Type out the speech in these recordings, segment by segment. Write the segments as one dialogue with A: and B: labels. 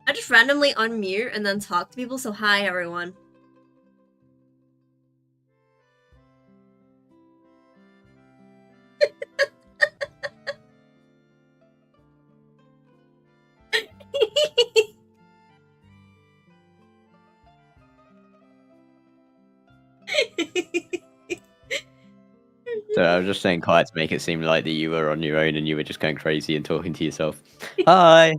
A: I just randomly unmute and then talk to people, so hi everyone.
B: So I was just saying quiet to make it seem like that you were on your own and you were just going crazy and talking to yourself. Hi.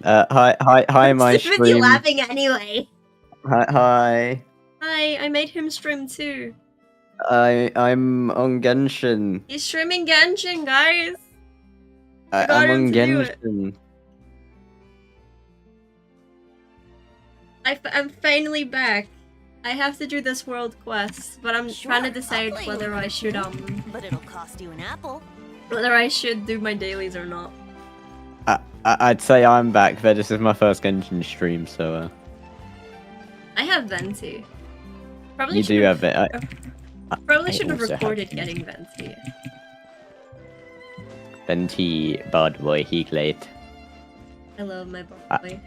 B: Hi, my
A: Stupid,
B: stream.
A: you laughing anyway.
B: Hi.
A: Hi, I made him stream too.
B: I'm on Genshin.
A: He's streaming Genshin, guys.
B: I'm on Genshin.
A: I'm finally back. I have to do this world quest, but I'm trying to decide whether I should
C: But it'll cost you an apple.
A: Whether I should do my dailies or not.
B: I'd say I'm back, but this is my first Genshin stream, so
A: I have Venti. Probably
B: you do have it.
A: Probably should have recorded getting Venti.
B: Venti, bad boy, he late.
A: I love my boy.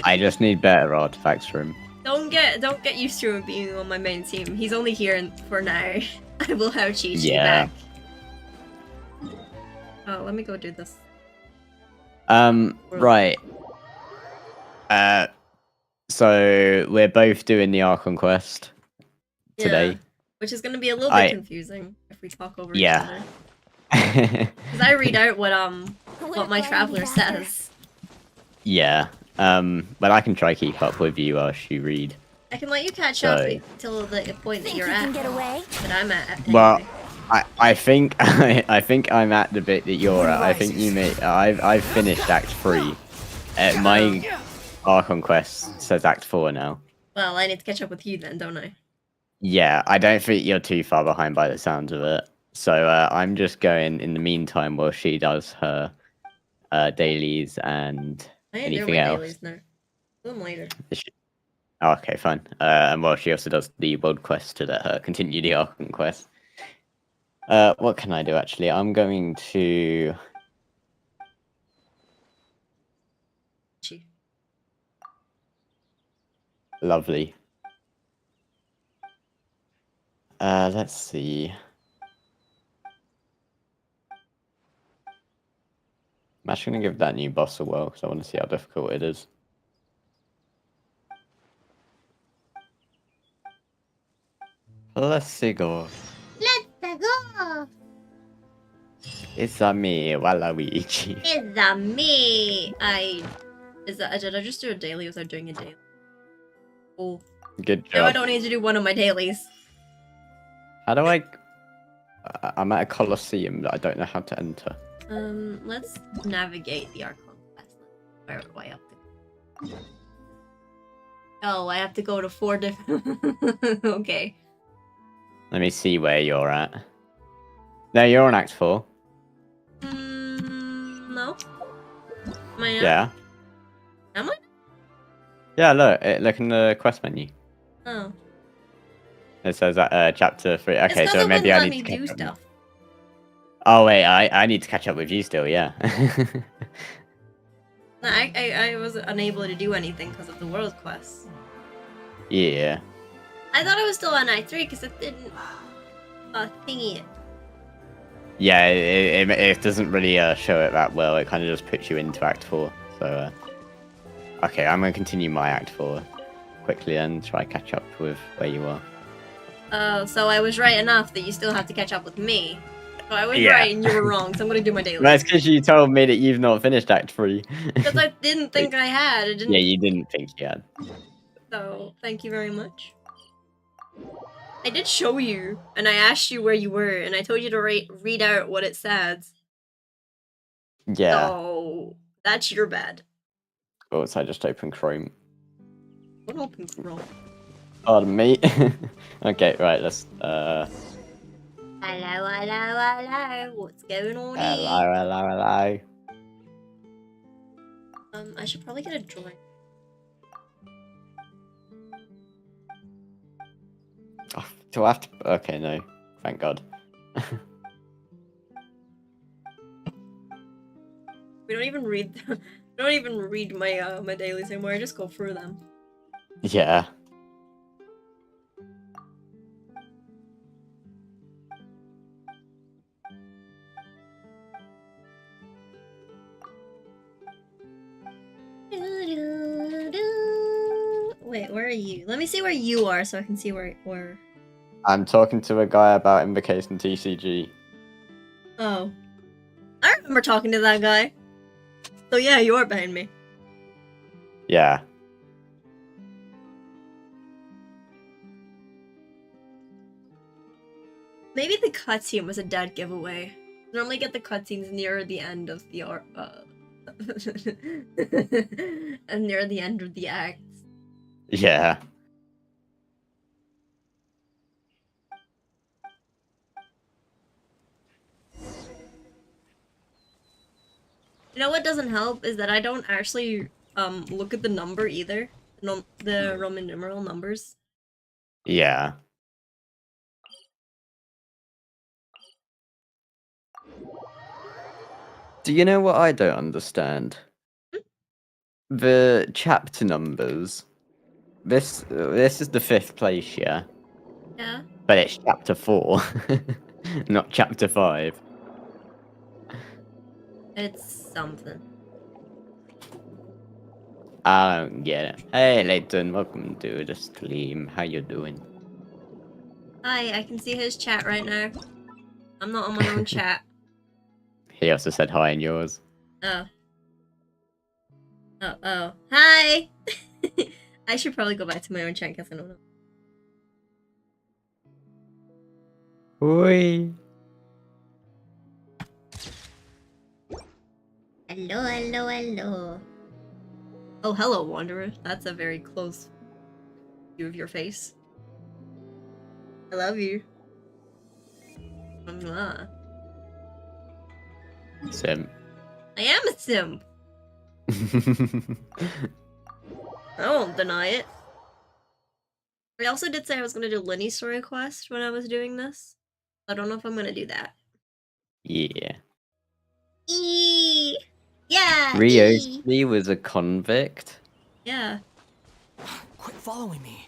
B: I just need better artifacts for him.
A: Don't get used to him being on my main team. He's only here for now. I will have Chi-Chi back. Oh, let me go do this.
B: Right. So we're both doing the Archon quest today.
A: Yeah, which is gonna be a little bit confusing if we talk over each other. Because I read out what my traveler says.
B: Yeah. But I can try keep up with you whilst you read.
A: I can let you catch up till the point that you're at.
C: Get away?
A: That I'm at. Anyway.
B: Well, I think I'm at the bit that you're at. I think you may. I've finished Act 3. My Archon quest says Act 4 now.
A: Well, I need to catch up with you then, don't I?
B: Yeah, I don't think you're too far behind by the sounds of it. So I'm just going in the meantime while she does her dailies and anything else.
A: Dailies now. Do them later.
B: Oh, okay, fine. And while she also does the world quest to let her continue the Archon quest. What can I do actually? I'm going to. Lovely. Let's see. I'm actually going to give that new boss a whirl because I want to see how difficult it is. Let's go.
A: Let's go.
B: It's a me, Waluigi.
A: It's a me. Did I just do a daily without doing a daily? Oh.
B: Good job.
A: No, I don't need to do one of my dailies.
B: How do I? I'm at a Colosseum that I don't know how to enter.
A: Let's navigate the Archon quest. Where do I have to go? Oh, I have to go to 4 different... Okay.
B: Let me see where you're at. No, you're on Act 4.
A: No. Am I not?
B: Yeah.
A: Am I?
B: Yeah, look in the quest menu.
A: Oh.
B: It says that chapter 3. Okay, so maybe I need to
A: do stuff.
B: Oh wait, I need to catch up with you still, yeah.
A: No, I was unable to do anything because of the world quest.
B: Yeah.
A: I thought I was still on Act 3 because it didn't thingy it.
B: Yeah, it doesn't really show it that well. It kind of just puts you into Act 4. So, okay, I'm going to continue my Act 4 quickly and try catch up with where you are.
A: Oh, so I was right enough that you still have to catch up with me. So I was right and you were wrong, so I'm going to do my daily.
B: That's because you told me that you've not finished Act 3.
A: Because I didn't think I had. I didn't...
B: Yeah, you didn't think you had.
A: So, thank you very much. I did show you, and I asked you where you were, and I told you to read out what it said.
B: Yeah.
A: So, that's your bad.
B: Oh, so I just opened Chrome.
A: What open Chrome?
B: Pardon me. Okay, right, let's,
A: Hello, what's going on here?
B: Hello.
A: I should probably get a drink.
B: Oh, do I have to? Okay, no. Thank God.
A: We don't even read I don't even read my my dailies anymore. I just go through them.
B: Yeah.
A: Wait, where are you? Let me see where you are so I can see where.
B: I'm talking to a guy about invocation TCG.
A: Oh. I remember talking to that guy. So yeah, you are behind me.
B: Yeah.
A: Maybe the cutscene was a dead giveaway. I normally get the cutscenes near the end of the and near the end of the act.
B: Yeah.
A: You know what doesn't help is that I don't actually look at the number either. The Roman numeral numbers.
B: Yeah. Do you know what I don't understand? The chapter numbers. This is the 5th place, yeah?
A: Yeah.
B: But it's chapter 4, not chapter 5.
A: It's something.
B: I don't get it. Hey, Leighton, welcome to the stream. How you doing?
A: Hi, I can see his chat right now. I'm not on my own chat.
B: He also said hi in yours.
A: Oh. Oh. Hi! I should probably go back to my own chat because I don't know.
B: Oi.
A: Hello. Oh, hello, Wanderer. That's a very close view of your face. I love you. Mwah.
B: Sim.
A: I am a simp. I won't deny it. I also did say I was going to do Lyney's story quest when I was doing this. I don't know if I'm going to do that.
B: Yeah.
A: Eee! Yeah!
B: Rio
A: Eee!
B: was a convict.
A: Yeah.
D: Quit following me.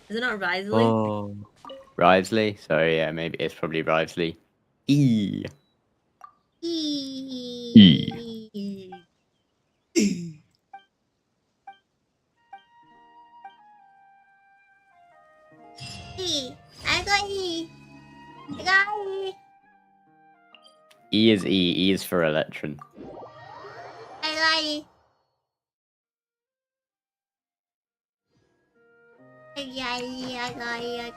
A: Is it not Risley?
B: Oh. Risley? Sorry, yeah, maybe it's probably Risley. E.
A: Eee! I got E! I got E!
B: E is E. E is for Eletrin.
A: I got E! I got it.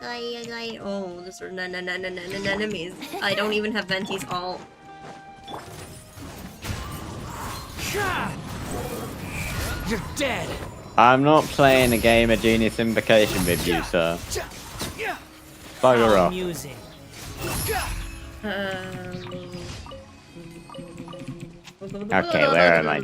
A: Oh, those are enemies. I don't even have Venti's all.
D: You're dead.
B: I'm not playing a game of Genius Invocation with you, sir. Bugger
D: How
B: off.
D: amusing.
B: Okay, where am I?
A: I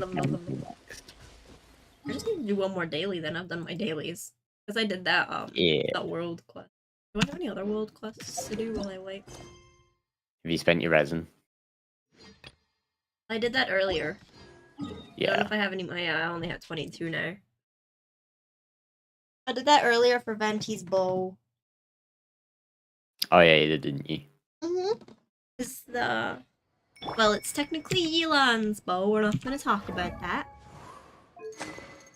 A: just need to do one more daily, then I've done my dailies. Because I did that,
B: Yeah.
A: that world quest. Do I have any other world quests to do while I wait?
B: Have you spent your resin?
A: I did that earlier. I don't know
B: Yeah.
A: if I have any. I only have 22 now. I did that earlier for Venti's bow.
B: Oh yeah, you did, didn't you?
A: It's the... Well, it's technically Yelan's bow. We're not going to talk about that.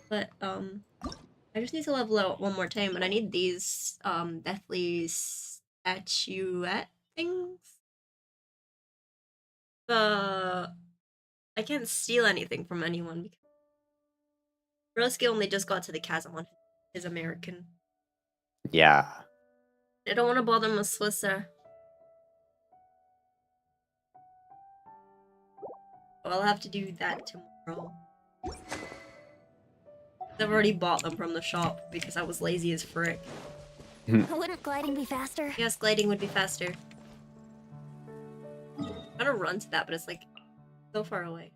A: But, I just need to level out one more time, and I need these, deathly statuette things. I can't steal anything from anyone because Roski only just got to the chasm on his American.
B: Yeah.
A: I don't want to bother my Swisser. So I'll have to do that tomorrow. I've already bought them from the shop because I was lazy as frick.
C: Wouldn't gliding be faster?
A: Yes, gliding would be faster. I'm trying to run to that, but it's like so far away.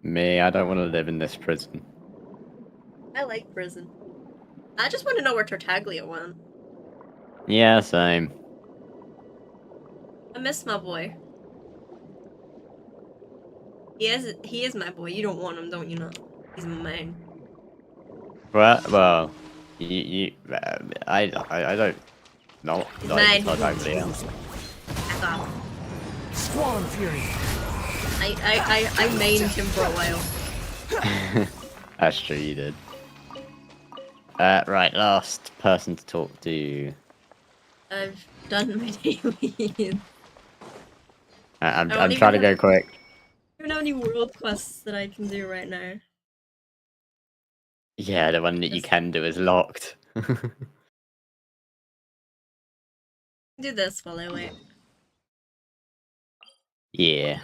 B: Me, I don't want to live in this prison.
A: I like prison. I just want to know where Tartaglia went.
B: Yeah, same.
A: I miss my boy. He is my boy. You don't want him, don't you know? He's my man.
B: Well, I don't know.
A: He's
B: Not
A: mine.
B: even Tartaglia.
A: Back off.
D: Squall Fury.
A: I mained him for a while.
B: That's true, you did. Right, last person to talk to.
A: I've done my dailies.
B: I'm
A: I don't even
B: trying to
A: have-
B: go quick.
A: I don't have any world quests that I can do right now.
B: Yeah, the one that you can do is locked.
A: Do this while I wait.
B: Yeah.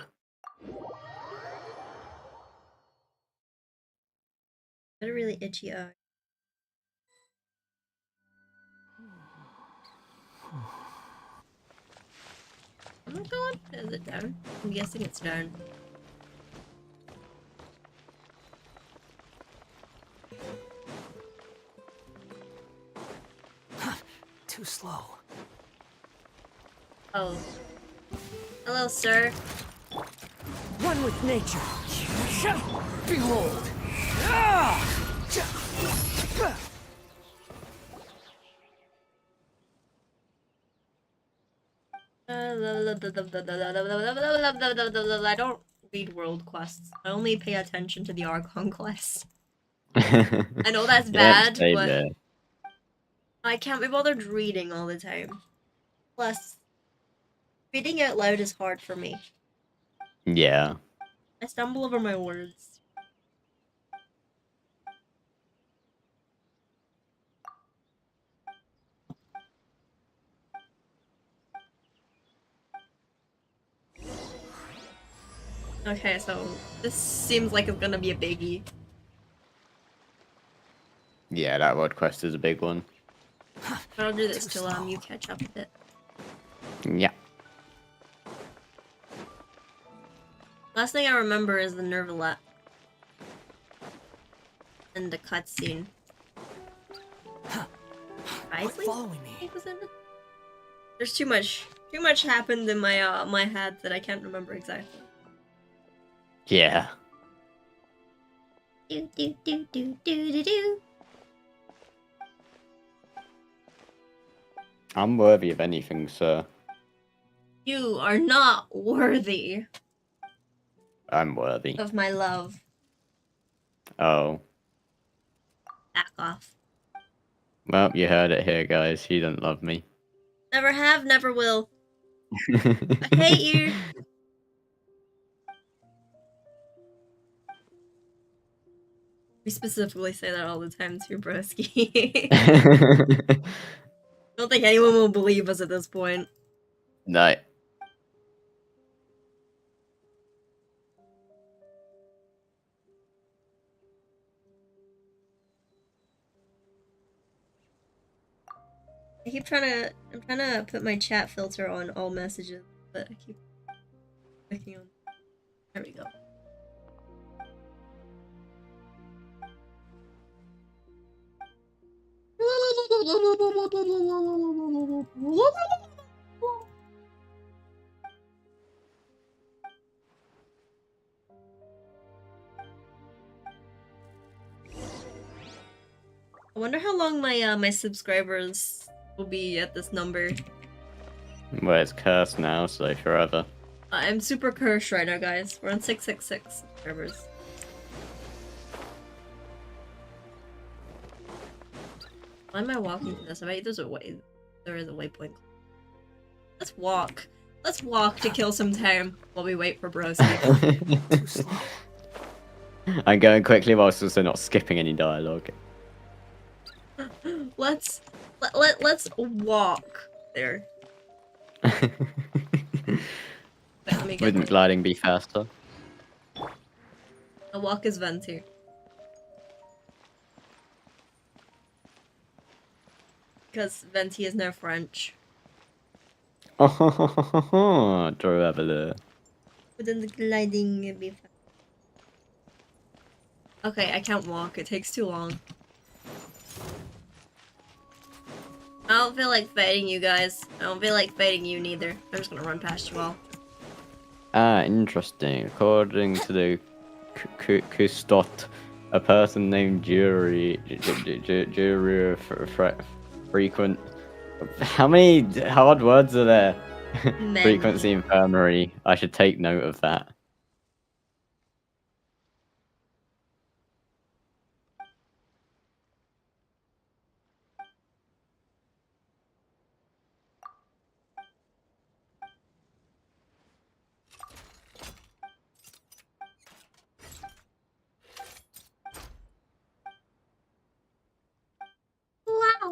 A: Got a really itchy eye. Am I going? Is it down? I'm guessing it's down.
D: Too slow.
A: Oh. Hello, sir.
D: One with nature. Behold. Ah!
A: I don't read world quests. I only pay attention to the Archon quest.
B: I
A: I know that's bad, but
B: there.
A: I can't be bothered reading all the time. Plus, reading out loud is hard for me.
B: Yeah.
A: I stumble over my words. Okay, so this seems like it's gonna be a biggie.
B: Yeah, that world quest is a big one.
A: But I'll do this till you catch up a bit.
B: Yeah.
A: Last thing I remember is the Nervalet. And the cutscene. Isley?
D: Following me.
A: Was in it? There's too much happened in my my head that I can't remember exactly.
B: Yeah.
A: Do do do do do do do.
B: I'm worthy of anything, sir.
A: You are not worthy
B: I'm worthy.
A: of my love.
B: Oh.
A: Back off.
B: Well, you heard it here, guys. He doesn't love me.
A: Never have, never will. I hate you. We specifically say that all the time too, broski. I don't think anyone will believe us at this point.
B: No.
A: I'm trying to put my chat filter on all messages, but I keep clicking on. There we go. I wonder how long my my subscribers will be at this number.
B: Well, it's cursed now, so forever.
A: I'm super cursed right now, guys. We're on 666 subscribers. Why am I walking to this? I bet there's a way. There is a waypoint. Let's walk. Let's walk to kill some time while we wait for Broski.
D: Too slow.
B: I'm going quickly whilst also not skipping any dialogue.
A: let's walk there. Wait, let me get
B: Wouldn't gliding be faster?
A: a walk is Venti. Because Venti is now French.
B: Oh, traveler.
A: Wouldn't gliding be fast? Okay, I can't walk. It takes too long. I don't feel like fighting you guys. I don't feel like fighting you neither. I'm just gonna run past you all.
B: Ah, interesting. According to the Kustot, a person named Jury frequent. How many hard words are there?
A: Many.
B: Frequency infirmary. I should take note of that.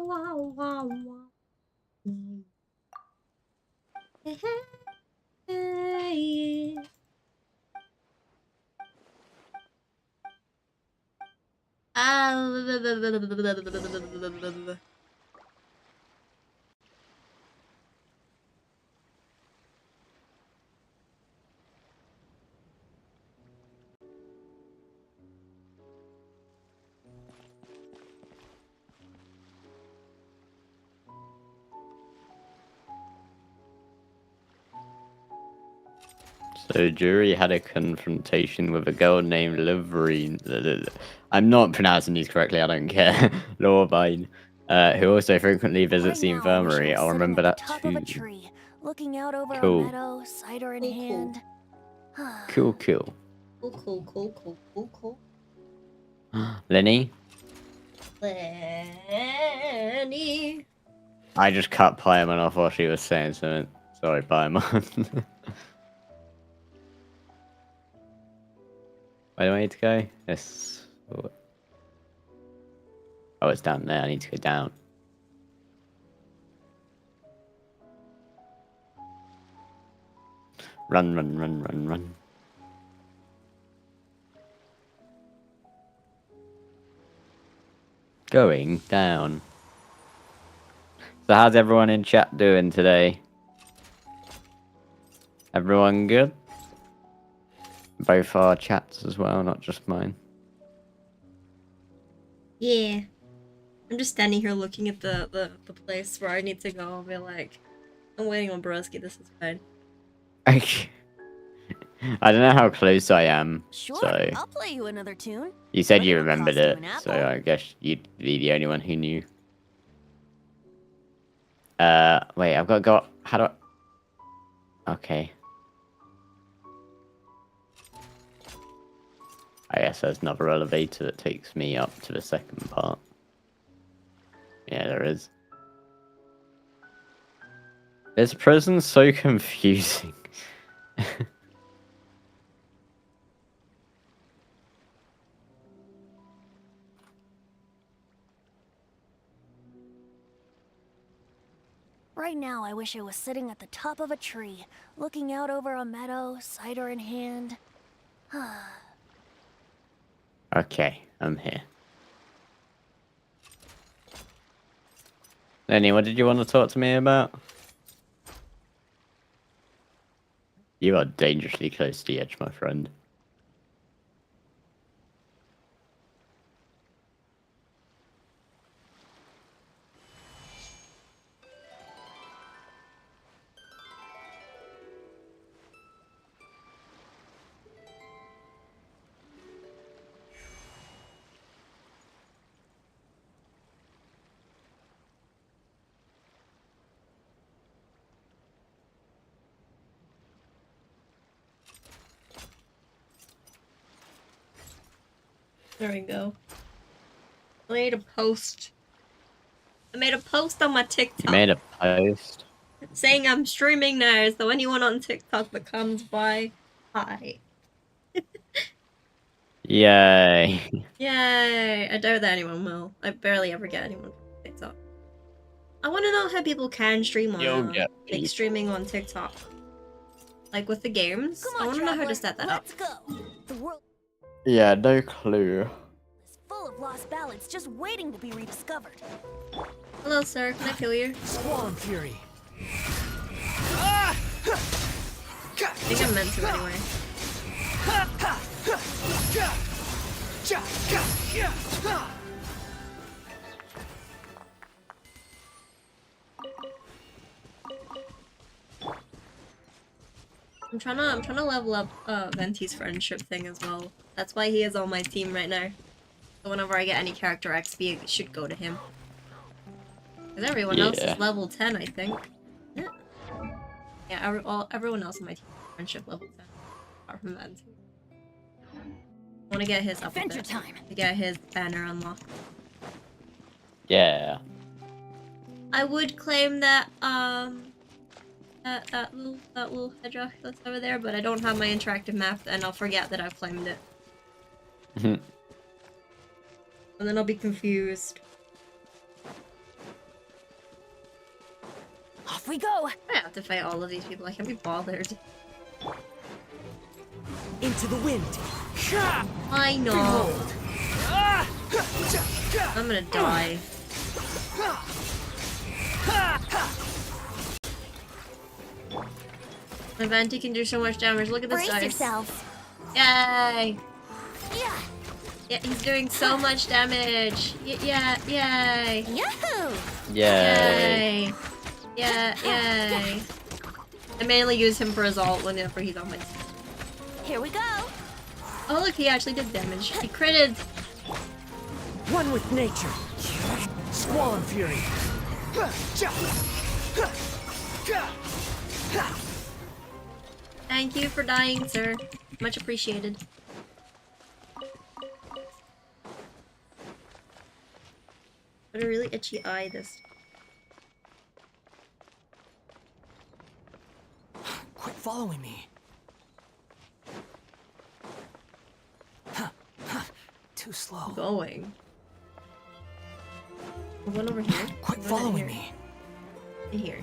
A: Wow, wow, wow, wow. Hey. Ah.
B: So Jury had a confrontation with a girl named Luvya. I'm not pronouncing these correctly, I don't care. Lawbine, who also frequently visits the
C: Right now, I wish I
B: infirmary.
C: was
B: I'll
C: sitting
B: remember
C: at the
B: that
C: top
B: too.
C: of a tree, looking out over a
B: Cool.
C: meadow, cider in
A: Cool.
C: hand.
B: Cool.
A: Cool.
B: Lyney?
A: Lyney.
B: I just cut Paimon off while she was saying something. Sorry, Paimon. Where do I need to go? Yes. Oh, it's down there. I need to go down. Run. Going down. So how's everyone in chat doing today? Everyone good? Both our chats as well, not just mine.
A: Yeah. I'm just standing here looking at the place where I need to go and be like, I'm waiting on Broski, this is fine.
B: I don't know how close I am,
C: Sure,
B: so...
C: I'll play you another tune.
B: You said
C: But
B: you
C: it would
B: remembered
C: cost you
B: it,
C: an
B: so
C: apple.
B: I guess you'd be the only one who knew. Wait, I've got to go... How do I... Okay. I guess there's another elevator that takes me up to the second part. Yeah, there is. This prison's so confusing.
C: Right now, I wish I was sitting at the top of a tree, looking out over a meadow, cider in hand.
B: Okay, I'm here. Lenny, what did you want to talk to me about? You are dangerously close to the edge, my friend.
A: There we go. I made a post. I made a post on my TikTok.
B: You made a post?
A: Saying I'm streaming now, so anyone on TikTok that comes by, hi.
B: Yay.
A: Yay! I doubt that anyone will. I barely ever get anyone from TikTok. I want to know how people can stream on
B: You'll get
A: like
B: people.
A: streaming on TikTok. Like with the games.
C: Come
A: I
C: on,
A: want to know how
C: traveler,
A: to set that
C: let's
A: up.
C: go. The world
B: Yeah, no clue.
C: is full of lost ballads just waiting to be rediscovered.
A: Hello, sir. Can I kill you?
D: Squall Fury.
A: I think I'm meant to anyway. I'm trying to level up Venti's friendship thing as well. That's why he is on my team right now. So whenever I get any character XP, it should go to him. Because everyone else is level 10, I think. Yeah, everyone else on my team is friendship level 10. Apart from Venti. I want to get his up a bit,
C: time.
A: to get his banner unlocked.
B: Yeah.
A: I would claim that that little hedgehog that's over there, but I don't have my interactive map, and I'll forget that I've claimed it. And then I'll be confused.
C: Off we go.
A: I have to fight all of these people. I can't be bothered.
D: Into the wind.
A: I know.
D: Behold.
A: I'm gonna die. My Venti can do so much damage. Look at this
C: Brace
A: dice.
C: yourselves.
A: Yay!
C: Yeah.
A: Yeah, he's doing so much damage. Yeah, yay!
C: Yahoo!
B: Yay.
A: Yay! Yeah, yay! I mainly use him for his ult whenever he's on my team.
C: Here we go.
A: Oh look, he actually did damage. He critted!
D: One with nature. Squall fury.
A: Thank you for dying, sir. Much appreciated. Got a really itchy eye this.
D: Quit following me. Too slow.
A: Going. One over here.
D: Quit
A: One
D: following
A: here.
D: me.
A: In here.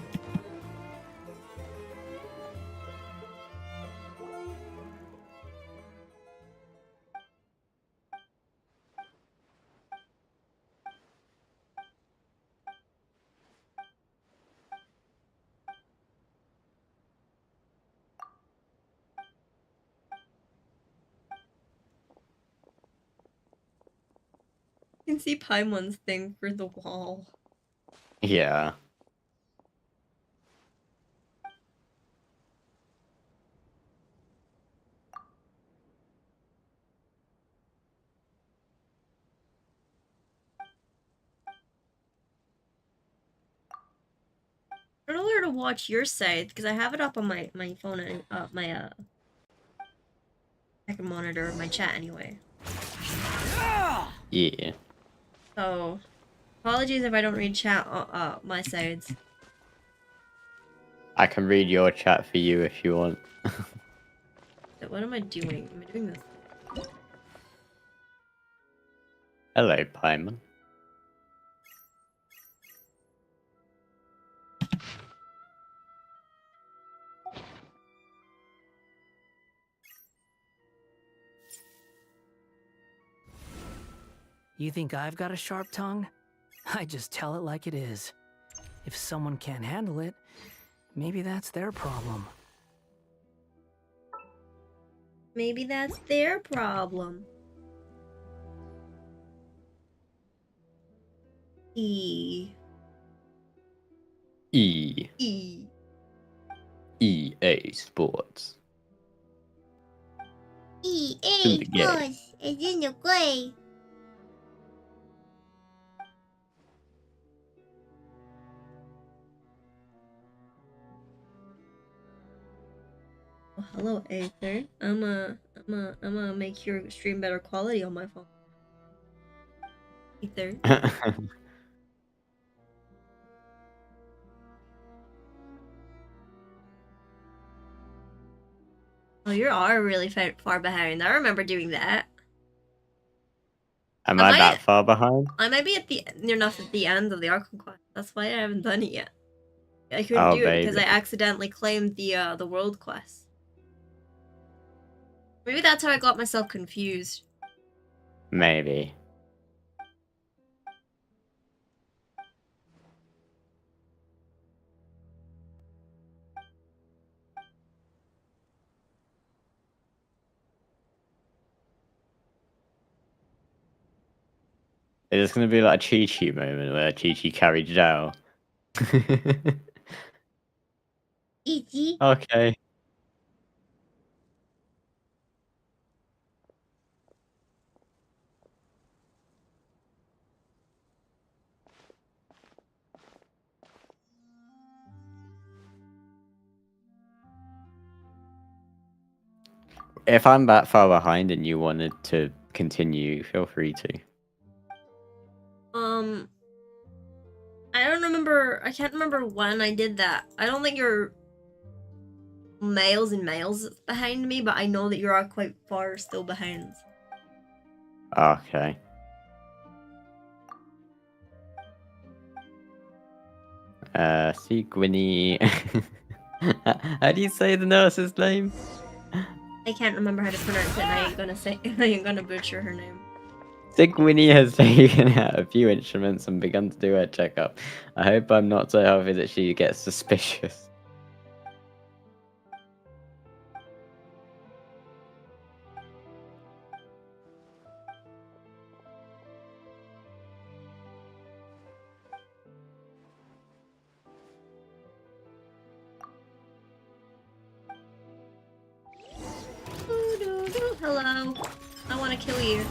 A: You can see Paimon's thing through the wall.
B: Yeah.
A: I don't know where to watch your site because I have it up on my phone and my second monitor, my chat anyway.
B: Yeah.
A: So apologies if I don't read chat my sides.
B: I can read your chat for you if you want.
A: But what am I doing? Am I doing this?
B: Hello, Paimon.
D: You think I've got a sharp tongue? I just tell it like it is. If someone can't handle it, maybe that's their problem.
A: Maybe that's their problem. E.
B: EA Sports.
A: EA
B: Sports
A: is in the way. Oh, hello, Aether. I'm gonna make your stream better quality on my phone. Aether. Oh, you are really far behind. I remember doing that.
B: Am I that far behind?
A: I might be near enough at the end of the Archon quest. That's why I haven't done it yet. I couldn't do it because I accidentally claimed the world quest. Maybe that's how I got myself confused.
B: Maybe. It's gonna be like a Chi-Chi moment where Chi-Chi carried Zhao.
A: Easy.
B: Okay. If I'm that far behind and you wanted to continue, feel free to.
A: I don't remember. I can't remember when I did that. I don't think you're miles and miles behind me, but I know that you are quite far still behind.
B: Okay. See Gwynny. How do you say the nurse's name?
A: I can't remember how to pronounce it. And I ain't gonna say. I ain't gonna butcher her name.
B: Sigwinny has taken out a few instruments and begun to do her checkup. I hope I'm not so healthy that she gets suspicious.
A: Hello. I want to kill you.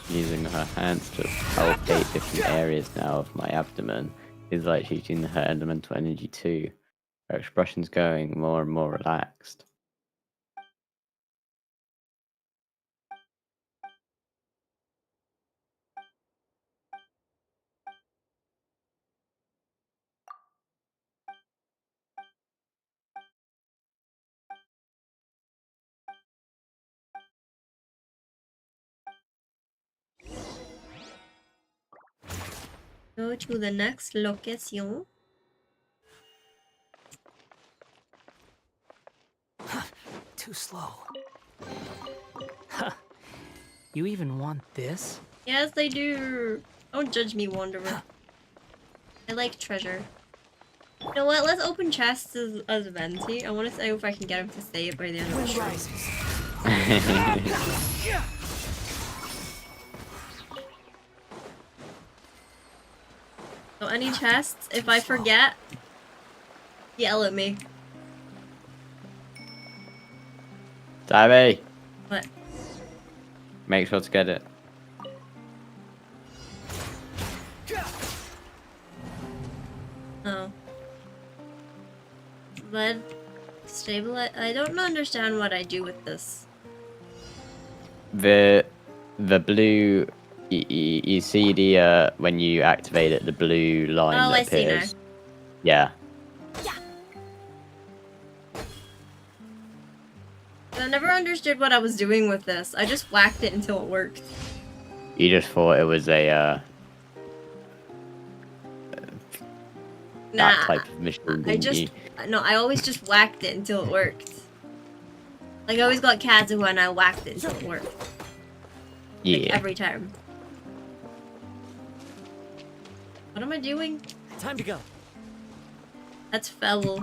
B: Using her hands to palpate different areas now of my abdomen is like shooting her elemental energy too. Her expression's going more and more relaxed.
A: Go to the next location.
D: Too slow. Huh. You even want this?
A: Yes, they do. Don't judge me, Wanderer. I like treasure. You know what? Let's open chests as Venti. I want to see if I can get him to say it by the end of the show. So any chests, if I forget, yell at me.
B: Davey,
A: What?
B: make sure to get it.
A: Oh. But stabilize. I don't understand what I do with this.
B: The blue, you see the when you activate it, the blue line
A: Oh,
B: that
A: I see now.
B: appears. Yeah.
A: I've never understood what I was doing with this. I just whacked it until it worked.
B: You just thought it was a
A: Nah,
B: that type of machine,
A: I
B: didn't
A: just
B: you?
A: no. I always just whacked it until it worked. Like I always got Kazuha and I whacked it until it worked.
B: Yeah.
A: Like, every time. What am I doing?
E: Time to go.
A: That's foul.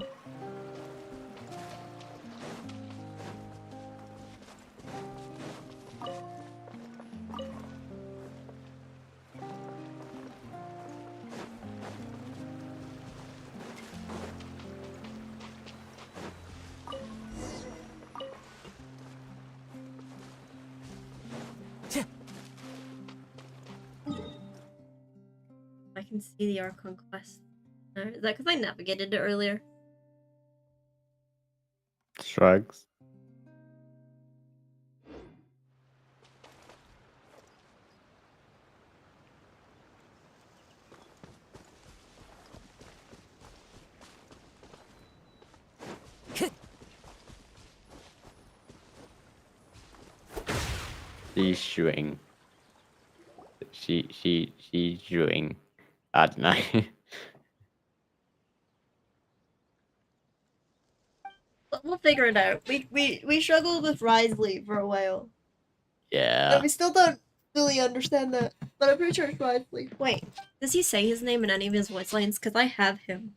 A: I can see the Archon quest. Is that because I navigated it earlier?
B: Shrugs. She's shooing. She's shooing. I don't know.
A: But we'll figure it out. We struggled with Risley for a while.
B: Yeah.
A: And we still don't fully understand that. But I'm pretty sure it's Risley. Wait, does he say his name in any of his voice lines? Because I have him.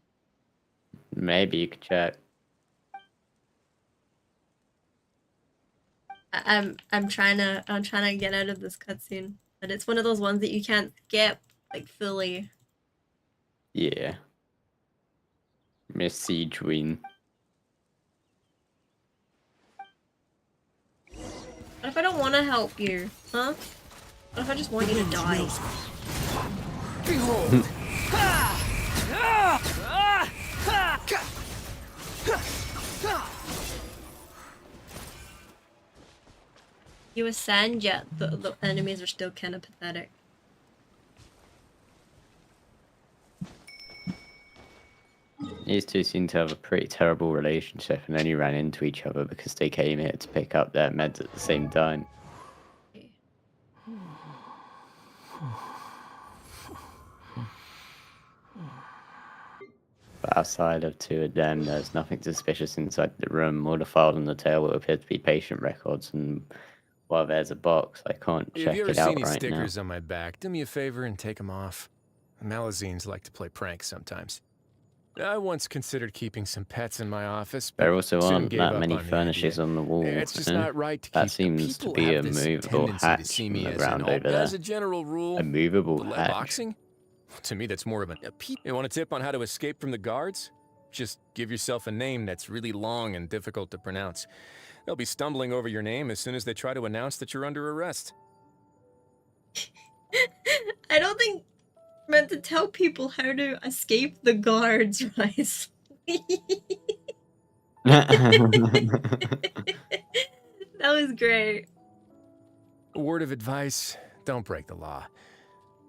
B: Maybe you could check.
A: I'm trying to get out of this cutscene, but it's one of those ones that you can't skip like fully.
B: Yeah. Miss Siegewin.
A: What if I don't want to help you, huh? What if I just want you to die?
D: Behold!
A: You ascend, yet the enemies are still kind of pathetic.
B: These two seem to have a pretty terrible relationship and only ran into each other because they came here to pick up their meds at the same time. But outside of two of them, there's nothing suspicious inside the room. All the files on the table appear to be patient records, and while there's a box, I can't
E: If
B: check
E: you ever
B: it
E: see
B: out
E: any
B: right now.
E: stickers on my back, do me a favor and take them off. Malazines like to play pranks sometimes. I once considered keeping some pets in my office, but
B: There also
E: soon
B: aren't
E: gave
B: that
E: up
B: many
E: on the
B: furnishes
E: idea.
B: on the walls.
E: It's just not right to
B: That
E: keep
B: seems to
E: people
B: be a
E: have this
B: movable
E: tendency to
B: hatch
E: see
B: on
E: me
B: the
E: as
B: ground
E: an
B: over there.
E: as a general rule.
B: A movable
E: But like
B: hatch.
E: boxing? To me, that's more of a peep. You want a tip on how to escape from the guards? Just give yourself a name that's really long and difficult to pronounce. They'll be stumbling over your name as soon as they try to announce that you're under arrest.
A: I don't think I'm meant to tell people how to escape the guards, right? That was great.
E: A word of advice, don't break the law.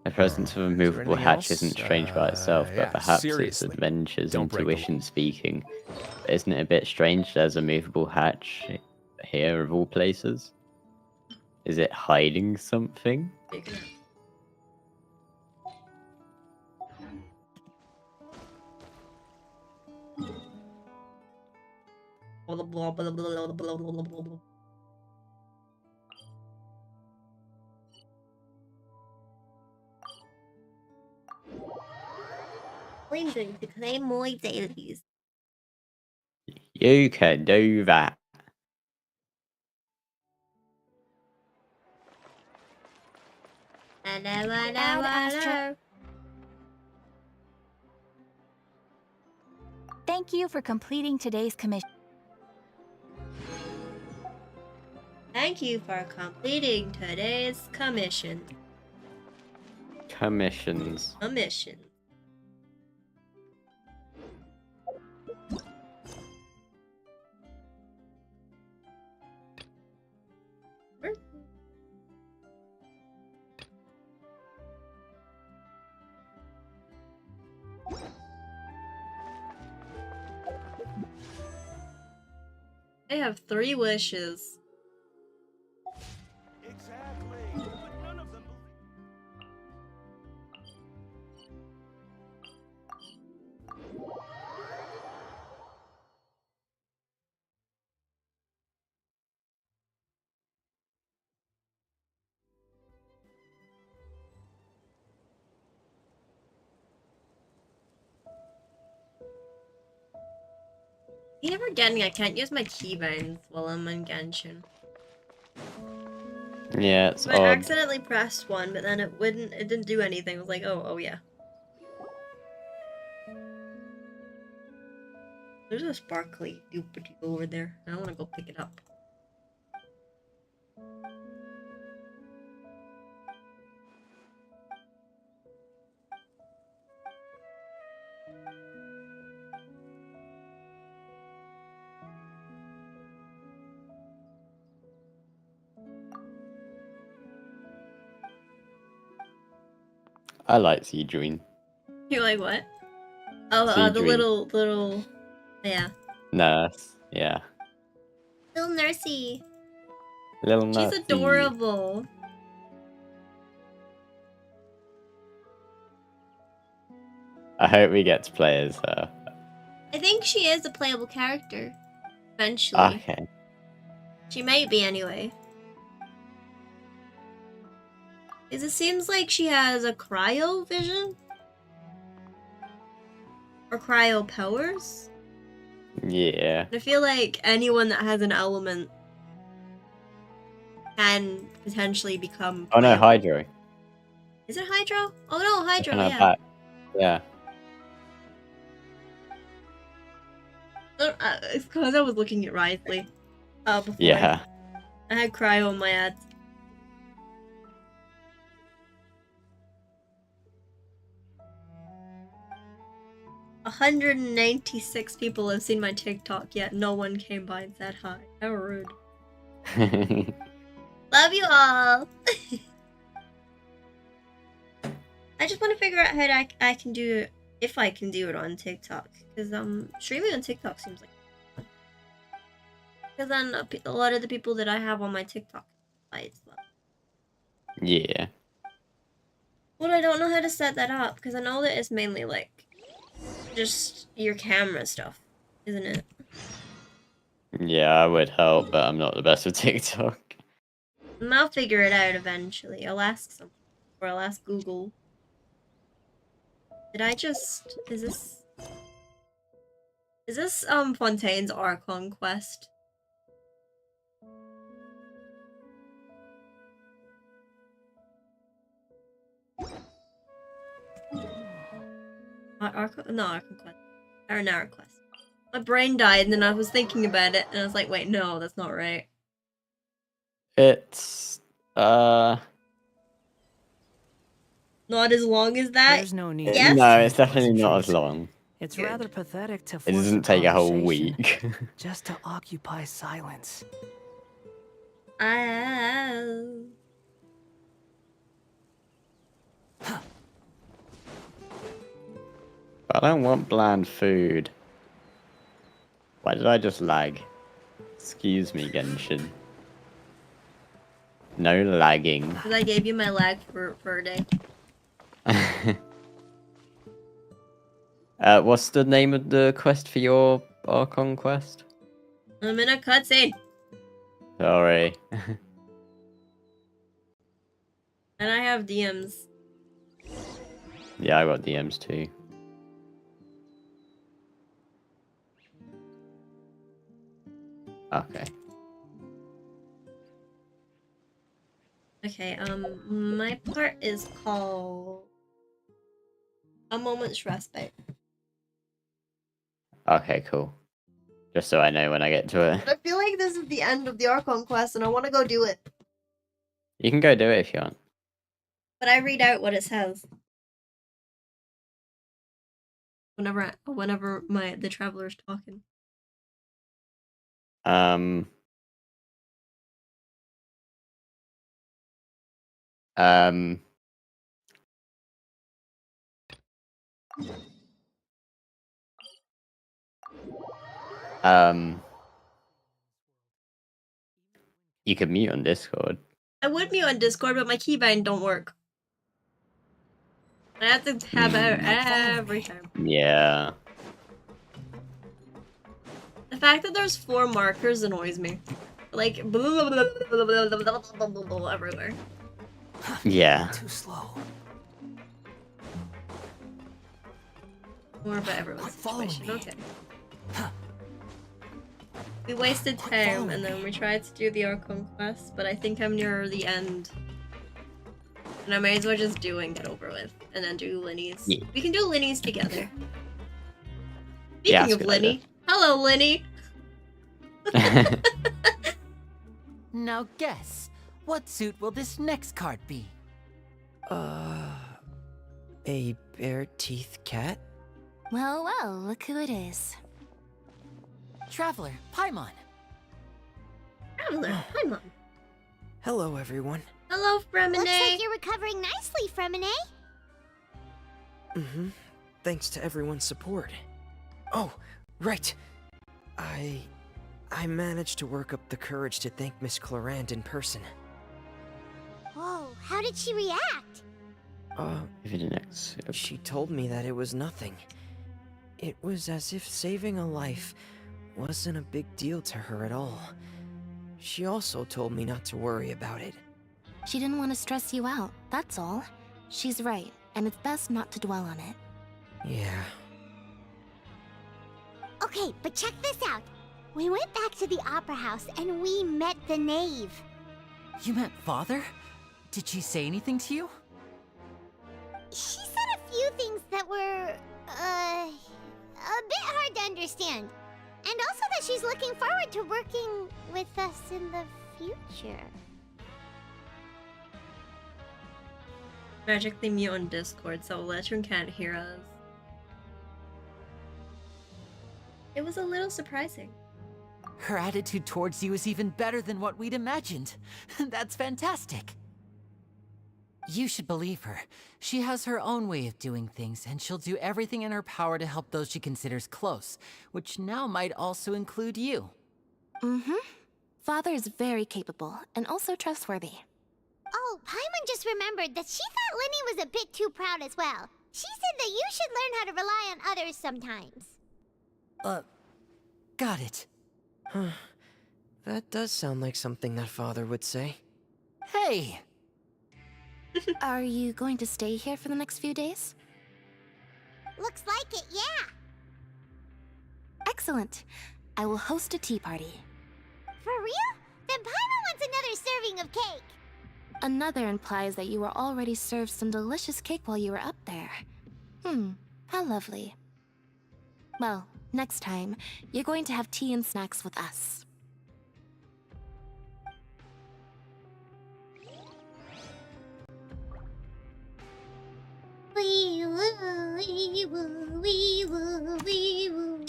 B: The presence of a
E: Is there
B: movable
E: anything
B: hatch
E: else?
B: isn't strange by itself, but
E: Yeah,
B: perhaps
E: seriously,
B: it's adventures,
E: don't break the
B: intuition speaking. But isn't it a bit strange there's a movable hatch here of all places? Is it hiding something?
A: I'm going to claim my dailies.
B: You can do that.
C: Astra. Thank you for completing today's commission.
A: Thank you for completing today's commission.
B: Commissions.
A: Commission. I have 3 wishes.
F: Exactly. But none of them
A: You never getting I can't use my keybinds while I'm on Genshin.
B: Yeah, it's
A: So I
B: odd.
A: accidentally pressed one, but then it didn't do anything. I was like, oh yeah. There's a sparkly doopity over there. I want to go pick it up.
B: I like Siegewin.
A: You're like, what? Oh, the
B: Siegewin.
A: little, yeah.
B: Nurse, yeah.
A: Little nursey.
B: Little
A: She's
B: nursey.
A: adorable.
B: I hope we get to play as her.
A: I think she is a playable character. Eventually.
B: Okay.
A: She might be anyway. Because it seems like she has a cryo vision? Or cryo powers?
B: Yeah.
A: I feel like anyone that has an element can potentially become.
B: Oh no,
A: playable.
B: Hydro.
A: Is it Hydro? Oh no, Hydro.
B: Kind of
A: Yeah.
B: back. Yeah.
A: It's because I was looking at Risley. Before.
B: Yeah.
A: I had Cryo on my ads. "196 people have seen my TikTok, yet no one came by and said hi. How rude. Love you all! I just want to figure out how I can do it, if I can do it on TikTok. Because streaming on TikTok seems like... Because then a lot of the people that I have on my TikTok play as well.
B: Yeah.
A: Well, I don't know how to set that up, because I know that it's mainly like... just your camera stuff, isn't it?
B: Yeah, I would help, but I'm not the best with TikTok.
A: I'll figure it out eventually. I'll ask someone. Or I'll ask Google. Did I just... Is this Fontaine's Archon quest? Archon quest. Or an Archon quest. My brain died and then I was thinking about it and I was like, wait, no, that's not right.
B: It's
A: Not as long as that?
D: There's no need.
A: Yes?
B: no, it's definitely not as long.
D: It's
A: Good.
D: rather pathetic to
B: It
D: force
B: doesn't take a whole
D: conversation
B: week.
D: just to occupy silence.
A: Oh.
B: I don't want bland food. Why did I just lag? Excuse me, Genshin. No lagging.
A: Because I gave you my lag for a day.
B: What's the name of the quest for your Archon quest?
A: I'm in a cutscene.
B: Sorry.
A: And I have DMs.
B: Yeah, I got DMs too. Okay.
A: Okay, my part is called A Moment's Respite.
B: Okay, cool. Just so I know when I get to it.
A: I feel like this is the end of the Archon quest and I want to go do it.
B: You can go do it if you want.
A: But I read out what it says. Whenever the traveler's talking.
B: Um, you could mute on Discord.
A: I would mute on Discord, but my keybind don't work. I have to tab out every time.
B: Yeah.
A: The fact that there's 4 markers annoys me. Like, everywhere.
B: Yeah.
D: Too slow.
A: More about everyone's
D: Follow
A: situation.
D: me.
A: Okay. We wasted time and then we tried to do the Archon quest, but I think I'm near the end. And I might as well just do and get over with. And then do Lyney's.
B: Yeah.
A: We can do Lyney's together.
B: Yeah,
A: Speaking of
B: that's a good idea.
A: Lyney. Hello, Lyney!
G: Now guess, what suit will this next card be?
H: A bare teeth cat?
C: Well, well, look who it is.
G: Traveler, Paimon.
A: Traveler, hi mom.
H: Hello, everyone.
A: Hello, Fremine.
C: Looks like you're recovering nicely, Fremine.
H: Mm-hmm. Thanks to everyone's support. Oh, right. I managed to work up the courage to thank Miss Clarand in person.
C: Whoa, how did she react?
B: If you didn't accept-
H: She told me that it was nothing. It was as if saving a life wasn't a big deal to her at all. She also told me not to worry about it.
C: She didn't want to stress you out, that's all. She's right, and it's best not to dwell on it.
H: Yeah.
I: Okay, but check this out. We went back to the opera house and we met the knave.
G: You meant father? Did she say anything to you?
I: She said a few things that were, a bit hard to understand. And also that she's looking forward to working with us in the future.
A: Magically mute on Discord so Eletrin can't hear us. It was a little surprising.
G: Her attitude towards you is even better than what we'd imagined. That's fantastic. You should believe her. She has her own way of doing things, and she'll do everything in her power to help those she considers close, which now might also include you.
C: Mm-hmm. Father is very capable and also trustworthy.
I: Oh, Paimon just remembered that she thought Lyney was a bit too proud as well. She said that you should learn how to rely on others sometimes.
G: Got it.
H: Huh. That does sound like something that father would say.
G: Hey!
C: Are you going to stay here for the next few days?
I: Looks like it, yeah.
C: Excellent. I will host a tea party.
I: For real? Then Paimon wants another serving of cake.
C: Another implies that you were already served some delicious cake while you were up there. How lovely. Well, next time, you're going to have tea and snacks with us.
I: Wee woo, wee woo, wee woo, wee woo.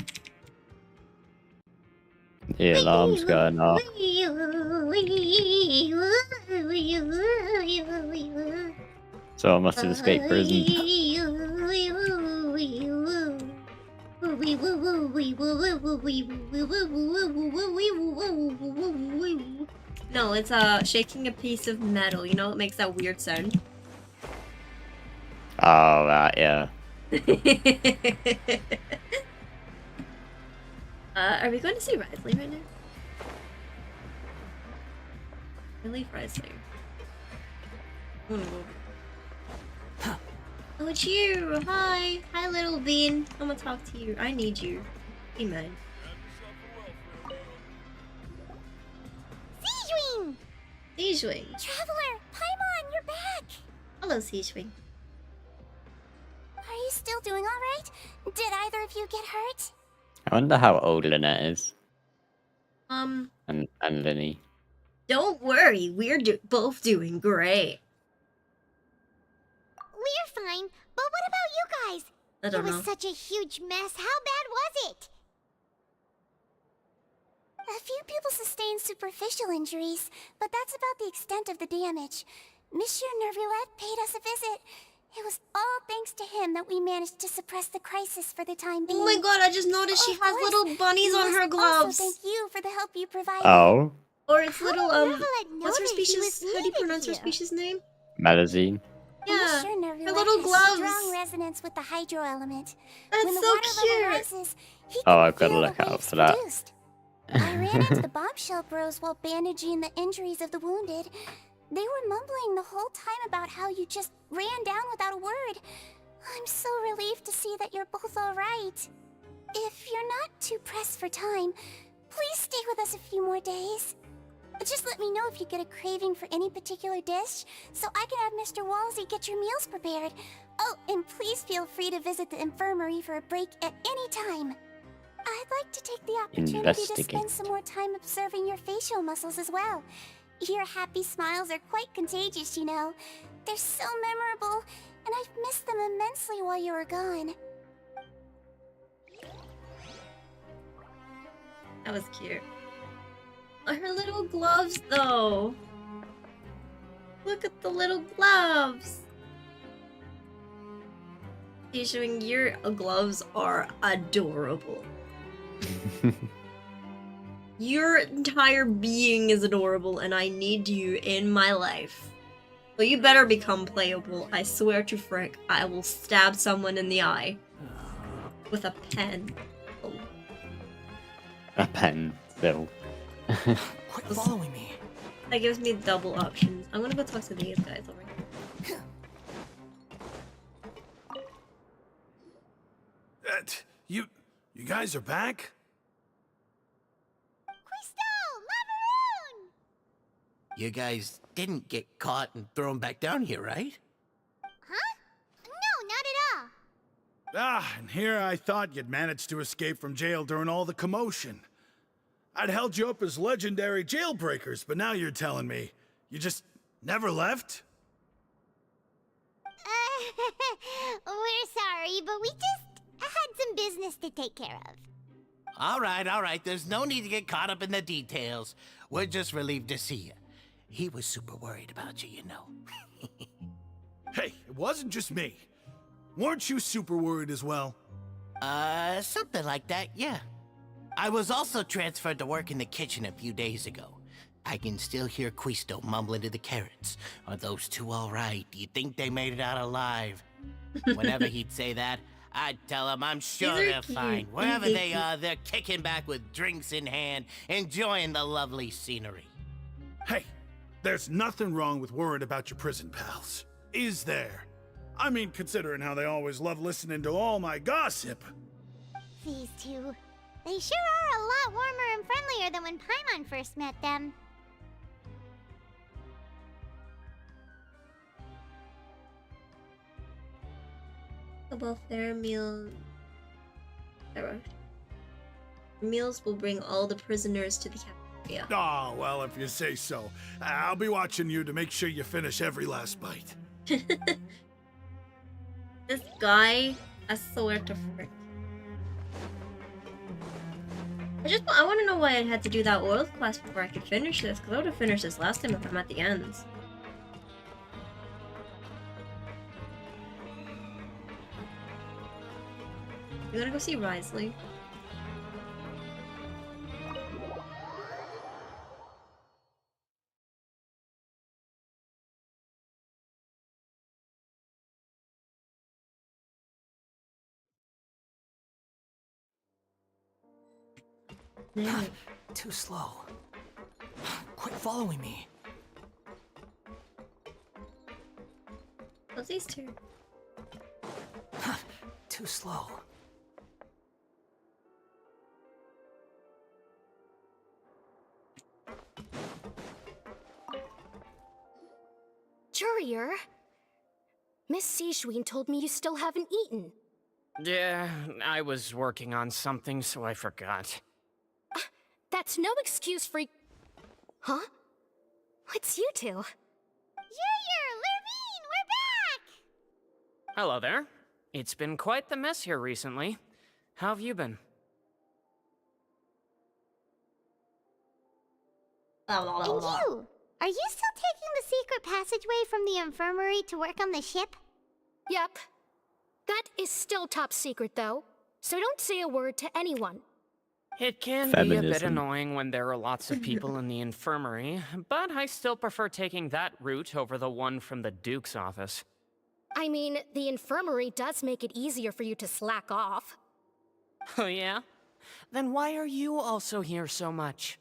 B: The alarm's going off.
I: Wee woo, wee woo, wee woo, wee woo, wee woo.
B: So I must have escaped prison.
I: Wee woo, wee woo, wee woo. Wee woo, woo, wee woo, woo, woo, wee woo, wee woo, woo, woo, woo, wee woo, woo, woo, woo, wee woo.
A: No, it's shaking a piece of metal. You know, it makes that weird sound.
B: Oh, right, yeah.
A: Are we going to see Risley right now? Really, Risley? I wanna go. Oh, it's you! Hi! Hi, little bean. I'm gonna talk to you. I need you. Be mine.
I: Seijwing!
A: Seijwing!
I: Traveler! Paimon, you're back!
A: Hello, Seijwing.
I: Are you still doing alright? Did either of you get hurt?
B: I wonder how old Lynette is.
A: Um,
B: And Lyney.
A: don't worry. We're both doing great.
I: We're fine, but what about you guys?
A: I don't
I: It
A: know.
I: was such a huge mess. How bad was it? A few people sustained superficial injuries, but that's about the extent of the damage. Monsieur Nervulette paid us a visit. It was all thanks to him that we managed to suppress the crisis for the time being.
A: Oh my god, I just noticed she
I: Of
A: has
I: course,
A: little bunnies
I: we
A: on her
I: must Also
A: gloves.
I: thank you for the help you provided.
B: Oh,
A: Or it's
I: How
A: little,
I: did Nervulette know
A: what's her
I: that he
A: species?
I: was
A: How do you
I: needed
A: pronounce her
I: here?
A: species name?
B: Malazine.
A: Yeah,
I: Monsieur
A: her
I: Nervulette
A: little
I: has
A: gloves.
I: strong resonance with the hydro element.
A: That's
I: When the
A: so
I: water level
A: cute.
I: rises, he
B: Oh,
I: can
B: I've gotta
I: feel
B: look
I: the
B: out
I: waves
B: for that.
I: produced. I ran into the bombshell bros while bandaging the injuries of the wounded. They were mumbling the whole time about how you just ran down without a word. I'm so relieved to see that you're both alright. If you're not too pressed for time, please stay with us a few more days. Just let me know if you get a craving for any particular dish, so I can have Mr. Walsey get your meals prepared. Oh, and please feel free to visit the infirmary for a break at any time. I'd like to take the opportunity to
B: Investigate.
I: spend some more time observing your facial muscles as well. Your happy smiles are quite contagious, you know. They're so memorable, and I've missed them immensely while you were gone.
A: That was cute. Oh, her little gloves, though. Look at the little gloves. Showing your gloves are adorable. Your entire being is adorable, and I need you in my life. So you better become playable. I swear to frick, I will stab someone in the eye with a pen. Oh.
B: A pen, still.
D: Quit following me.
A: That gives me double options. I'm gonna go talk to these guys over here.
F: You guys are back?
I: Crystal! Macaroon!
J: You guys didn't get caught and thrown back down here, right?
I: Huh? No, not at all.
F: Ah, and here I thought you'd managed to escape from jail during all the commotion. I'd held you up as legendary jailbreakers, but now you're telling me you just never left?
I: We're sorry, but we just had some business to take care of.
J: All right. There's no need to get caught up in the details. We're just relieved to see you. He was super worried about you, you know.
F: Hey, it wasn't just me. Weren't you super worried as well?
J: Something like that, yeah. I was also transferred to work in the kitchen a few days ago. I can still hear Quisto mumbling to the carrots. Are those two all right? Do you think they made it out alive? Whenever he'd say that, I'd tell him I'm sure they're fine. Wherever they are, they're kicking back with drinks in hand, enjoying the lovely scenery.
F: Hey, there's nothing wrong with worrying about your prison pals. Is there? I mean, considering how they always love listening to all my gossip.
I: These two. They sure are a lot warmer and friendlier than when Paimon first met them.
A: About their meal. Meals will bring all the prisoners to the cafeteria.
F: Oh, well, if you say so. I'll be watching you to make sure you finish every last bite.
A: This guy, I swear to frick. I want to know why I had to do that oil quest before I could finish this, because I would have finished this last time if I'm at the ends. You gotta go see Risley.
D: Too slow. Quit following me.
A: What's these two?
D: Too slow.
K: Courier, Miss Seishween told me you still haven't eaten.
L: Yeah, I was working on something, so I forgot.
K: That's no excuse for... Huh? What's you two?
I: Courier, Lurvine, we're back!
L: Hello there. It's been quite the mess here recently. How have you been?
I: And you? Are you still taking the secret passageway from the infirmary to work on the ship?
K: Yep. That is still top secret, though. So don't say a word to anyone.
L: It can be a bit annoying when there are lots of people in the infirmary, but I still prefer taking that route over the one from the Duke's office.
K: I mean, the infirmary does make it easier for you to slack off.
L: Oh yeah? Then why are you also here so much?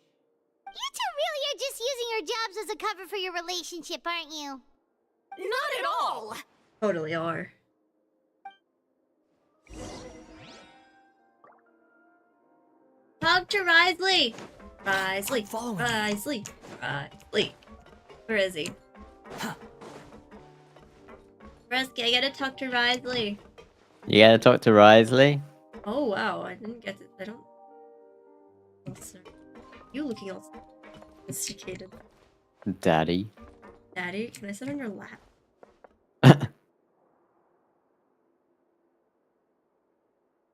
I: You two really are just using your jobs as a cover for your relationship, aren't you?
K: Not at all!
A: Totally are. Talk to Risley! Risley! Risley! Risley! Where is he? Resky, I gotta talk to Risley.
B: You gotta talk to Risley?
A: Oh wow, I didn't get it. I don't... Oh, sorry. You looking all sophisticated.
B: Daddy.
A: Daddy, can I sit on your lap?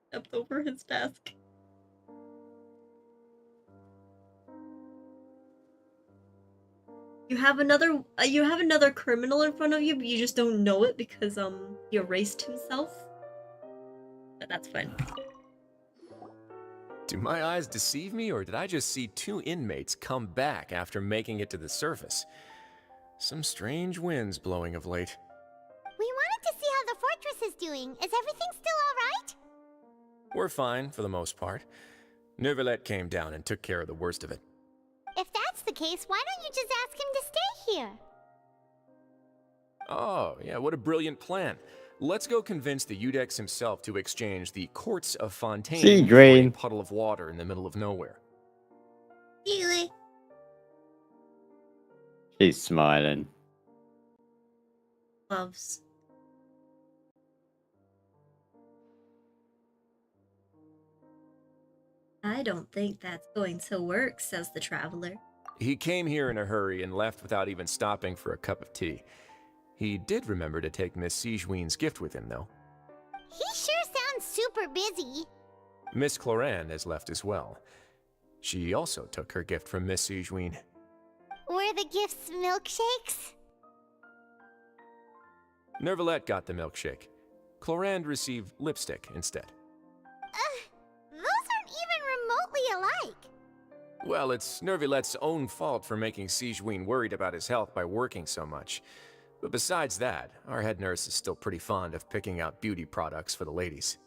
A: Stepped over his desk. You have another criminal in front of you, but you just don't know it because he erased himself. But that's fine.
E: Do my eyes deceive me, or did I just see two inmates come back after making it to the surface? Some strange winds blowing of late.
I: We wanted to see how the fortress is doing. Is everything still alright?
E: We're fine, for the most part. Neuvillette came down and took care of the worst of it.
I: If that's the case, why don't you just ask him to stay here?
E: Oh, yeah, what a brilliant plan. Let's go convince the Udex himself to exchange the courts of Fontaine for a puddle of water in the middle of nowhere.
B: She She's smiling.
A: Loves. I don't think that's going to work, says the traveler.
E: He came here in a hurry and left without even stopping for a cup of tea. He did remember to take Miss Sigewinne's gift with him, though.
I: He sure sounds super busy.
E: Miss Cloran has left as well. She also took her gift from Miss Sigewinne.
I: Were the gifts milkshakes?
E: Nervalette got the milkshake. Cloran received lipstick instead.
I: Those aren't even remotely alike.
E: Well, it's Nervalette's own fault for making Sigewinne worried about his health by working so much. But besides that, our head nurse is still pretty fond of picking out beauty products for the ladies.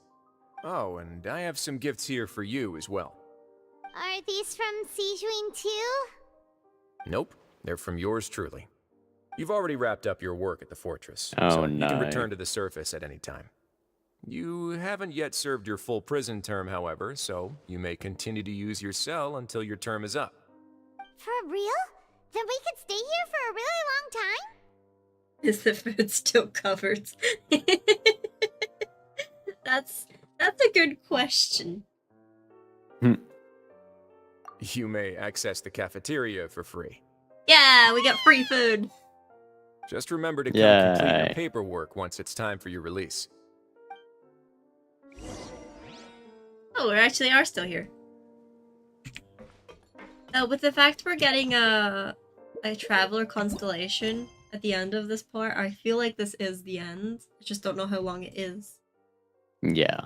E: Oh, and I have some gifts here for you as well.
I: Are these from Sigewinne too?
E: Nope, they're from yours truly. You've already wrapped up your work at the fortress,
B: Oh,
E: so you can
B: no.
E: return to the surface at any time. You haven't yet served your full prison term, however, so you may continue to use your cell until your term is up.
I: For real? Then we could stay here for a really long time?
A: Is the food still covered? That's a good question.
E: You may access the cafeteria for free.
A: Yeah, we got free food.
E: Just remember to come complete
B: Yay.
E: your paperwork once it's time for your release.
A: Oh, we actually are still here. With the fact we're getting a traveler constellation at the end of this part, I feel like this is the end. I just don't know how long it is.
B: Yeah.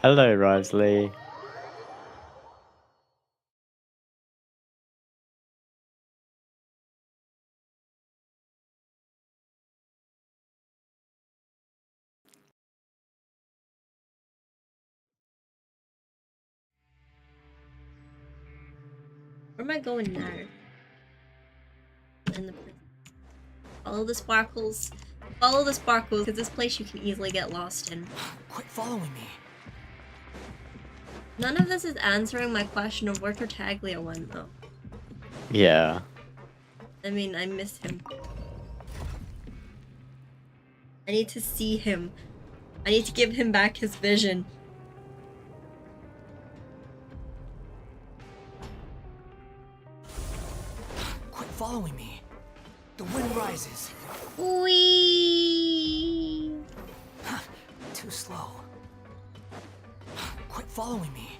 B: Hello, Risley.
A: Where am I going now? In the prison. Follow the sparkles. Follow the sparkles, because this place you can easily get lost in.
D: Quit following me.
A: None of this is answering my question of where Tartaglia went, though.
B: Yeah.
A: I mean, I miss him. I need to see him. I need to give him back his vision.
D: Quit following me. The wind rises.
A: Whee!
D: Too slow. Quit following me.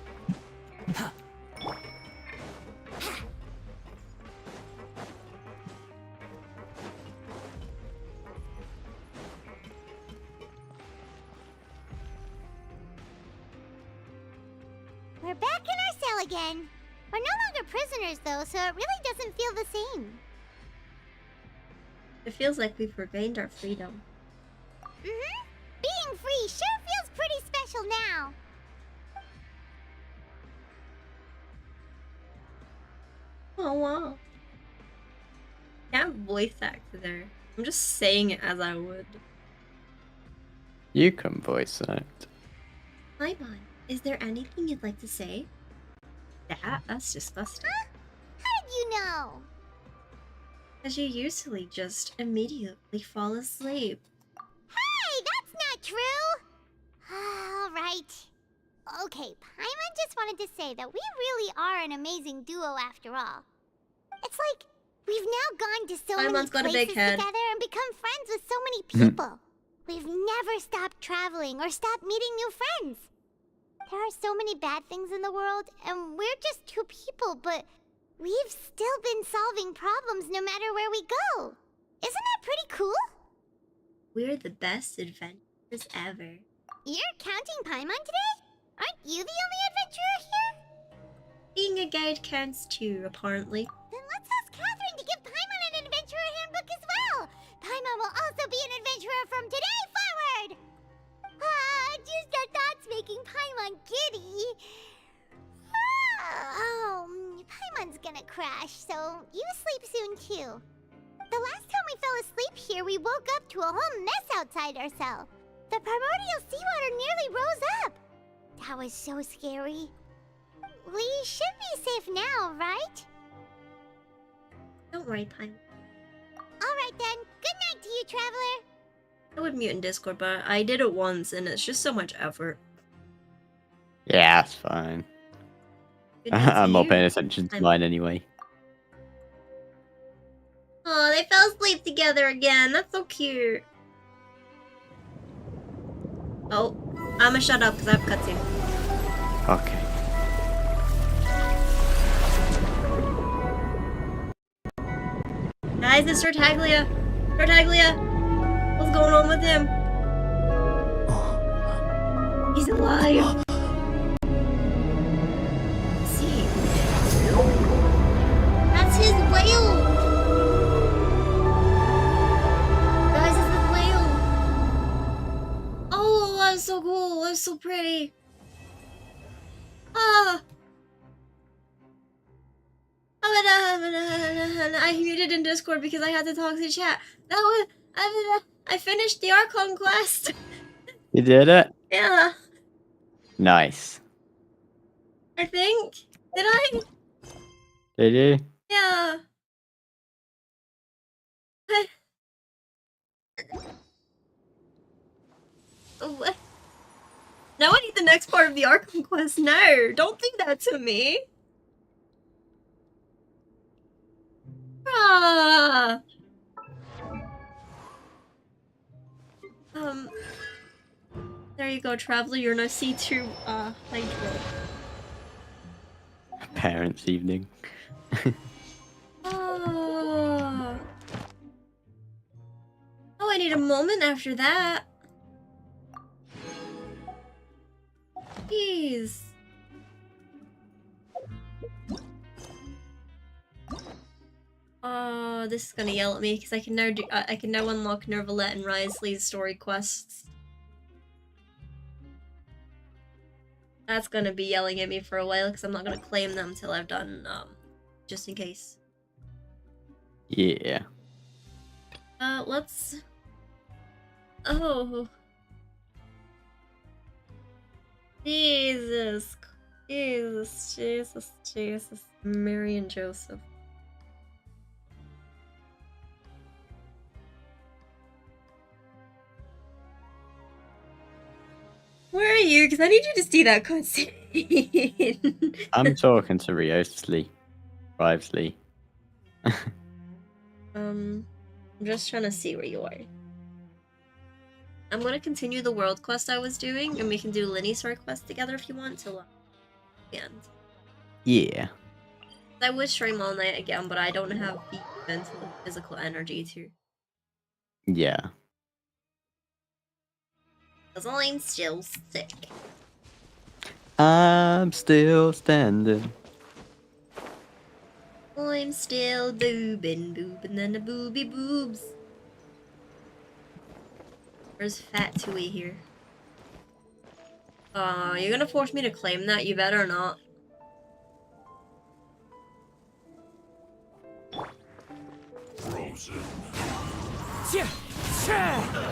I: We're back in our cell again. We're no longer prisoners though, so it really doesn't feel the same.
A: It feels like we've regained our freedom.
I: Mm-hmm. Being free sure feels pretty special now.
A: Oh wow. Can't voice act there. I'm just saying it as I would.
B: You can voice act.
A: Hi, Mon. Is there anything you'd like to say? That's disgusting.
I: Huh? How did you know?
A: Because you usually just immediately fall asleep.
I: Hey, that's not true! Alright. Okay, Paimon just wanted to say that we really are an amazing duo after all. It's like, we've now gone to so
A: Paimon's got a
I: many
A: big
I: places
A: head.
I: together and become friends with so many people. We've never stopped traveling or stopped meeting new friends. There are so many bad things in the world, and we're just two people, but we've still been solving problems no matter where we go. Isn't that pretty cool?
A: We're the best adventurers ever.
I: You're counting Paimon today? Aren't you the only adventurer here?
A: Being a guide counts too, apparently.
I: Then let's ask Catherine to give Paimon an adventurer handbook as well. Paimon will also be an adventurer from today forward. Just the thoughts making Paimon giddy. Paimon's gonna crash, so you sleep soon too. The last time we fell asleep here, we woke up to a whole mess outside our cell. The primordial seawater nearly rose up. That was so scary. We should be safe now, right?
A: Don't worry, Pine.
I: Alright then, good night to you, Traveler!
A: I would mute in Discord, but I did it once and it's just so much effort.
B: Yeah, that's fine.
A: Good night to
B: I'm not
A: you.
B: paying attention to mine anyway.
A: Oh, they fell asleep together again. That's so cute. Oh, I'ma shut up because I have cutscene.
B: Okay.
A: Guys, it's Tartaglia. Tartaglia! What's going on with him? He's alive. See? That's his whale! Guys, it's the whale! Oh, that's so cool. That's so pretty. Ah! I muted in Discord because I had to talk to chat. That was I finished the Archon quest.
B: You did it?
A: Yeah,
B: Nice.
A: I think. Did I?
B: Did you?
A: Yeah. What? Now I need the next part of the Archon quest. No, don't think that to me. Ah. There you go, Traveler. You're no C2 Hydro.
B: Parents' evening.
A: Oh. Oh, I need a moment after that. Jeez. Oh, this is gonna yell at me because I can now I can now unlock Nervalette and Risley's story quests. That's gonna be yelling at me for a while because I'm not gonna claim them till I've done just in case.
B: Yeah.
A: Let's. Oh. Jesus. Jesus. Mary and Joseph. Where are you? Because I need you to see that cutscene.
B: I'm talking to Riosley. Rivesley.
A: I'm just trying to see where you are. I'm gonna continue the world quest I was doing, and we can do Lyney's sword quest together if you want till the end.
B: Yeah.
A: I would stream all night again, but I don't have the mental and physical energy to.
B: Yeah.
A: Because I'm still sick.
B: I'm still standing.
A: I'm still boobing and the booby boobs. Where's Fat Tui here? You're gonna force me to claim that? You better not.
F: Frozen.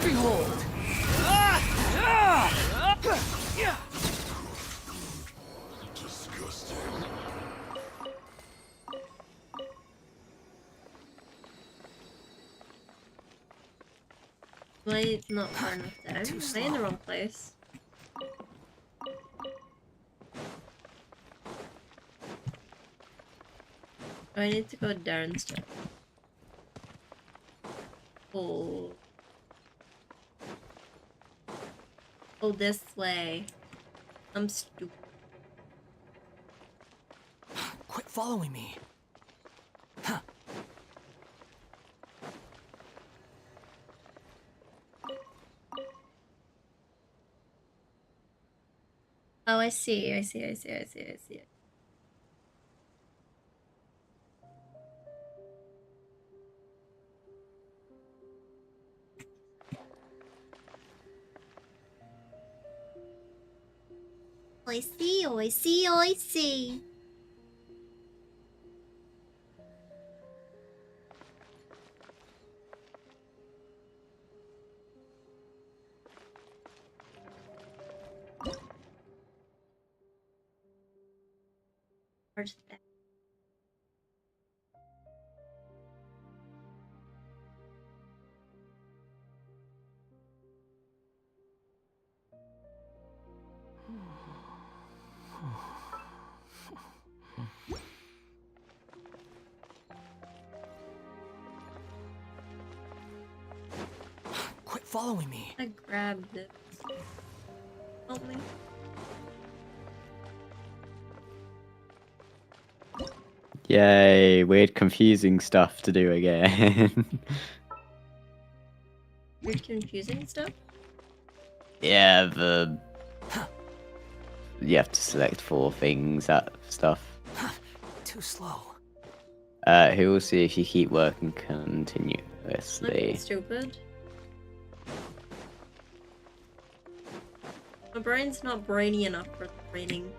D: Behold!
F: Disgusting.
A: Why it's not far enough down? Am I in the wrong place? I need to go downstairs. Oh. Oh, this way. I'm stupid.
D: Quit following me.
A: Oh, I see. I see. Where's that?
D: Quit following me.
A: I grabbed it. Help me.
B: Yay, weird confusing stuff to do again.
A: Weird confusing stuff?
B: Yeah, you have to select 4 things, that stuff.
D: Too slow.
B: He will see if you keep working
A: Am I being
B: continuously.
A: stupid? My brain's not brainy enough for training.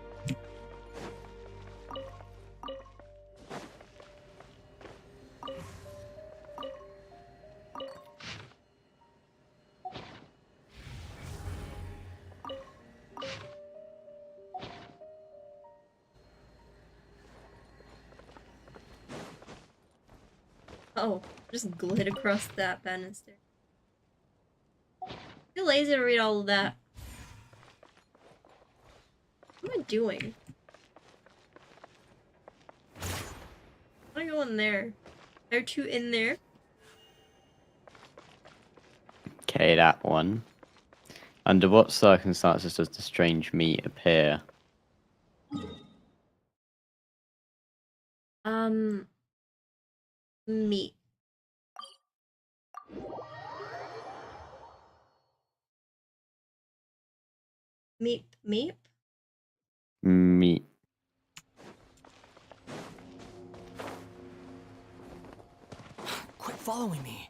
A: Oh, just glid across that banister. Too lazy to read all of that. What am I doing? I wanna go in there. There are 2 in there.
B: Okay, that one. Under what circumstances does the strange meat appear?
A: Meat. Meep, meep?
B: Meat.
D: Quit following me.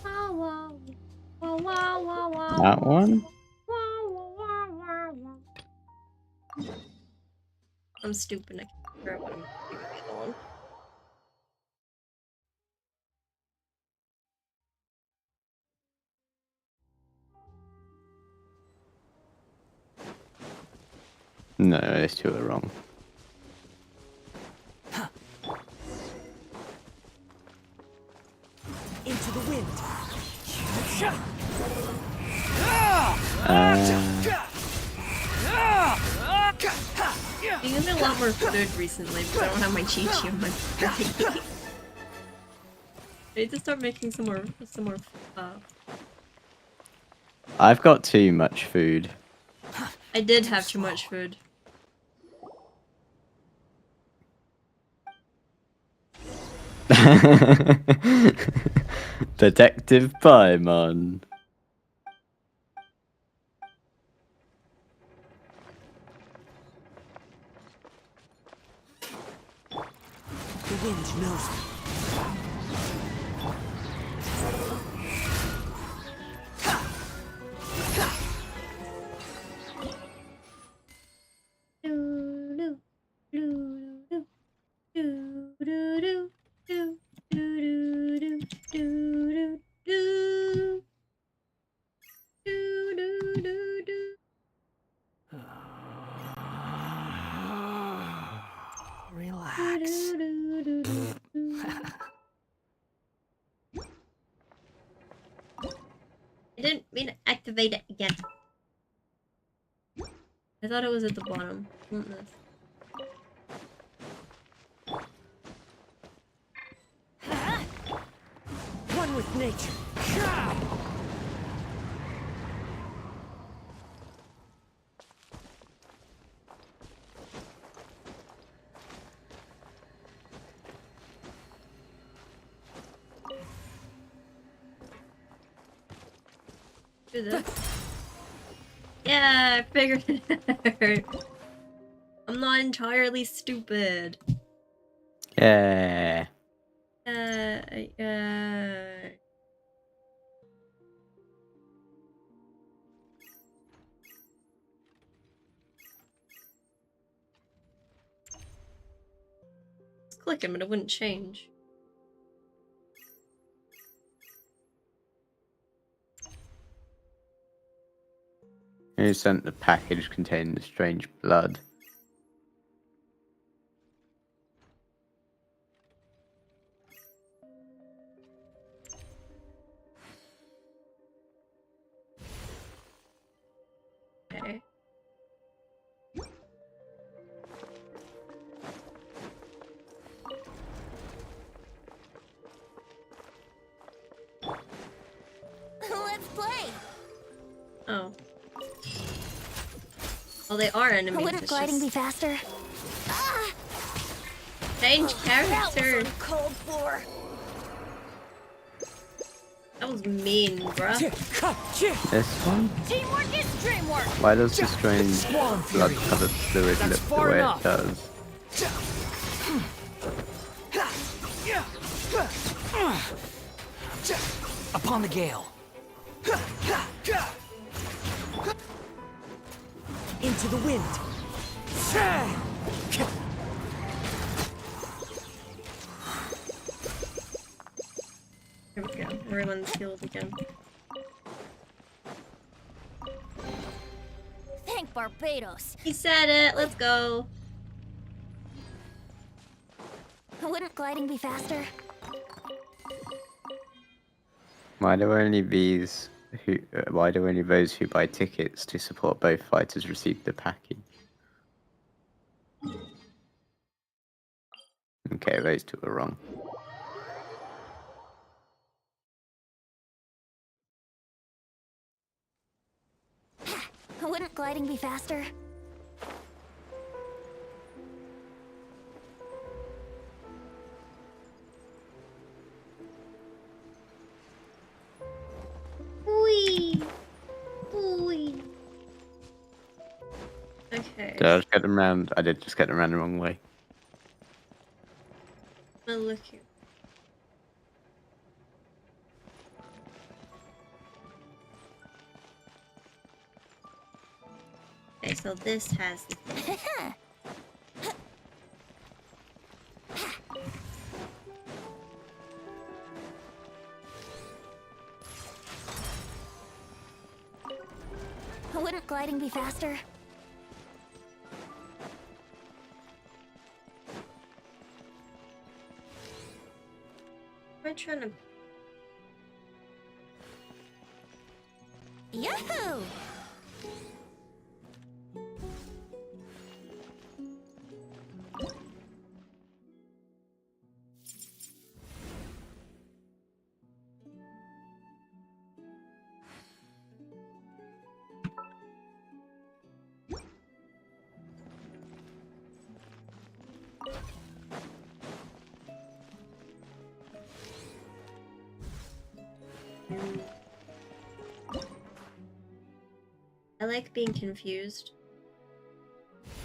A: Wow, wow, wow, wow, wow, wow.
B: That one?
A: I'm stupid. I can't figure out what I'm doing with the other one.
B: No, those 2 are wrong.
H: Into the wind.
A: I'm using a lot more food recently because I don't have my Chi-Chi on my brain. I need to start making some more,
B: I've got too much food.
A: I did have too much food.
B: Detective Paimon.
H: The wind knows me.
D: Relax.
A: I didn't mean to activate it again. I thought it was at the bottom. Want this.
H: One with nature.
A: Do this. Yeah, I figured it out. I'm not entirely stupid.
B: Yeah.
A: clicking, but it wouldn't change.
B: Who sent the package containing the strange blood?
A: Okay.
I: Let's play.
A: Oh. Well, they are enemies.
I: Wouldn't gliding be faster?
A: Change
I: That
A: character.
I: was uncalled for.
A: That was mean, bruh.
B: This one?
I: Teamwork is dreamwork.
B: Why does the strange blood-covered fluid look the way it does?
D: Upon the gale. Into the wind.
A: Here we go. Everyone's healed again.
I: Thank Barbados.
A: He said it. Let's go.
I: Wouldn't gliding be faster?
B: Why do only those who buy tickets to support both fighters receive the package? Okay, those two are wrong.
I: Wouldn't gliding be faster?
A: Wee. Wee. Okay.
B: Did I just get them round? I did just get them round the wrong way.
A: Oh, look here. Okay, so this has the
I: Wouldn't gliding be faster?
A: Am I trying to?
I: Yahoo!
A: I like being confused.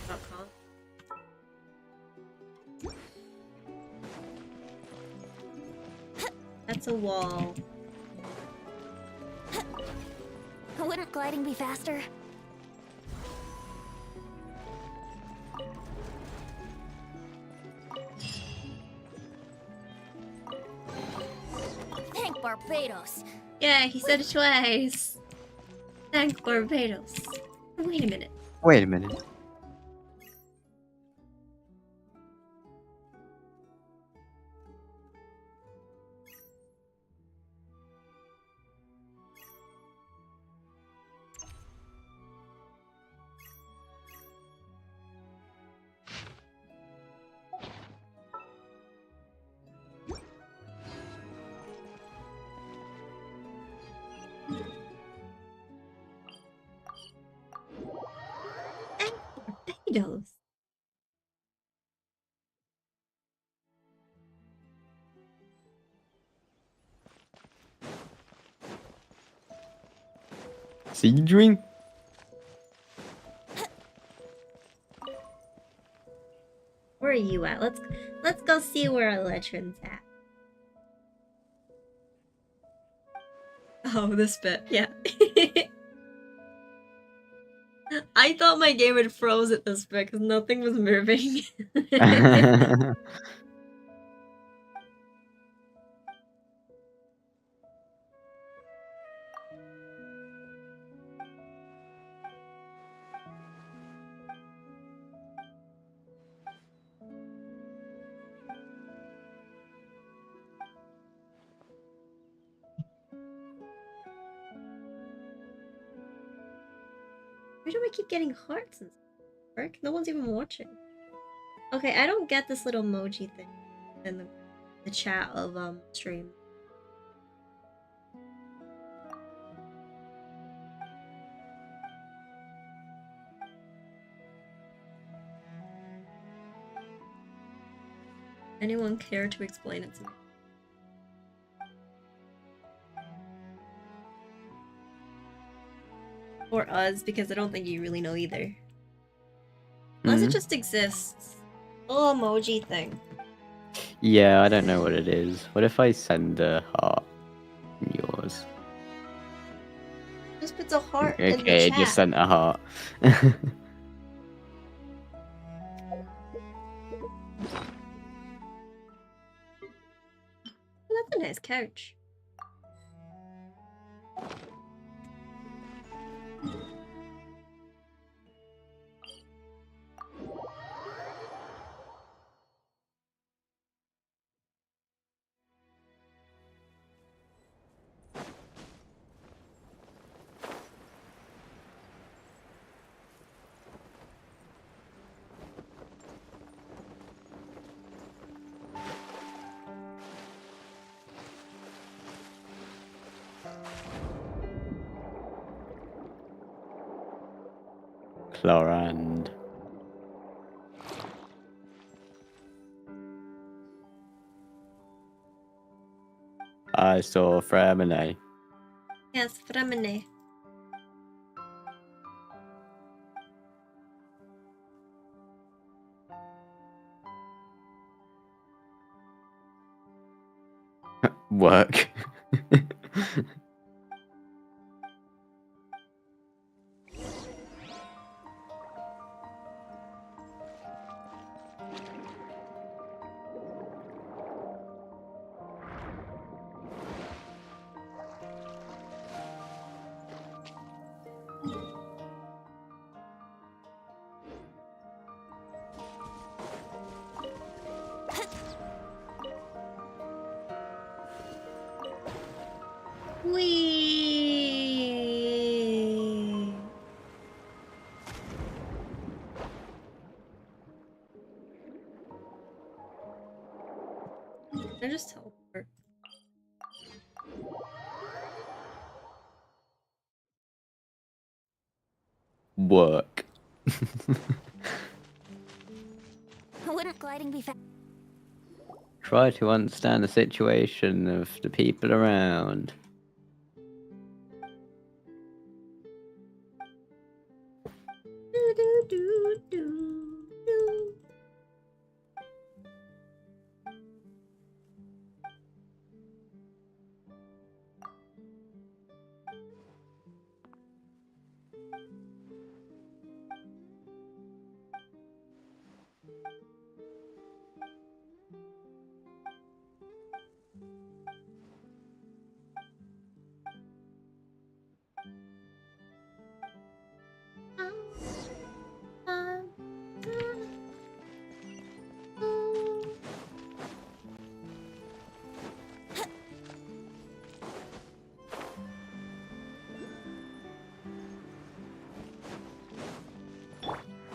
A: .com. That's a wall.
I: Wouldn't gliding be faster? Thank Barbados.
A: Yeah, he said it twice. Thank Barbados. Wait a minute.
B: Wait a minute.
A: Barbados.
B: Siege ring?
A: Where are you at? Let's go see where Eletrin's at. Oh, this bit, yeah. I thought my game had froze at this bit because nothing was moving. Why do I keep getting hearts and stuff? No one's even watching. Okay, I don't get this little emoji thing in the chat of stream. Anyone care to explain it to me? Or us, because I don't think you really know either. Unless it just exists. The little emoji thing.
B: Yeah, I don't know what it is. What if I send a heart from yours?
A: Just puts a heart in the
B: Okay,
A: chat.
B: just sent a heart.
A: Oh, that's a nice couch.
B: Chlorand. I saw Fremine.
A: Yes, Fremine.
B: Work.
A: Whee! I just teleport.
B: Work.
I: Wouldn't gliding be fast?
B: Try to understand the situation of the people around.
A: Do, do, do, do, do.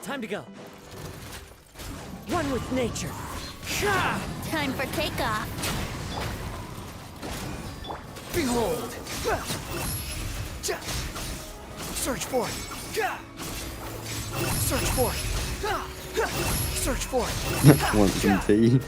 H: Time to go. One with nature.
I: Time for takeoff.
H: Behold! Search for it! Search for it! Search for it!
B: Want some tea?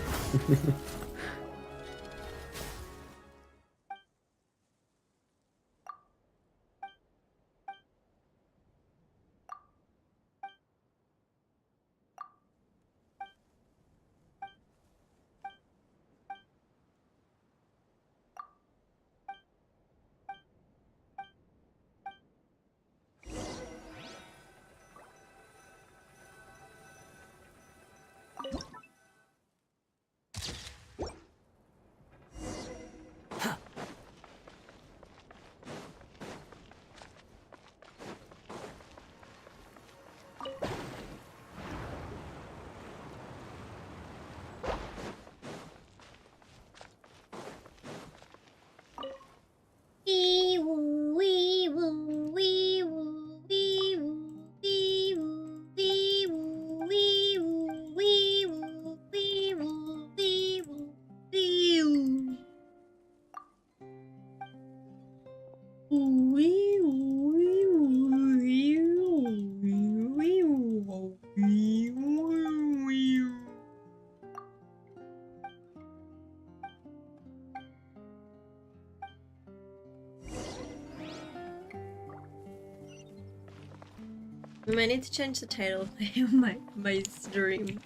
A: We might need to change the title of my stream.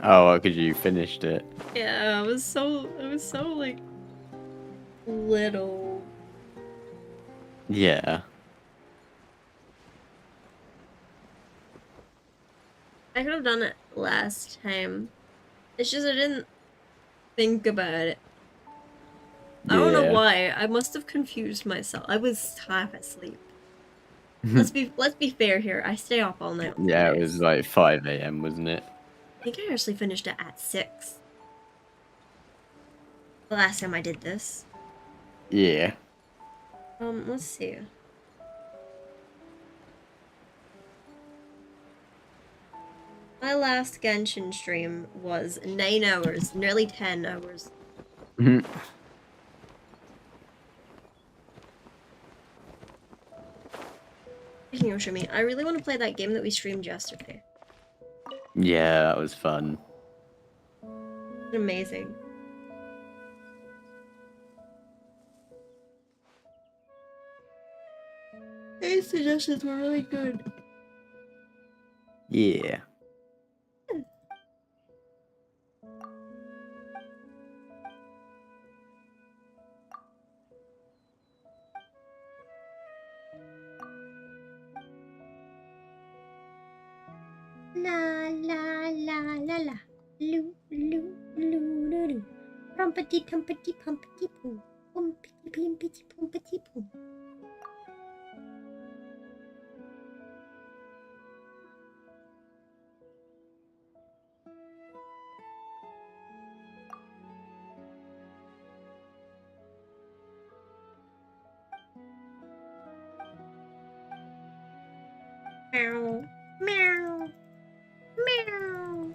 B: Oh, because you finished it.
A: Yeah, it was so like little.
B: Yeah.
A: I could have done it last time. It's just I didn't think about it. I don't know why. I must have confused myself. I was half asleep. Let's be fair here. I stay up all night.
B: Yeah, it was like 5 a.m., wasn't it?
A: I think I actually finished it at 6. The last time I did this.
B: Yeah.
A: Let's see. My last Genshin stream was 9 hours, nearly 10 hours. Speaking of streaming, I really want to play that game that we streamed yesterday.
B: Yeah, that was fun.
A: Amazing. These suggestions were really good.
B: Yeah.
A: La la la la la. Loo loo loo loo loo. Rumpity tumpity pumpity poo. Pumpity pimpity pumpity poo. Meow. Meow. Meow.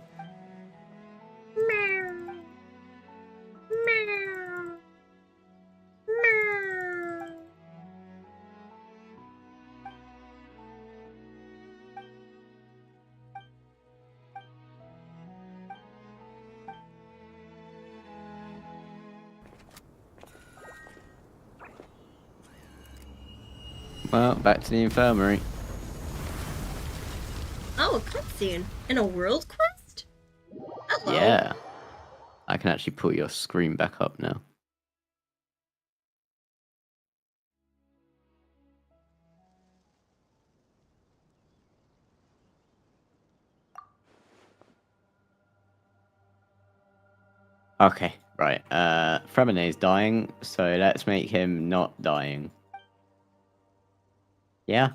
A: Meow. Meow. Meow.
B: Well, back to the infirmary.
A: Oh, a cutscene. In a world quest? Hello.
B: Yeah. I can actually put your screen back up now. Okay, right. Fremonet's dying, so let's make him not dying. Yeah?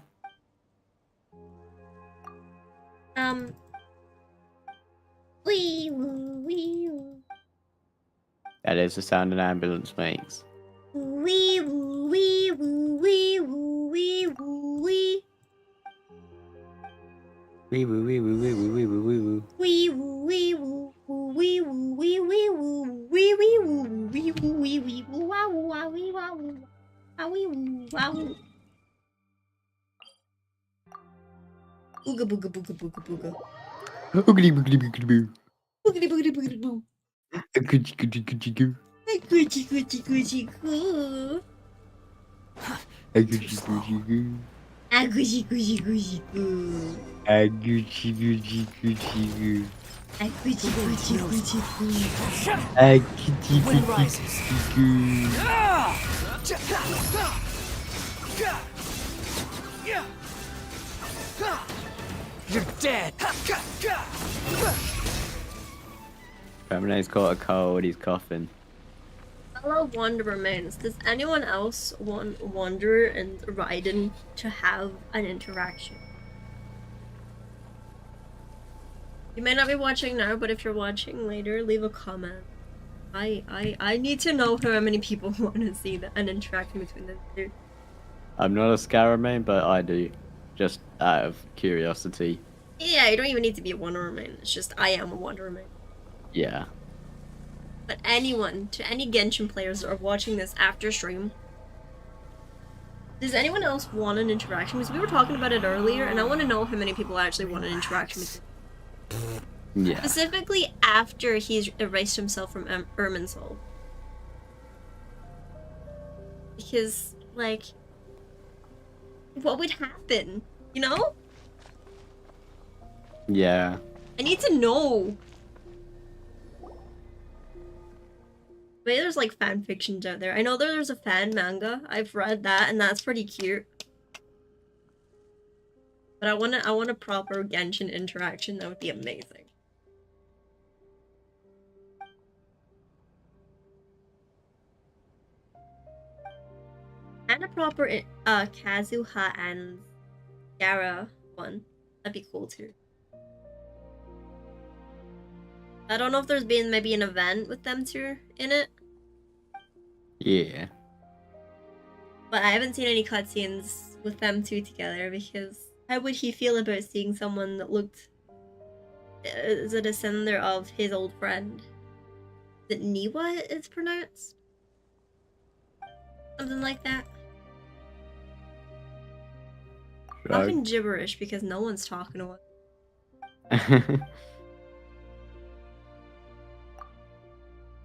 A: Wee woo, wee woo.
B: That is the sound an ambulance makes.
A: Wee woo, wee woo, wee woo, wee woo, wee.
B: Wee woo wee woo wee woo wee woo wee woo.
A: Wee woo, wee woo, wee woo, wee wee woo, wee wee woo, wee woo, wee wee woo, wow wow wee wow woo, wow wee woo, wow. Ooga booga booga booga booga.
B: Oogly boogly boogly boo.
A: Boogity boogity boogity boo.
B: Goochie goochie goochie goo.
A: Gucci gucci gucci goo.
B: Goochie goochie goo.
A: Ah gucci gucci gucci goo.
B: Goochie goochie goochie goo.
A: Ah gucci gucci gucci goo.
B: Goochie goochie goo.
D: You're dead!
B: Fremonet's caught a cold, he's coughing.
A: Hello, Wander remains. Does anyone else want Wanderer and Raiden to have an interaction? You may not be watching now, but if you're watching later, leave a comment. I need to know how many people want to see an interaction between the two.
B: I'm not a Scaramane, but I do. Just out of curiosity.
A: Yeah, you don't even need to be a Wander remain. It's just I am a Wander remain.
B: Yeah.
A: But anyone, to any Genshin players that are watching this after stream, Does anyone else want an interaction? Because we were talking about it earlier, and I want to know how many people actually want an interaction with him.
B: Yeah.
A: Specifically after he's erased himself from Irminsul. Because, like, what would happen? You know?
B: Yeah.
A: I need to know. Maybe there's like fan fictions out there. I know there's a fan manga. I've read that, and that's pretty cute. But I want a proper Genshin interaction. That would be amazing. And a proper Kazuha and Gara one. That'd be cool too. I don't know if there's been maybe an event with them two in it.
B: Yeah.
A: But I haven't seen any cutscenes with them two together because how would he feel about seeing someone that looked as a descendant of his old friend? Is it Niwa it's pronounced? Something like that. Talking gibberish because no one's talking to us.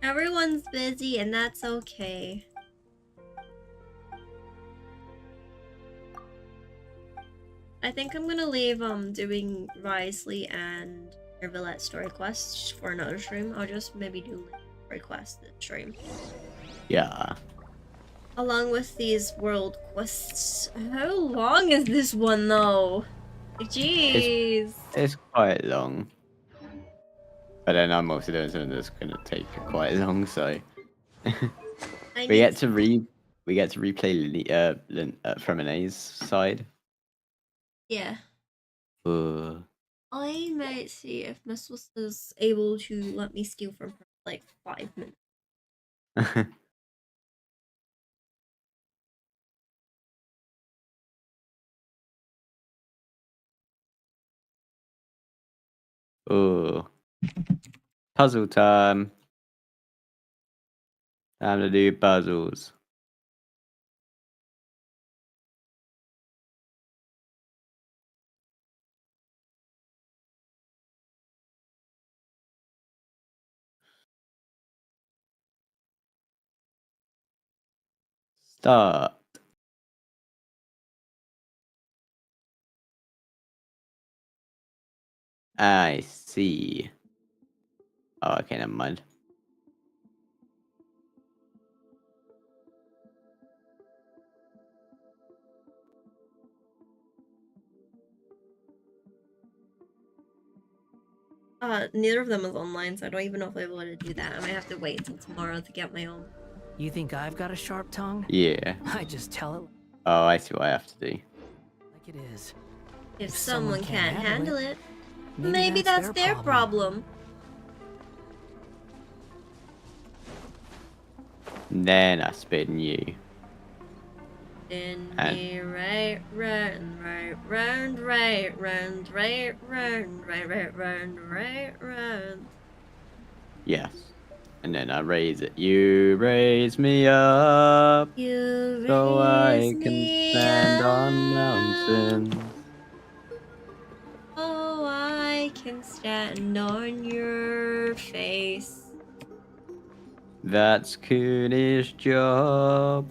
A: Everyone's busy and that's okay. I think I'm gonna leave doing Risley and Villette story quests for another stream. I'll just maybe do story quests this stream.
B: Yeah.
A: Along with these world quests. How long is this one though? Jeez.
B: It's quite long. But then I'm also doing something that's gonna take quite long, so we get to replay from Renee's side.
A: Yeah.
B: Uh,
A: I might see if Miss is able to let me steal from her like 5 minutes.
B: Oh, puzzle time. Time to do puzzles. Start. I see. Oh, okay, never mind.
A: Neither of them is online, so I don't even know if I'll be able to do that. I might have to wait until tomorrow to get my own.
D: You think I've got a sharp tongue?
B: Yeah.
D: I just tell it
B: Oh, I see what I have to do.
D: like it is.
A: If someone can't handle it, maybe that's their problem.
B: Then I spin you.
A: Spin me right, round, right, round, right, round, right, round, right, right, round, right, round.
B: Yes. And then I raise it. You raise me up.
A: You
B: so I
A: raise
B: can
A: me
B: stand
A: up.
B: on mountains.
A: Oh, I can stand on your face.
B: That's Cooney's job.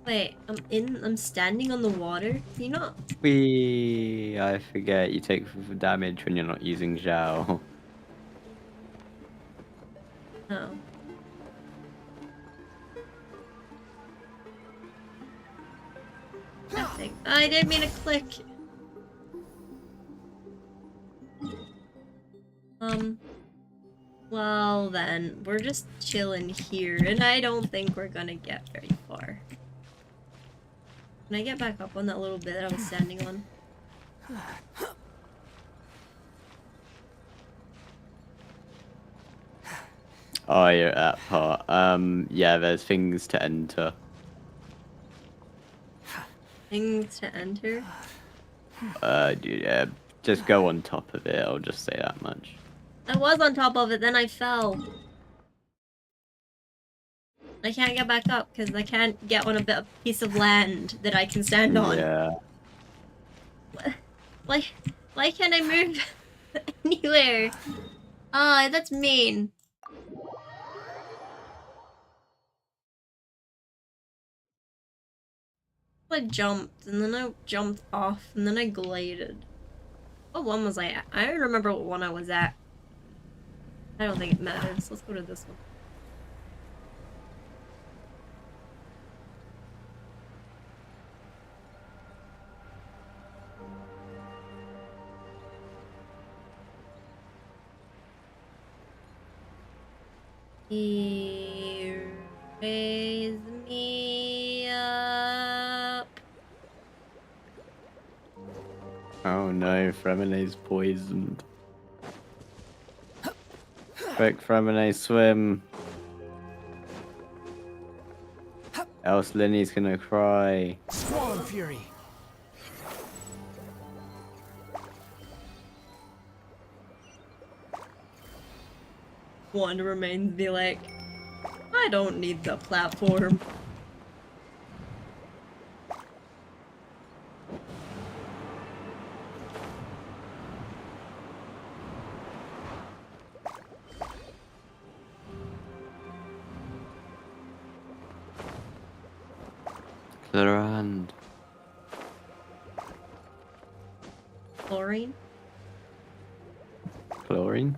A: Wait, I'm standing on the water? Can you not?
B: I forget you take damage when you're not using Zhao.
A: Oh. Nothing. I didn't mean to click. Well then, we're just chilling here, and I don't think we're gonna get very far. Can I get back up on that little bit that I was standing on?
B: Oh, you're at that part. Yeah, there's things to enter.
A: Things to enter?
B: Dude, yeah, just go on top of it, I'll just say that much.
A: I was on top of it, then I fell. I can't get back up because I can't get on a bit of piece of land that I can stand on.
B: Yeah.
A: Why can't I move anywhere? Ah, that's mean. I jumped, and then I jumped off, and then I glided. What one was I at? I don't remember what one I was at. I don't think it matters. Let's go to this one. He raise me up.
B: Oh no, Fremone's poisoned. Quick, Fremone, swim. Else Lyney's gonna cry.
D: Squall and Fury.
A: Wanda remains be like, I don't need the platform.
B: Clear her hand.
A: Chlorine?
B: Chlorine?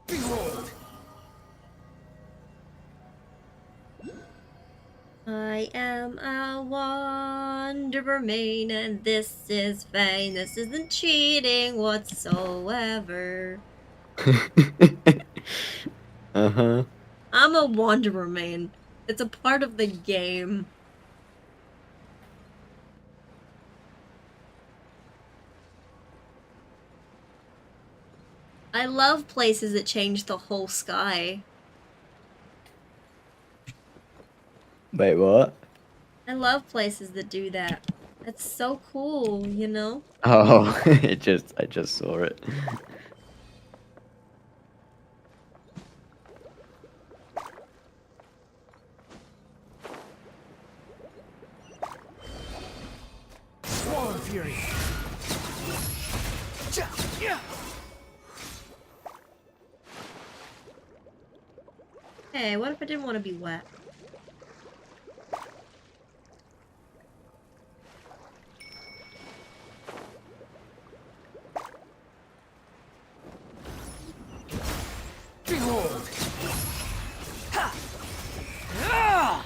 D: Behold!
A: I am a wanderer main, and this is vain. This isn't cheating whatsoever.
B: Uh-huh.
A: I'm a wanderer main. It's a part of the game. I love places that change the whole sky.
B: Wait, what?
A: I love places that do that. It's so cool, you know?
B: Oh, I just saw it.
D: Squall and Fury.
A: Hey, what if I didn't want to be wet?
D: Behold! Ha! Ah!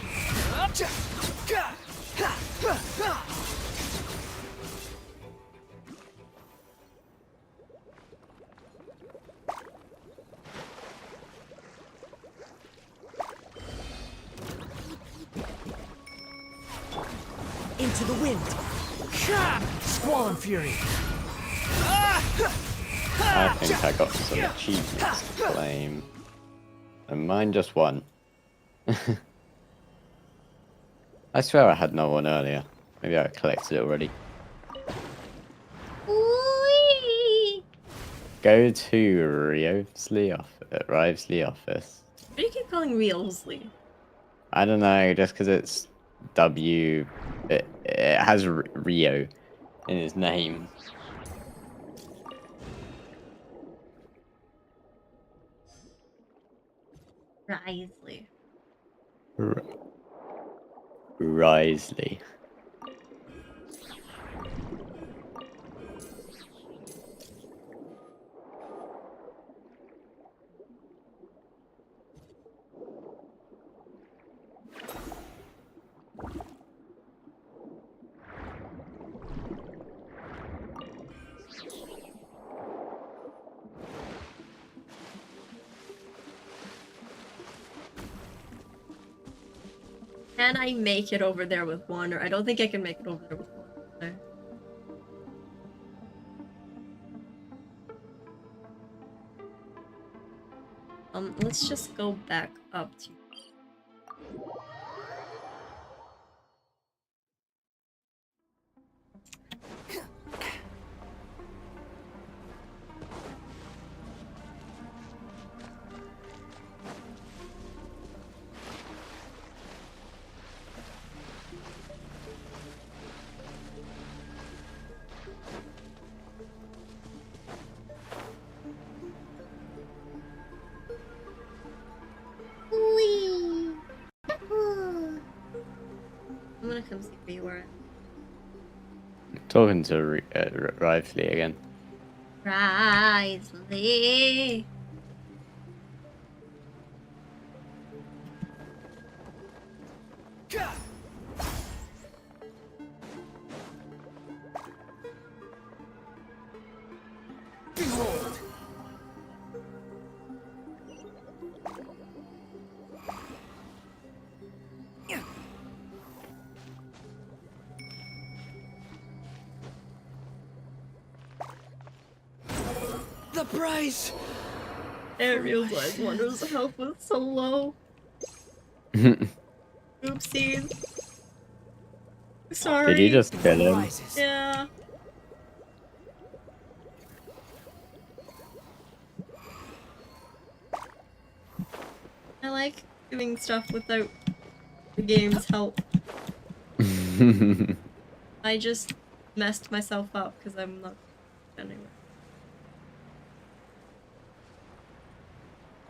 D: Into the wind! Squall and Fury!
B: I think I got some achievements to claim. And mine just won. I swear I had no one earlier. Maybe I collected it already.
A: Whee!
B: Go to Rivesley office.
A: What do you keep calling Realsley?
B: I don't know, just because it's W. It has Rio in its name.
A: Risley.
B: Risley.
A: Can I make it over there with Wander? I don't think I can make it over there with Wander. Let's just go back up to... I'm gonna come see where you are.
B: Talking to Rively again.
A: Rively.
D: Behold!
H: The price!
A: I didn't realize Wander's health was so low. Oopsies. Sorry.
B: Did you just kill him?
A: Yeah. I like doing stuff without the game's help. I just messed myself up because I'm not anywhere.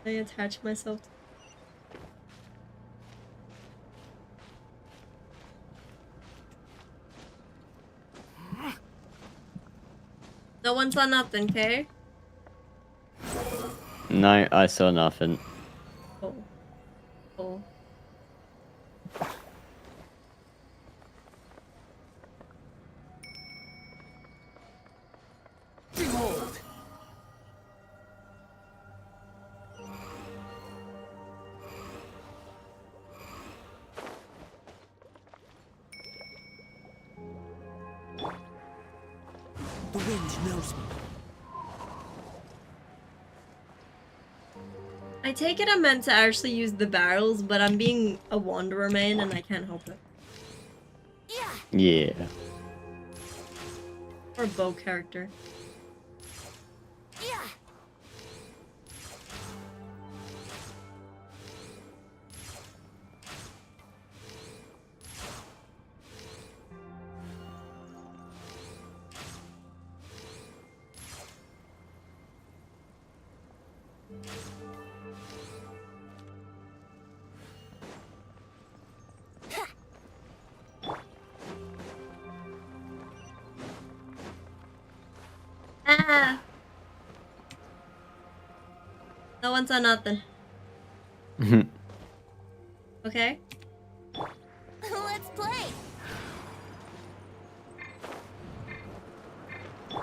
A: I attach myself to... No one saw nothing, okay?
B: No, I saw nothing.
A: Oh. Oh.
D: Behold!
H: The wind knows me.
A: I take it I meant to actually use the barrels, but I'm being a wanderer main and I can't help it.
B: Yeah.
A: Or a bow character. Ah! No one saw nothing. Okay?
I: Let's play.
A: Am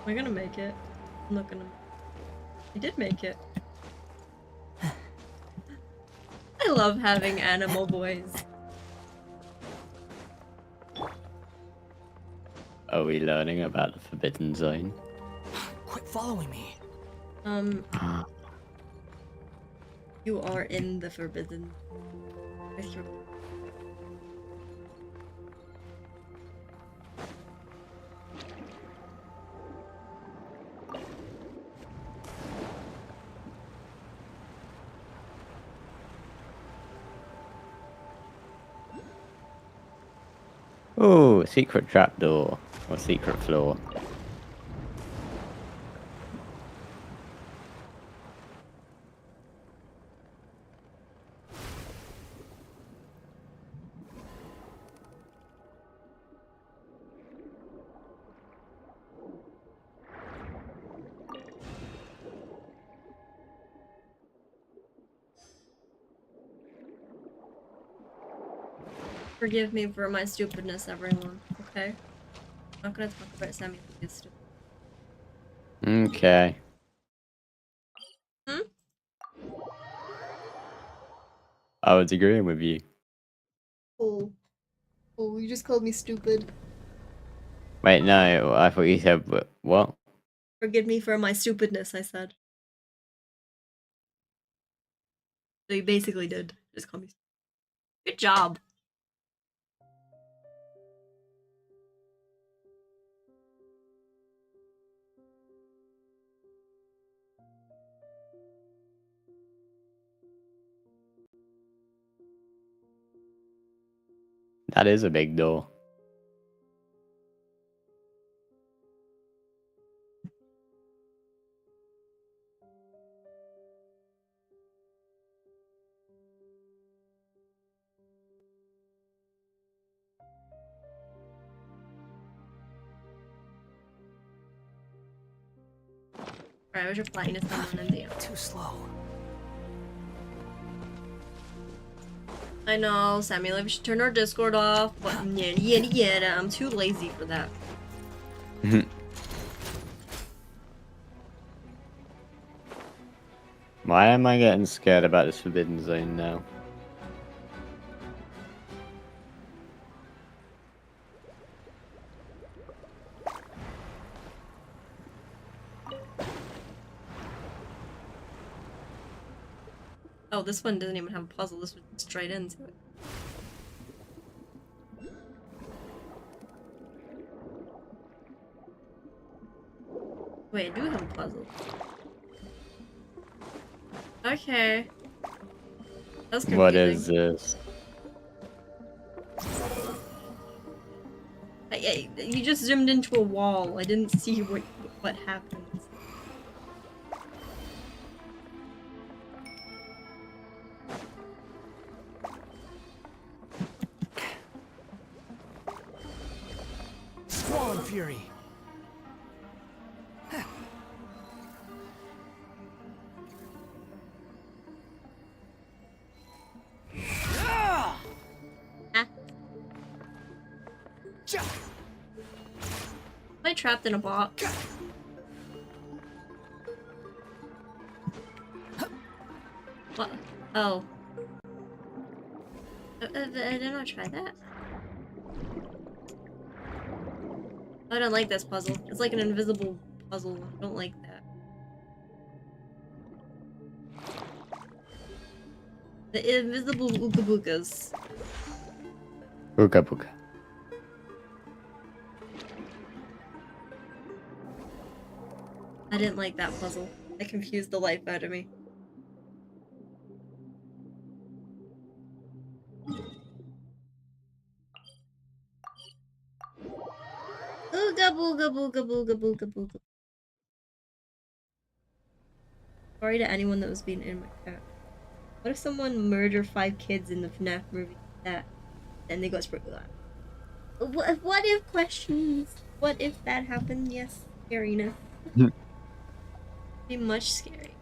A: I gonna make it? I'm not gonna. I did make it. I love having animal boys.
B: Are we learning about the Forbidden Zone?
H: Quit following me.
A: You are in the forbidden.
B: Oh, secret trapdoor or secret floor.
A: Forgive me for my stupidness, everyone. Okay? I'm not gonna talk about Sammy being stupid.
B: Okay.
A: Hmm?
B: I was agreeing with you.
A: Oh. Oh, you just called me stupid.
B: Wait, no, I thought you said what?
A: Forgive me for my stupidness, I said. So you basically did. Just call me stupid. Good job.
B: That is a big door.
A: Alright, I was replying to someone in the
D: Too slow.
A: I know, Samuel, we should turn our Discord off, but yeah, I'm too lazy for that.
B: Why am I getting scared about this forbidden zone now?
A: Oh, this one doesn't even have a puzzle, this was straight into it. Wait, I do have a puzzle. Okay. That's confusing.
B: What is this?
A: You just zoomed into a wall. I didn't see what happened.
D: Swollen Fury.
A: Am I trapped in a box? What? Oh. Did I not try that? I don't like this puzzle. It's like an invisible puzzle. I don't like that. The invisible ooga boogas.
B: Booga booga.
A: I didn't like that puzzle. It confused the life out of me. Ooga booga booga booga booga booga. Sorry to anyone that was being in my chat. What if someone murdered 5 kids in the FNAF movie? That, then they got sprinkled out. What if questions? What if that happened? Yes, scariness. Be much scary.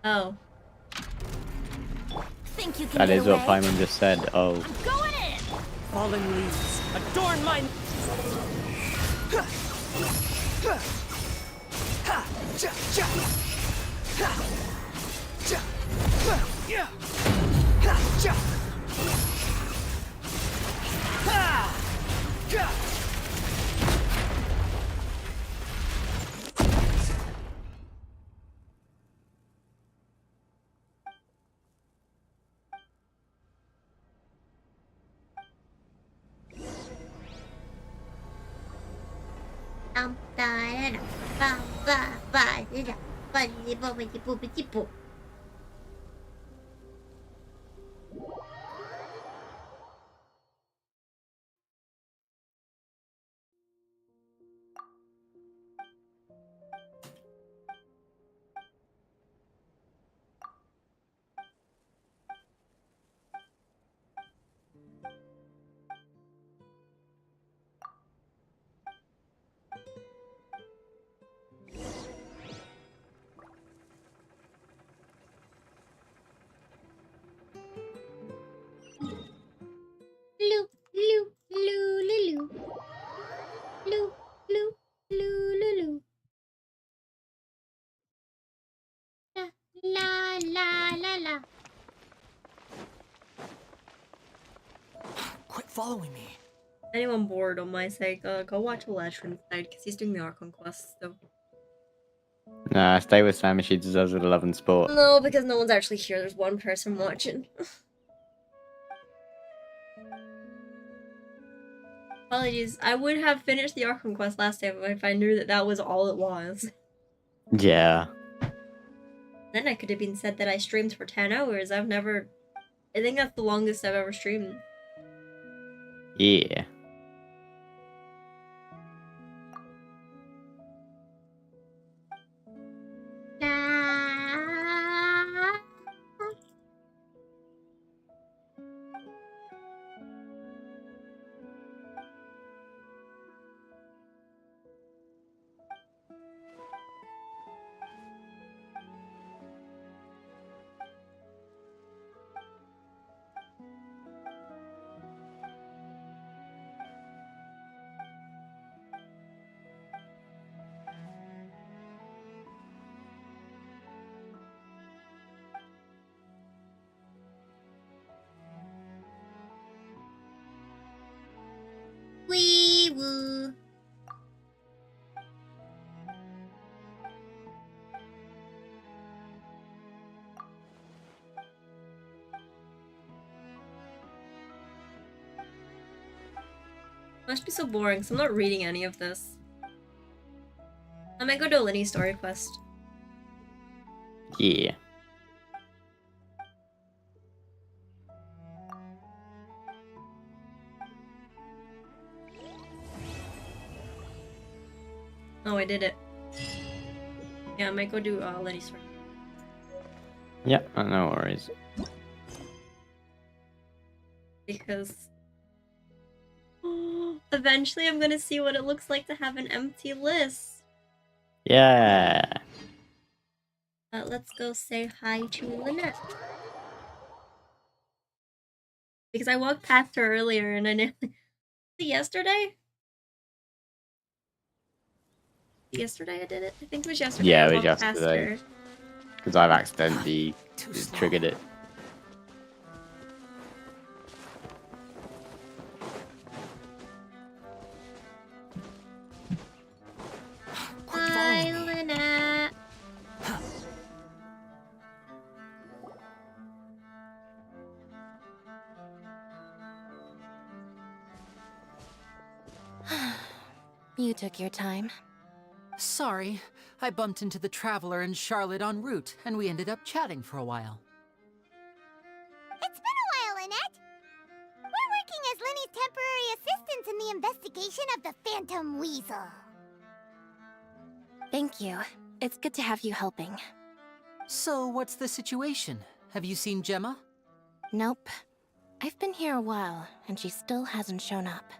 A: Oh.
I: Think you can
B: That
I: get
B: is what
I: away?
B: Paimon just said. Oh.
I: Going in!
H: Fallen leaves, adorn my...
D: following me.
A: Anyone bored on my sake, go watch Eletrin instead, because he's doing the Archon quest, so.
B: Nah, stay with Sam. She deserves a love and sport.
A: No, because no one's actually here. There's one person watching. Apologies. I would have finished the Archon quest last time if I knew that that was all it was.
B: Yeah.
A: Then I could have been said that I streamed for 10 hours. I think that's the longest I've ever streamed.
B: Yeah.
A: Wee woo. Must be so boring, so I'm not reading any of this. I might go to a Lyney story quest.
B: Yeah.
A: Oh, I did it. Yeah, I might go do Lyney story.
B: Yep, no worries.
A: Because eventually I'm gonna see what it looks like to have an empty list.
B: Yeah.
A: Let's go say hi to Lynette. Because I walked past her earlier and I knew yesterday? Yesterday I did it? I think it was yesterday.
B: Yeah,
A: I
B: it was
A: walked past
B: yesterday.
A: her.
B: Because I've accidentally triggered it.
A: Hi, Lynette.
C: You took your time.
G: Sorry, I bumped into the Traveler and Charlotte en route, and we ended up chatting for a while.
I: It's been a while, Lynette. We're working as Lyney's temporary assistants in the investigation of the Phantom Weasel.
C: Thank you. It's good to have you helping.
G: So, what's the situation? Have you seen Gemma?
C: Nope. I've been here a while, and she still hasn't shown up.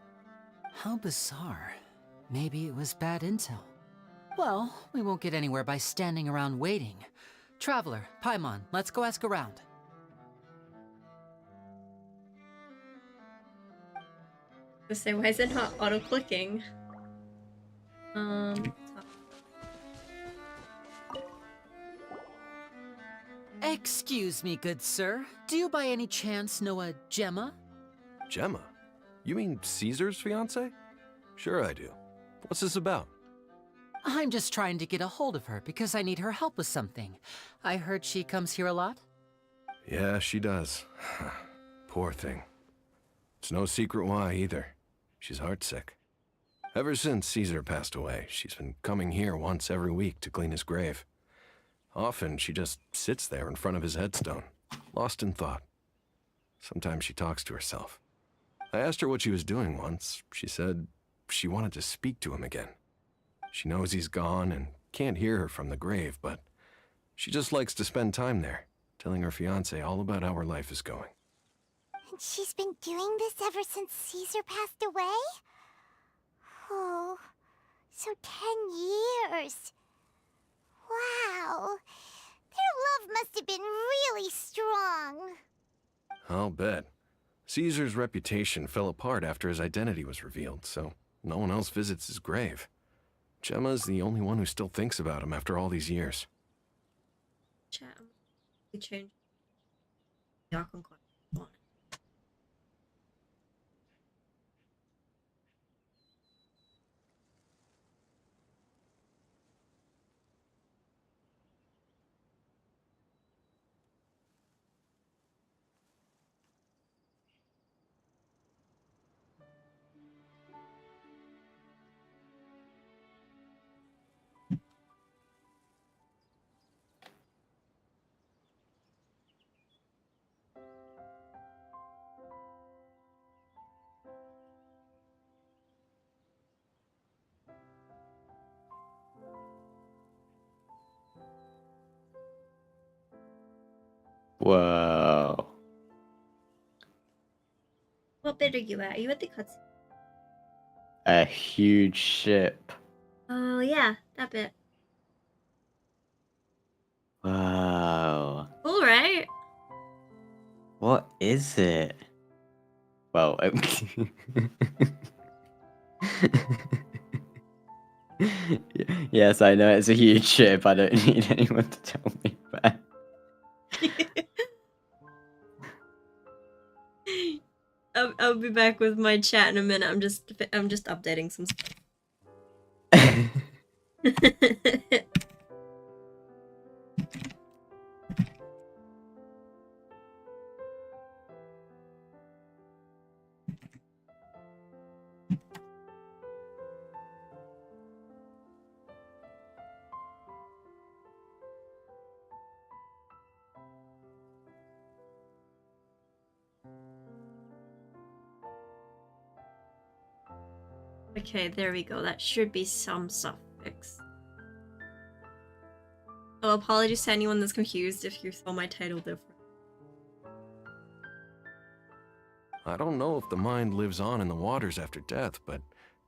G: How bizarre. Maybe it was bad intel. Well, we won't get anywhere by standing around waiting. Traveler, Paimon, let's go ask around.
A: I say, why is it not auto-clicking?
G: Excuse me, good sir. Do you by any chance know a Gemma?
M: Gemma? You mean Caesar's fiance? Sure I do. What's this about?
G: I'm just trying to get a hold of her because I need her help with something. I heard she comes here a lot.
M: Yeah, she does. Poor thing. It's no secret why either. She's heartsick. Ever since Caesar passed away, she's been coming here once every week to clean his grave. Often she just sits there in front of his headstone, lost in thought. Sometimes she talks to herself. I asked her what she was doing once. She said she wanted to speak to him again. She knows he's gone and can't hear her from the grave, but she just likes to spend time there, telling her fiancé all about how her life is going.
I: And she's been doing this ever since Caesar passed away? Oh, so 10 years. Wow. Their love must have been really strong.
M: I'll bet. Caesar's reputation fell apart after his identity was revealed, so no one else visits his grave. Gemma's the only one who still thinks about him after all these years.
A: Chat. We changed the Archon quest.
B: Whoa.
A: What bit are you at? Are you at the cutscene?
B: A huge ship.
A: Oh yeah, that bit.
B: Wow.
A: Cool, right?
B: What is it? Well, yes, I know it's a huge ship. I don't need anyone to tell me that.
A: I'll be back with my chat in a minute. I'm just updating some stuff. Okay, there we go. That should be some stuff fixed. Oh, apologies to anyone that's confused if you saw my title different.
M: I don't know if the mind lives on in the waters after death, but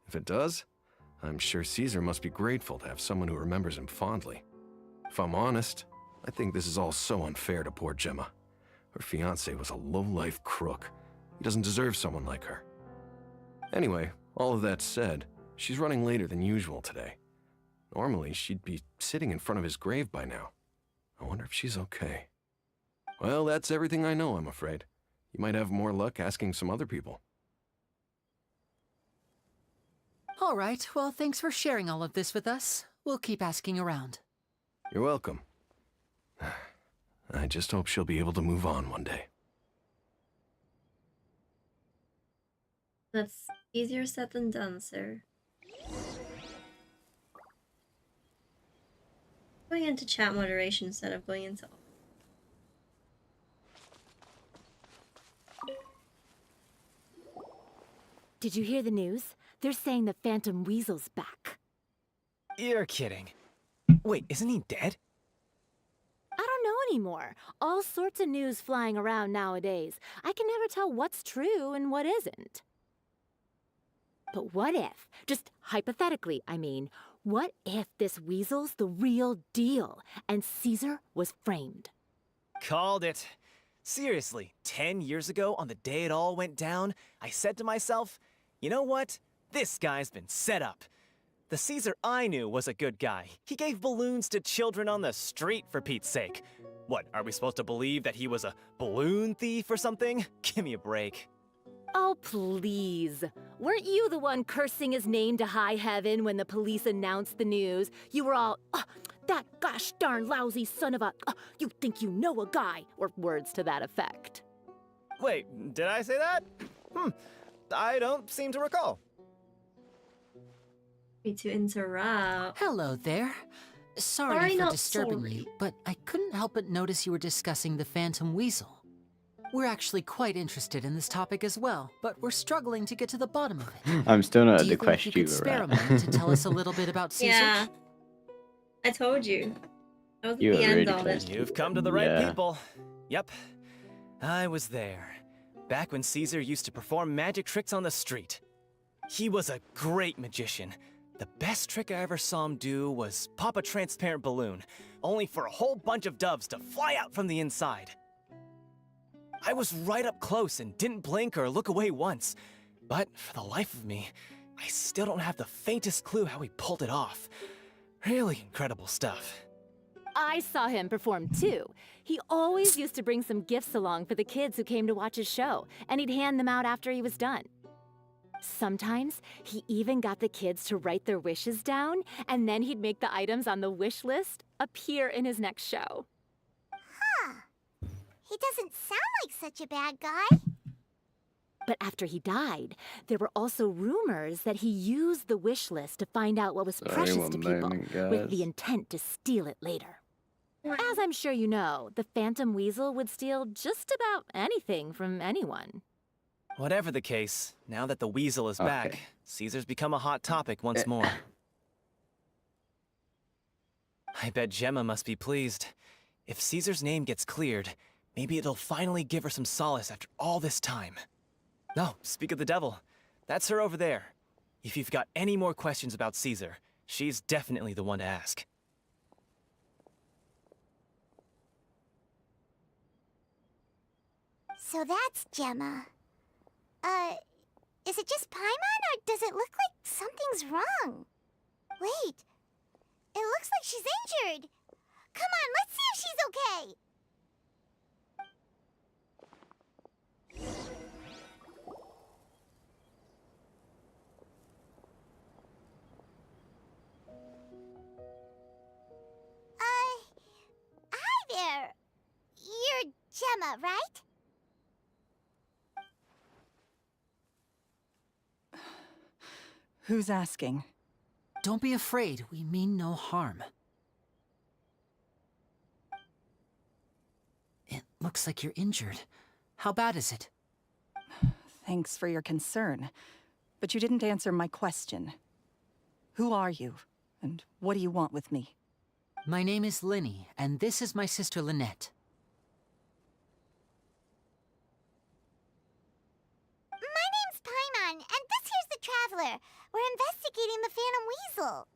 M: if it does, I'm sure Caesar must be grateful to have someone who remembers him fondly. If I'm honest, I think this is all so unfair to poor Gemma. Her fiancé was a low-life crook. He doesn't deserve someone like her. Anyway, all of that said, she's running later than usual today. Normally, she'd be sitting in front of his grave by now. I wonder if she's okay. Well, that's everything I know, I'm afraid. You might have more luck asking some other people.
G: All right, well, thanks for sharing all of this with us. We'll keep asking around.
M: You're welcome. I just hope she'll be able to move on one day.
A: That's easier said than done, sir. Going into chat moderation instead of going into...
N: Did you hear the news? They're saying the Phantom Weasel's back.
O: You're kidding. Wait, isn't he dead?
N: I don't know anymore. All sorts of news flying around nowadays. I can never tell what's true and what isn't. But what if, just hypothetically, I mean, what if this weasel's the real deal and Caesar was framed?
O: Called it. Seriously, 10 years ago, on the day it all went down, I said to myself, you know what? This guy's been set up. The Caesar I knew was a good guy. He gave balloons to children on the street, for Pete's sake. What, are we supposed to believe that he was a balloon thief or something? Give me a break.
N: Oh, please. Weren't you the one cursing his name to high heaven when the police announced the news? You were all, that gosh darn lousy son of a, you think you know a guy, or words to that effect.
O: Wait, did I say that? I don't seem to recall.
A: To interrupt.
G: Hello there. Sorry for
A: not
G: disturbing
A: sorry.
G: you, but I couldn't help but notice you were discussing the Phantom Weasel. We're actually quite interested in this topic as well, but we're struggling to get to the bottom of it.
B: I'm still not
G: Do
B: at
G: you
B: the
G: think
B: question
G: you
B: you
G: could
B: were
G: spare a
B: at.
G: moment to tell us a little bit about Caesar?
A: Yeah. I told you. That was at
B: You
A: the
B: were
A: end
B: really
A: of
B: close
A: it.
B: to
O: You've come to the right
B: Yeah.
O: people. Yep, I was there. Back when Caesar used to perform magic tricks on the street. He was a great magician. The best trick I ever saw him do was pop a transparent balloon, only for a whole bunch of doves to fly out from the inside. I was right up close and didn't blink or look away once. But for the life of me, I still don't have the faintest clue how he pulled it off. Really incredible stuff.
N: I saw him perform too. He always used to bring some gifts along for the kids who came to watch his show, and he'd hand them out after he was done. Sometimes, he even got the kids to write their wishes down, and then he'd make the items on the wish list appear in his next show.
I: Huh. He doesn't sound like such a bad guy.
N: But after he died, there were also rumors that he used the wish list to find out what was
B: Sorry,
N: precious
B: one
N: to people,
B: moment,
N: with
B: guys.
N: the intent to steal it later. As I'm sure you know, the Phantom Weasel would steal just about anything from anyone.
O: Whatever the case, now that the weasel is
B: Okay.
O: back, Caesar's become a hot topic once more. I bet Gemma must be pleased. If Caesar's name gets cleared, Maybe it'll finally give her some solace after all this time. No, speak of the devil. That's her over there. If you've got any more questions about Caesar, she's definitely the one to ask.
I: So that's Gemma. Is it just Paimon, or does it look like something's wrong? Wait, it looks like she's injured. Come on, let's see if she's okay. Hi there. You're Gemma, right?
P: Who's asking?
G: Don't be afraid, we mean no harm. It looks like you're injured. How bad is it?
P: Thanks for your concern, but you didn't answer my question. Who are you, and what do you want with me?
G: My name is Lyney, and this is my sister Lynette.
I: My name's Paimon, and this here's the Traveler. We're investigating the Phantom Weasel.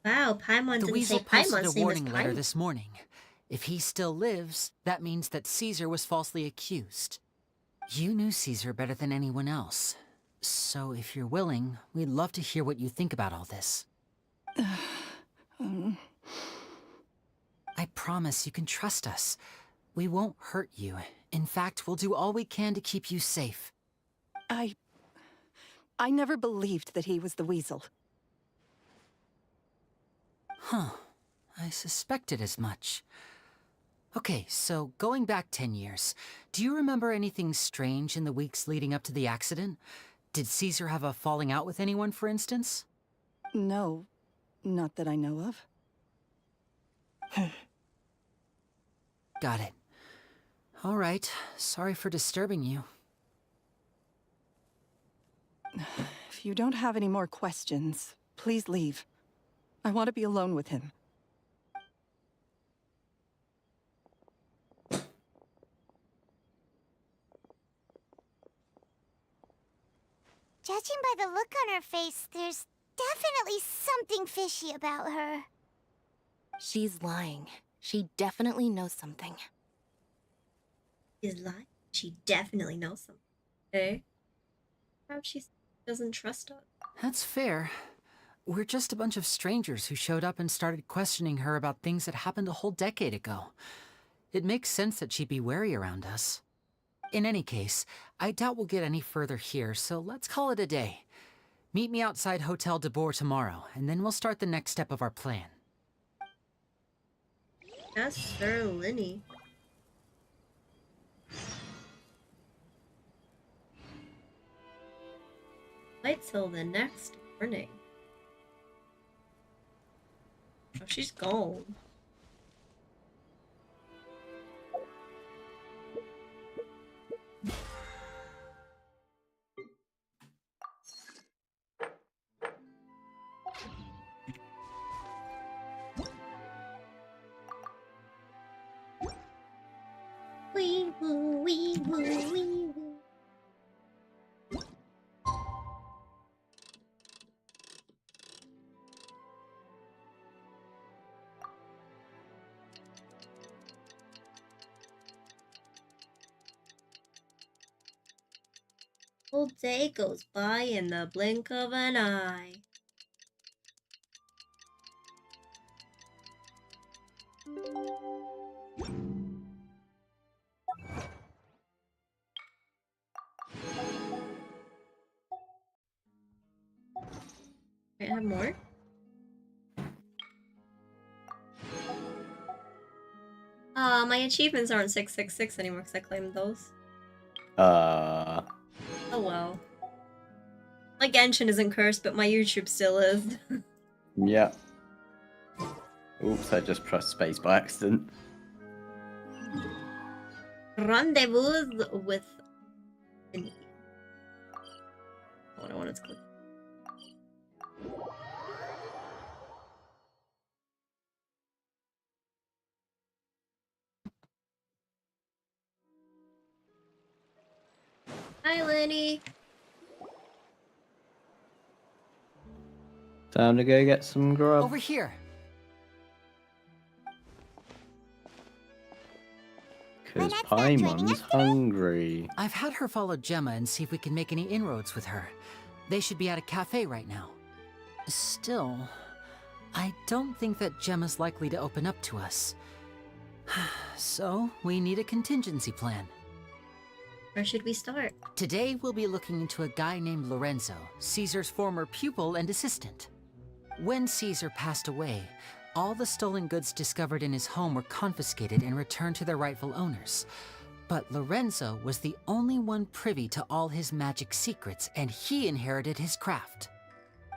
A: Wow, Paimon
G: The
A: didn't
G: Weasel
A: say
G: posted
A: Paimon's
G: a
A: name was
G: warning letter
A: Paimon.
G: this morning. If he still lives, that means that Caesar was falsely accused. You knew Caesar better than anyone else. So if you're willing, we'd love to hear what you think about all this. I promise you can trust us. We won't hurt you. In fact, we'll do all we can to keep you safe.
P: I never believed that he was the Weasel.
G: Huh. I suspected as much. Okay, so going back 10 years, do you remember anything strange in the weeks leading up to the accident? Did Caesar have a falling out with anyone, for instance?
P: No, not that I know of.
G: Got it. All right, sorry for disturbing you.
P: If you don't have any more questions, please leave. I want to be alone with him.
I: Judging by the look on her face, there's definitely something fishy about her.
C: She's lying. She definitely knows something.
A: She's lying. She definitely knows something. Okay. Perhaps she doesn't trust us.
G: That's fair. We're just a bunch of strangers who showed up and started questioning her about things that happened a whole decade ago. It makes sense that she'd be wary around us. In any case, I doubt we'll get any further here, so let's call it a day. Meet me outside Hotel de Boer tomorrow, and then we'll start the next step of our plan.
A: That's Sir Lyney. Wait till the next morning. Oh, she's gone. Wee woo, wee woo, wee woo. Whole day goes by in the blink of an eye. Wait, I have more? My achievements aren't 666 anymore because I claimed those. Oh well. My Genshin isn't cursed, but my YouTube still is.
B: Yeah. Oops, I just pressed space by accident.
A: Rendezvous with Lyney. Oh, I don't want it to click. Hi, Lyney.
B: Time to go get some grub.
G: Over here.
B: Because Paimon's hungry.
G: I've had her follow Gemma and see if we can make any inroads with her. They should be at a cafe right now. Still, I don't think that Gemma's likely to open up to us. So, we need a contingency plan.
A: Where should we start?
G: Today, we'll be looking into a guy named Lorenzo, Caesar's former pupil and assistant. When Caesar passed away, all the stolen goods discovered in his home were confiscated and returned to their rightful owners. But Lorenzo was the only one privy to all his magic secrets, and he inherited his craft.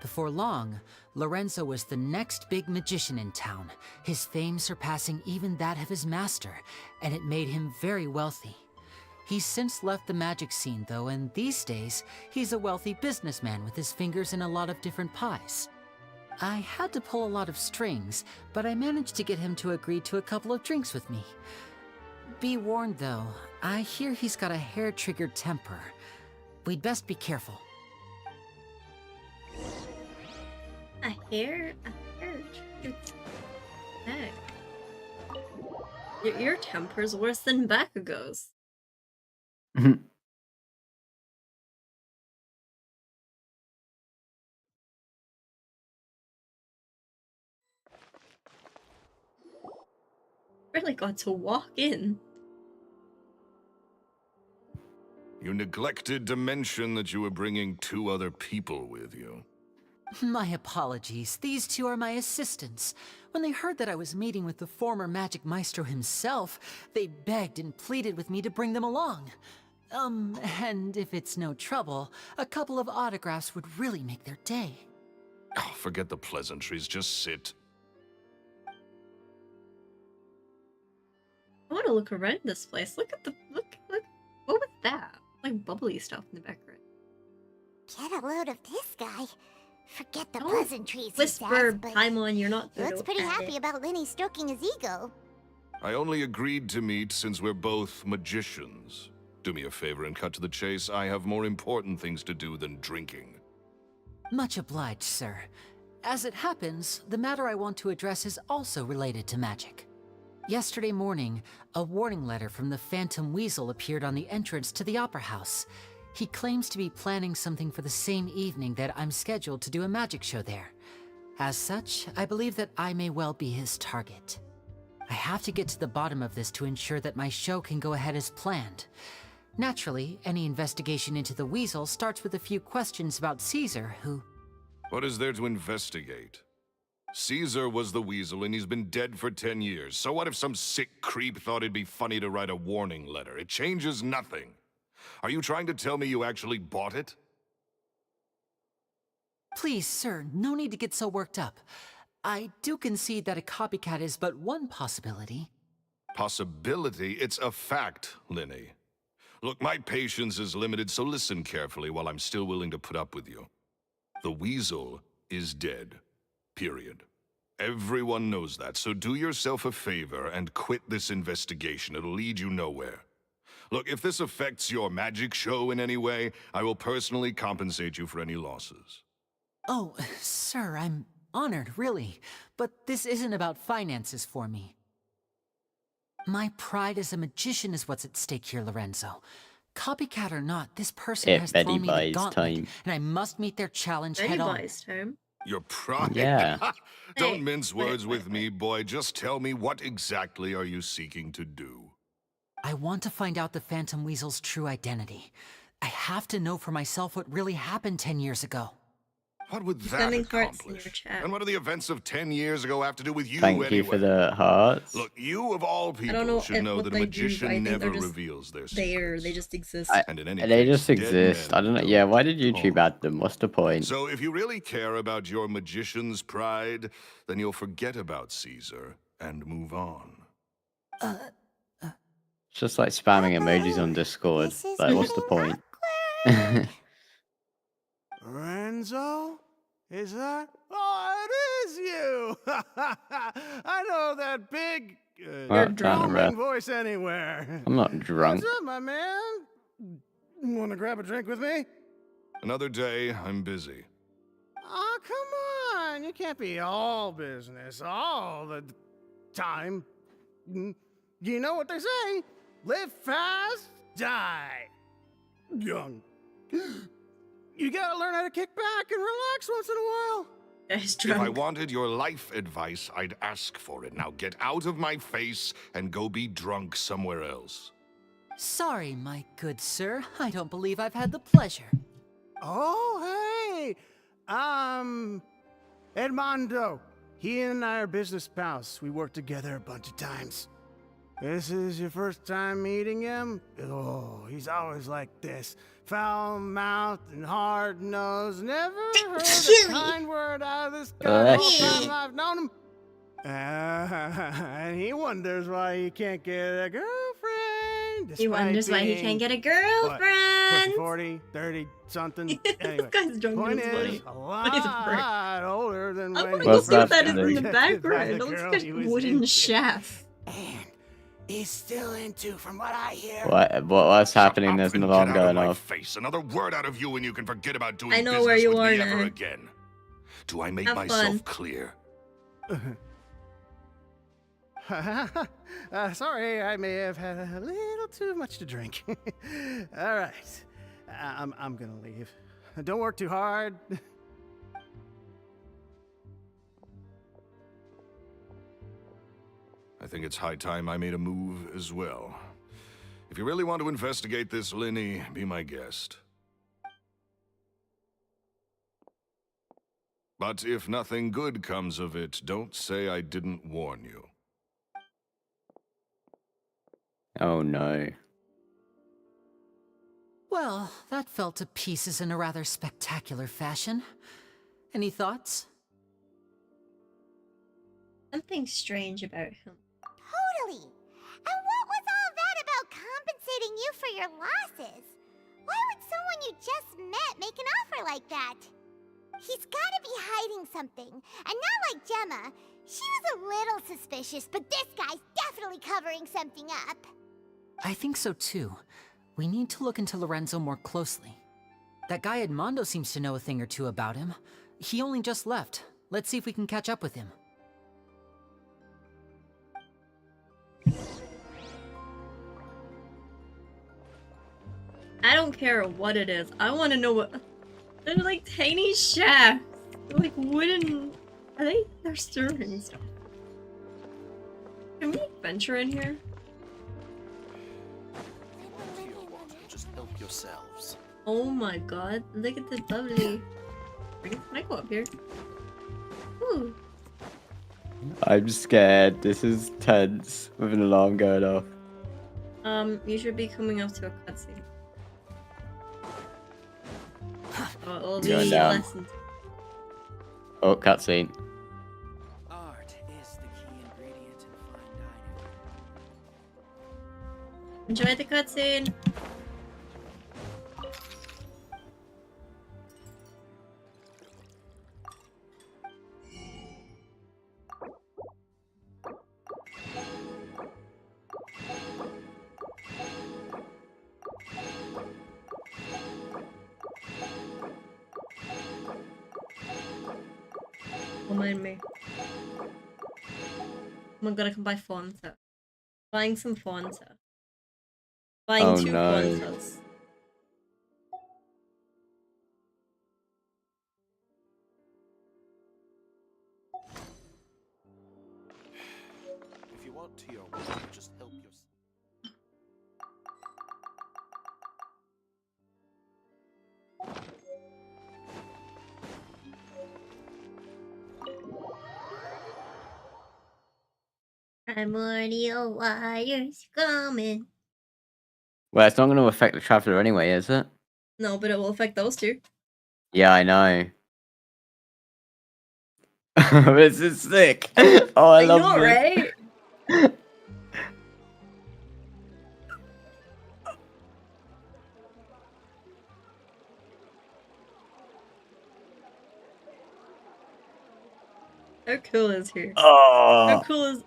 G: Before long, Lorenzo was the next big magician in town, his fame surpassing even that of his master, and it made him very wealthy. He's since left the magic scene, though, and these days, he's a wealthy businessman with his fingers in a lot of different pies. I had to pull a lot of strings, but I managed to get him to agree to a couple of drinks with me. Be warned, though, I hear he's got a hair-triggered temper. We'd best be careful.
A: A hair Hey. Your temper's worse than Bakugo's. Really got to walk in.
M: You neglected to mention that you were bringing 2 other people with you.
G: My apologies. These 2 are my assistants. When they heard that I was meeting with the former magic maestro himself, they begged and pleaded with me to bring them along. And if it's no trouble, a couple of autographs would really make their day.
M: Oh, forget the pleasantries, just sit.
A: I want to look around this place. Look. What was that? Like bubbly stuff in the background.
I: Get a load of this guy. Forget the
A: Don't
I: pleasantries,
A: whisper,
I: he says, but
A: Paimon, you're not
I: he
A: good
I: looks
A: at
I: pretty
A: it.
I: happy about Lyney stroking his ego.
M: I only agreed to meet since we're both magicians. Do me a favor and cut to the chase. I have more important things to do than drinking.
G: Much obliged, sir. As it happens, the matter I want to address is also related to magic. Yesterday morning, a warning letter from the Phantom Weasel appeared on the entrance to the Opera House. He claims to be planning something for the same evening that I'm scheduled to do a magic show there. As such, I believe that I may well be his target. I have to get to the bottom of this to ensure that my show can go ahead as planned. Naturally, any investigation into the Weasel starts with a few questions about Caesar, who...
M: What is there to investigate? Caesar was the Weasel and he's been dead for 10 years. So what if some sick creep thought it'd be funny to write a warning letter? It changes nothing. Are you trying to tell me you actually bought it?
G: Please, sir, no need to get so worked up. I do concede that a copycat is but one possibility.
M: Possibility? It's a fact, Lyney. Look, my patience is limited, so listen carefully while I'm still willing to put up with you. The Weasel is dead. Period. Everyone knows that, so do yourself a favor and quit this investigation. It'll lead you nowhere. Look, if this affects your magic show in any way, I will personally compensate you for any losses.
G: Oh, sir, I'm honored, really. But this isn't about finances for me. My pride as a magician is what's at stake here, Lorenzo. Copycat or not, this person has thrown me the gauntlet, and I must meet their challenge head on.
M: Your pride?
B: Yeah.
M: Don't mince words with me, boy. Just tell me, what exactly are you seeking to do?
G: I want to find out the Phantom Weasel's true identity. I have to know for myself what really happened 10 years ago.
M: What would that accomplish? And what do the events of 10 years ago have to do with you
B: Thank
M: anyway?
B: you for the hearts.
M: Look, you of all people should know that a magician never reveals their secrets.
A: They just exist.
M: And in any
B: They
M: case,
B: just
M: dead
B: exist.
M: men
B: I don't know. Yeah, why did YouTube add them? What's the point?
M: So if you really care about your magician's pride, then you'll forget about Caesar and move on.
B: It's just like spamming emojis on Discord. Like, what's the point?
Q: Lorenzo? Is that? Oh, it is you! I know that big,
B: You're drunk,
Q: booming
B: bro.
Q: voice anywhere.
B: I'm not drunk.
Q: What's up, my man? Want to grab a drink with me?
M: Another day, I'm busy.
Q: Oh, come on. You can't be all business all the time. You know what they say? Live fast, die young. You gotta learn how to kick back and relax once in a while.
M: If I wanted your life advice, I'd ask for it. Now get out of my face and go be drunk somewhere else.
G: Sorry, my good sir. I don't believe I've had the pleasure.
Q: Oh, hey! Edmondo. He and I are business pals. We worked together a bunch of times. This is your first time meeting him? Oh, he's always like this. Foul-mouthed and hard-nosed. Never heard a kind word out of this guy the whole time I've known him. And he wonders why he can't get a girlfriend.
A: He wonders why he can't get a girlfriend.
Q: 40, 30, something. Anyway,
A: This guy's drunk
Q: point
A: and
Q: is,
A: funny.
Q: a
A: What is a prick?
Q: lot older than
A: I
Q: when
A: want
Q: he
A: to go
Q: was
A: see what that is
Q: rejected
A: in the
Q: by
A: background.
Q: the
A: It looks
Q: girl
A: like
Q: he
A: a
Q: was
A: wooden
Q: into.
A: chef.
J: He's still into, from what I hear.
B: What's happening? There's an
M: Get
B: alarm
M: out
B: going
M: of my
B: off.
M: face. Another word out of you and you can forget about doing
A: I know
M: business
A: where you
M: with
A: are
M: me ever
A: now.
M: again. Do I make
A: Have
M: myself
A: fun.
M: clear?
Q: Sorry, I may have had a little too much to drink. All right, I'm gonna leave. Don't work too hard.
M: I think it's high time I made a move as well. If you really want to investigate this, Lyney, be my guest. But if nothing good comes of it, don't say I didn't warn you.
B: Oh no.
G: Well, that fell to pieces in a rather spectacular fashion. Any thoughts?
A: Something strange about him.
I: Totally. And what was all that about compensating you for your losses? Why would someone you just met make an offer like that? He's gotta be hiding something. And not like Gemma. She was a little suspicious, but this guy's definitely covering something up.
G: I think so too. We need to look into Lorenzo more closely. That guy Edmondo seems to know a thing or two about him. He only just left. Let's see if we can catch up with him.
A: I don't care what it is. I want to know what. They're like tiny shafts. They're like wooden. Are they? They're serving stuff. Can we adventure in here?
O: Just help yourselves.
A: Oh my god! Look at the bubbly. Can I go up here? Ooh.
B: I'm scared. This is tense with an alarm going off.
A: You should be coming up to a cutscene. Oh, it'll be
B: Going down.
A: lessons.
B: Oh, cutscene.
O: Art is the key ingredient in fine dining.
A: Enjoy the cutscene. Don't mind me. I'm gonna come buy Fonta. Buying some Fonta. Buying
B: Oh,
A: two
B: no.
A: Fontas.
O: If you want to your work, just help yourself.
A: Primordial wires coming.
B: Well, it's not going to affect the traveler anyway, is it?
A: No, but it will affect those two.
B: Yeah, I know. This is sick. Oh, I love
A: know,
B: this.
A: right? How cool is here?
B: Oh.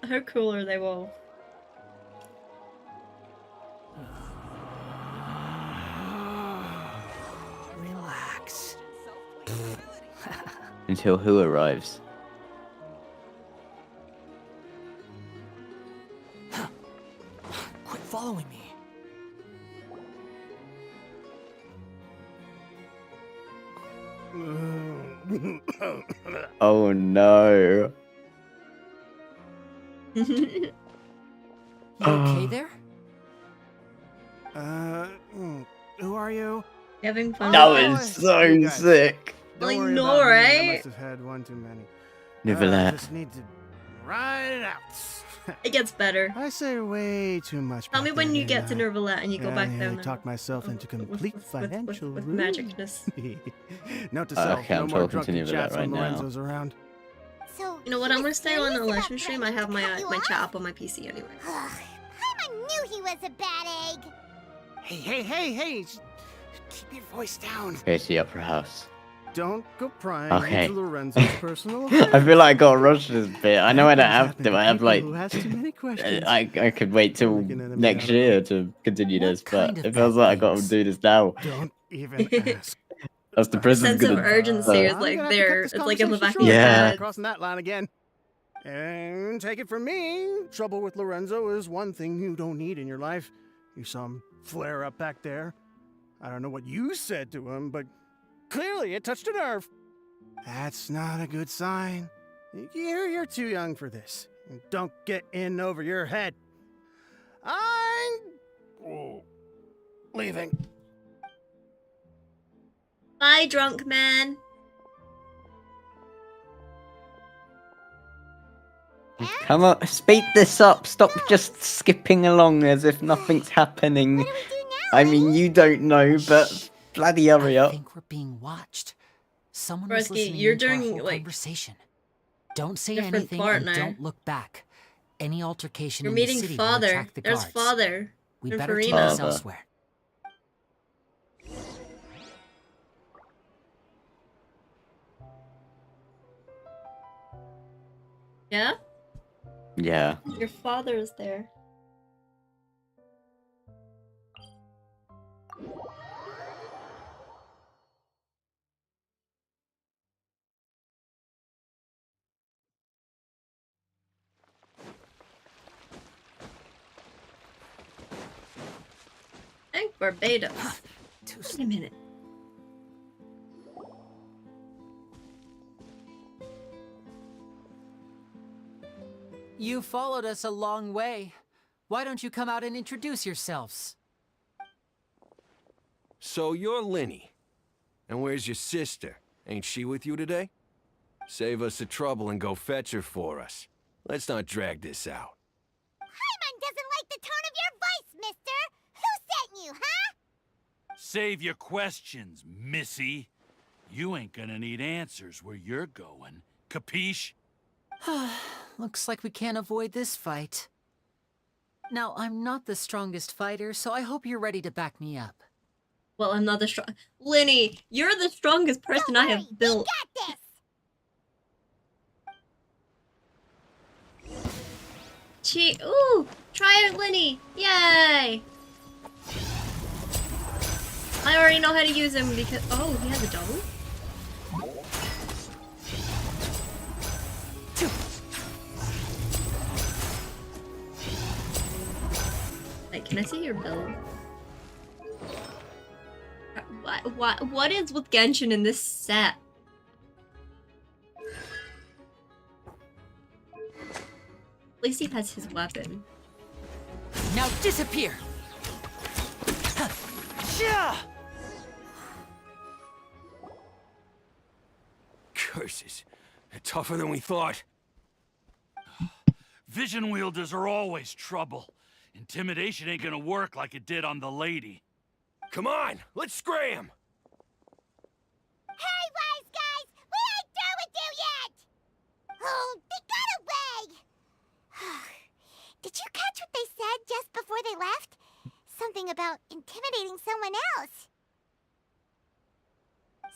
A: How cool are they both?
O: relax.
B: Until who arrives?
O: Quit following me.
B: Oh no.
G: You okay there?
Q: Who are you?
A: Having fun.
B: That
A: with
B: was
A: it?
B: so sick.
Q: Don't
A: I
Q: worry
A: know,
Q: about me, I
A: right?
Q: must have had one too many.
B: Never
Q: I
B: let.
Q: just need to ride it out.
A: It gets better.
Q: I say way too much.
A: Tell me
Q: back
A: when
Q: there,
A: you get to
Q: didn't I?
A: Nervalet and you go back
Q: I
A: down there.
Q: talked myself into complete financial
A: with
Q: ruin.
A: magicness.
Q: Note to self,
B: Okay,
Q: no
B: I'm
Q: more
B: talking to
Q: drunken
B: Nervalet
Q: chats
B: right
Q: when
B: now.
Q: Lorenzo's around.
I: So,
A: You know what?
I: he
A: I'm gonna
I: was
A: stay on the
I: serious about
A: Eletrin stream. I have my
I: threatening to cut
A: my
I: you
A: chat
I: off?
A: up on my PC anyway.
I: Paimon knew he was a bad egg.
Q: Hey! Keep your voice down.
B: Okay, it's the Opera House.
Q: Don't go prying
B: Okay.
Q: into Lorenzo's personal affairs.
B: I feel like I got rushed this bit. I know I don't have to. I have
Q: People
B: like.
Q: who ask too many questions.
B: I could wait till
Q: Make an enemy
B: next
Q: out of
B: year to continue
G: What
B: this,
G: kind
B: but
G: of
B: it feels
G: bad
B: like I got to
G: things?
B: do this now.
Q: Don't even ask.
B: As the prison's
A: Sense of
B: gonna.
A: urgency is
Q: I'm
A: like
Q: gonna have to
A: there.
Q: cut this
A: It's like in the back
Q: conversation
A: of your
Q: short.
B: Yeah.
A: head.
Q: Crossing that line again. And take it from me, trouble with Lorenzo is one thing you don't need in your life. You saw him flare up back there. I don't know what you said to him, but clearly it touched a nerve. That's not a good sign. You're too young for this. Don't get in over your head. I'm leaving.
A: Bye, drunk man.
B: Come on, speed this up. Stop just skipping along as if nothing's happening.
I: What do we do now?
B: I mean, you don't know, but bloody hurry
G: I
B: up.
G: think we're being watched. Someone was
A: Broski,
G: listening
A: you're
G: into our
A: doing,
G: whole
A: like,
G: conversation. Don't say
A: different
G: anything
A: part
G: and
A: now.
G: don't look back. Any altercation
A: You're
G: in the
A: meeting
G: city will
A: father.
G: attract the
A: There's
G: guards.
A: father.
G: We
A: and
G: better keep
A: Farina.
G: this
B: Father.
G: elsewhere.
A: Yeah?
B: Yeah.
A: Your father is there. I think Barbados. Wait a minute.
G: You followed us a long way. Why don't you come out and introduce yourselves?
M: So you're Lyney. And where's your sister? Ain't she with you today? Save us the trouble and go fetch her for us. Let's not drag this out.
I: Paimon doesn't like the tone of your voice, mister. Who sent you, huh?
R: Save your questions, missy. You ain't gonna need answers where you're going. Capiche?
G: Looks like we can't avoid this fight. Now, I'm not the strongest fighter, so I hope you're ready to back me up.
A: Well, I'm not the strong. Lyney, you're the strongest person I have built.
I: Got this.
A: Ooh! Try it, Lyney! Yay! I already know how to use him because. Oh, he has a double? Wait, can I see your build? What is with Genshin in this set? At least he has his weapon.
G: Now disappear!
M: Curses. They're tougher than we thought.
R: Vision wielders are always trouble. Intimidation ain't gonna work like it did on the lady.
M: Come on, let's scram!
I: Hey, wise guys! We ain't through with you yet! Oh, they got away! Did you catch what they said just before they left? Something about intimidating someone else.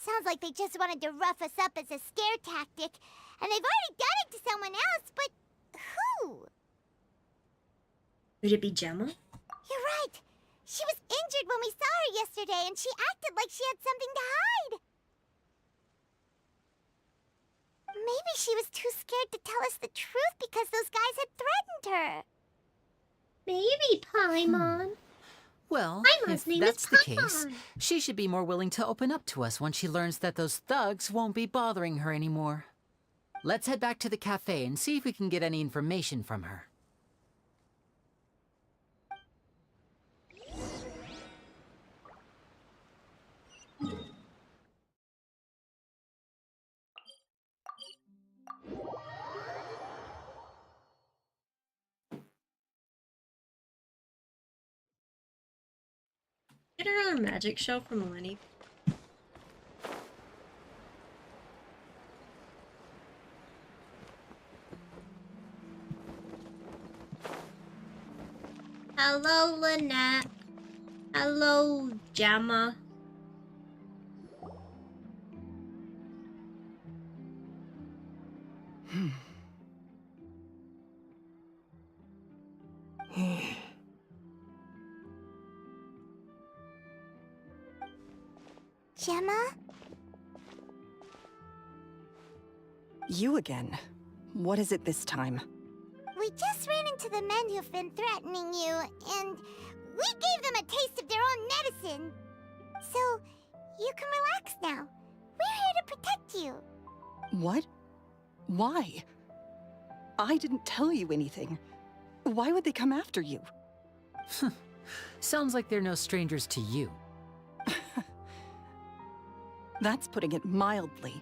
I: Sounds like they just wanted to rough us up as a scare tactic, and they've already done it to someone else, but who?
A: Would it be Gemma?
I: You're right. She was injured when we saw her yesterday, and she acted like she had something to hide. Maybe she was too scared to tell us the truth because those guys had threatened her.
A: Maybe Paimon.
G: Well,
A: Paimon's
G: if
A: name
G: that's
A: is
G: the case,
A: Paimon.
G: she should be more willing to open up to us when she learns that those thugs won't be bothering her anymore. Let's head back to the cafe and see if we can get any information from her.
A: Get another magic show from Lyney. Hello, Lynette. Hello, Gemma.
I: Gemma?
P: You again. What is it this time?
I: We just ran into the men who've been threatening you, and we gave them a taste of their own medicine. So, you can relax now. We're here to protect you.
P: What? Why? I didn't tell you anything. Why would they come after you?
G: Sounds like they're no strangers to you.
P: That's putting it mildly.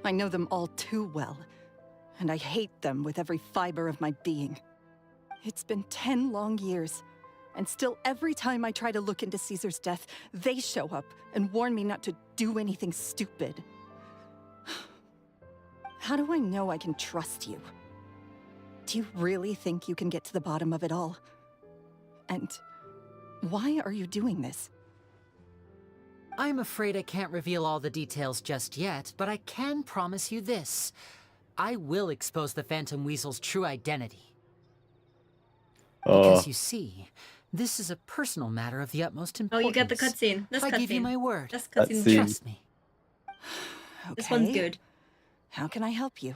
P: I know them all too well, and I hate them with every fiber of my being. It's been 10 long years, and still every time I try to look into Caesar's death, they show up and warn me not to do anything stupid. How do I know I can trust you? Do you really think you can get to the bottom of it all? And why are you doing this?
G: I'm afraid I can't reveal all the details just yet, but I can promise you this. I will expose the Phantom Weasel's true identity. Because you see, this is a personal matter of the utmost
A: Oh,
G: importance.
A: you get the cutscene. This
G: I give you
A: cutscene.
G: my word.
A: This cutscene.
B: Cutscene.
G: Trust me.
A: This one's good.
P: How can I help you?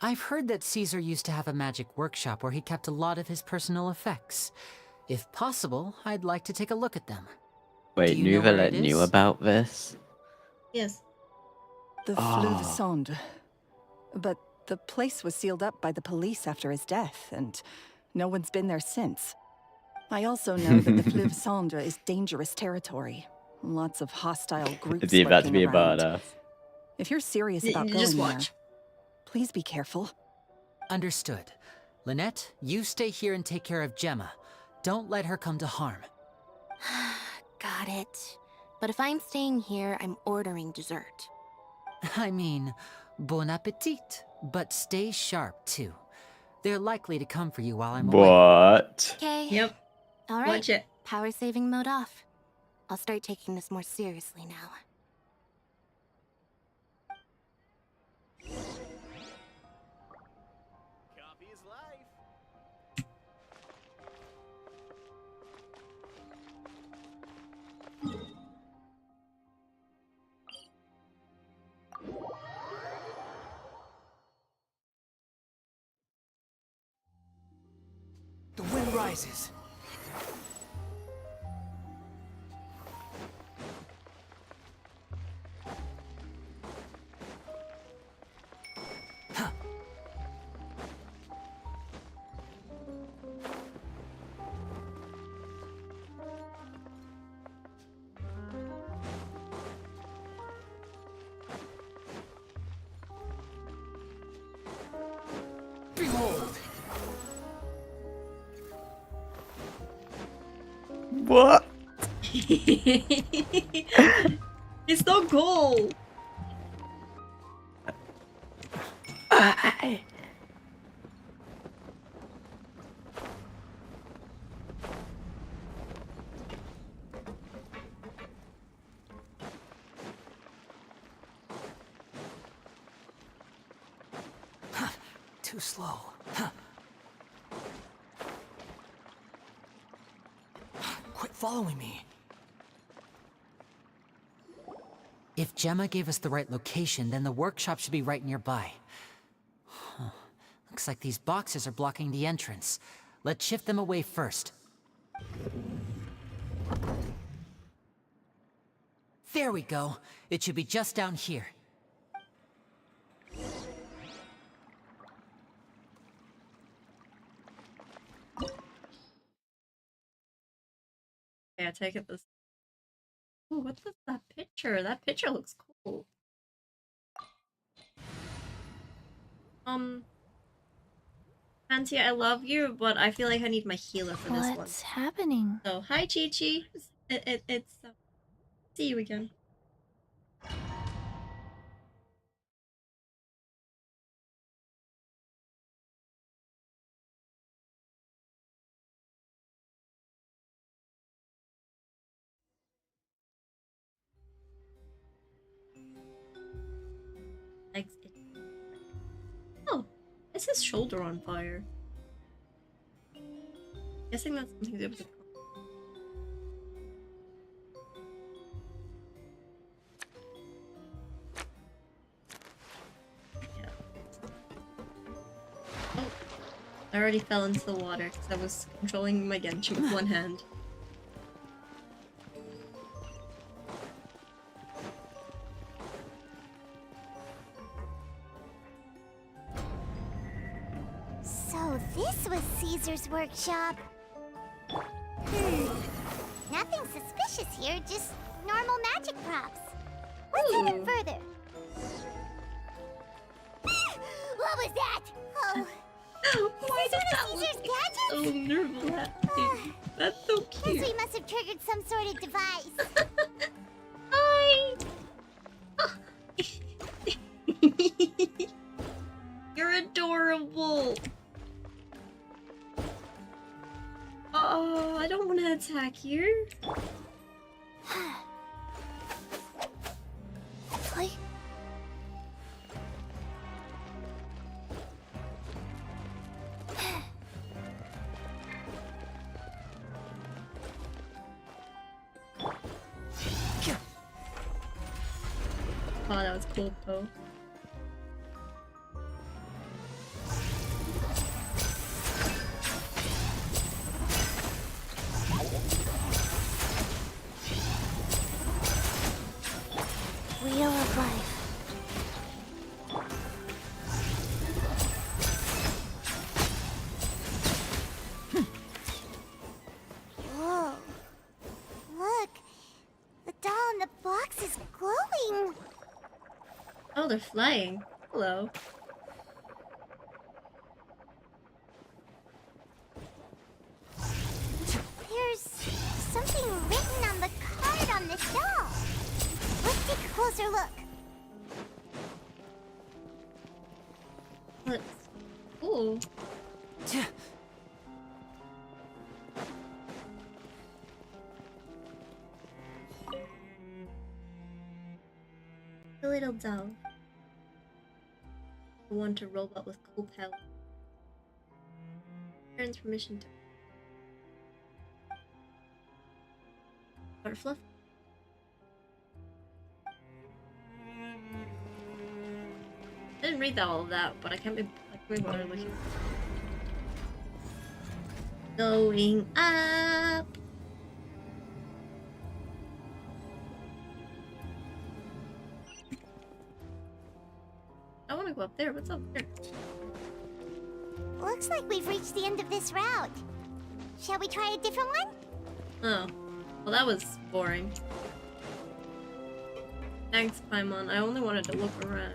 G: I've heard that Caesar used to have a magic workshop where he kept a lot of his personal effects. If possible, I'd like to take a look at them.
B: Wait,
G: Do you know where
B: Nuvalet
G: it
B: knew
G: is?
B: about this?
A: Yes.
P: The Fleuve Sonde. But the place was sealed up by the police after his death, and no one's been there since. I also know that the Fleuve Sonde is dangerous territory. Lots of hostile groups
B: Is he about to
P: lurking
B: be a
P: around.
B: badass?
P: If you're serious about
A: You
P: going
A: just
P: there,
A: watch.
P: please be careful.
G: Understood. Lynette, you stay here and take care of Gemma. Don't let her come to harm.
C: Got it. But if I'm staying here, I'm ordering dessert.
G: I mean, bon appetit, but stay sharp too. They're likely to come for you while I'm away.
B: What?
C: Okay.
A: Yep.
C: All right.
A: Watch it.
C: Power saving mode off. I'll start taking this more seriously now.
O: Coffee is life.
D: The wind rises. Behold!
B: What?
A: It's no goal.
D: Too slow. Quit following me.
G: If Gemma gave us the right location, then the workshop should be right nearby. Huh. Looks like these boxes are blocking the entrance. Let's shift them away first. There we go. It should be just down here.
A: Yeah, take it this. Ooh, what's with that picture? That picture looks cool. Fancy, I love you, but I feel like I need my healer for this one.
I: What's happening?
A: So, hi, Chi-Chi. It's see you again. Oh, is his shoulder on fire? Guessing that's something to do with the. Yeah. Oh, I already fell into the water because I was controlling my Genshin with one hand.
I: So this was Caesar's workshop. Nothing suspicious here, just normal magic props. Let's head in further. What was that? Oh.
A: Why does that
I: Caesar's
A: look so nervous? That's so cute.
I: Guess we must have triggered some sort of device.
A: Hi! You're adorable! Oh, I don't want to attack you.
I: Play.
A: Oh, that was cool though.
I: Wheel of life. Whoa. Look. The doll in the box is glowing.
A: Oh, they're flying. Hello.
I: There's something written on the card on this doll. Let's take a closer look.
A: Let's. Ooh. The little doll. The one to robot with cool power. Parents' permission to. Butterfluff? I didn't read all of that, but I can't be bothered looking. Going up. I want to go up there. What's up there?
I: Looks like we've reached the end of this route. Shall we try a different one?
A: Oh, well that was boring. Thanks, Paimon. I only wanted to look around.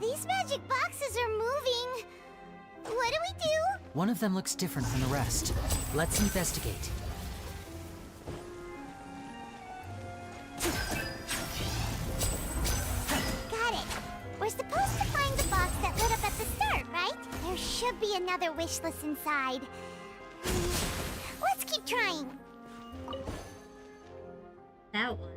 I: These magic boxes are moving. What do we do?
G: One of them looks different from the rest. Let's investigate.
I: Got it. We're supposed to find the box that lit up at the start, right? There should be another wish list inside. Let's keep trying.
A: That one.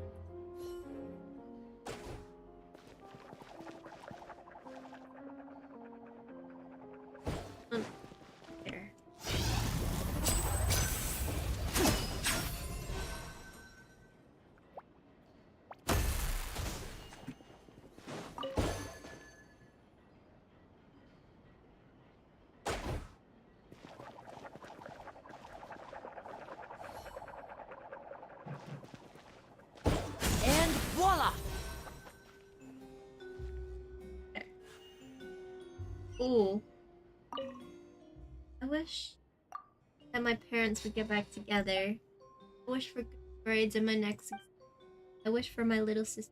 A: There. Ooh. I wish that my parents would get back together. I wish for good grades in my next exam. I wish for my little sister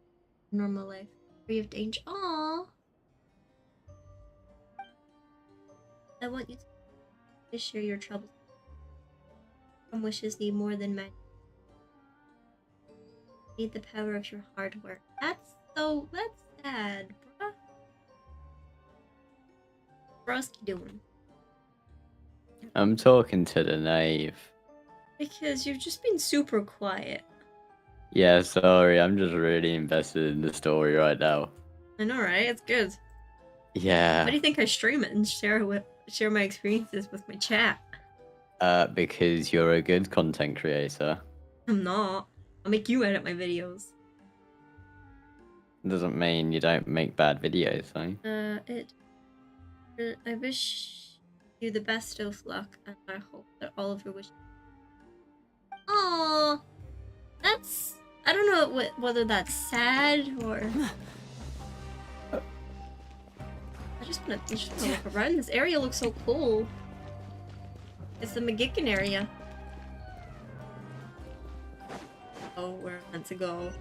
A: normal life, free of danger. Aww. I want you to share your troubles. Some wishes need more than men. Need the power of your hard work. That's sad, bruh. Broski doing?
B: I'm talking to the knave.
A: Because you've just been super quiet.
B: Yeah, sorry, I'm just really invested in the story right now.
A: I know, right? It's good.
B: Yeah.
A: Why do you think I stream it and share my experiences with my chat?
B: Because you're a good content creator.
A: I'm not. I'll make you edit my videos.
B: Doesn't mean you don't make bad videos, though.
A: I wish you the best of luck, and I hope that all of your wishes. Aww, that's. I don't know whether that's sad or. I just wanna look around. This area looks so cool. It's the McGicken area. Oh, where I'm meant to go.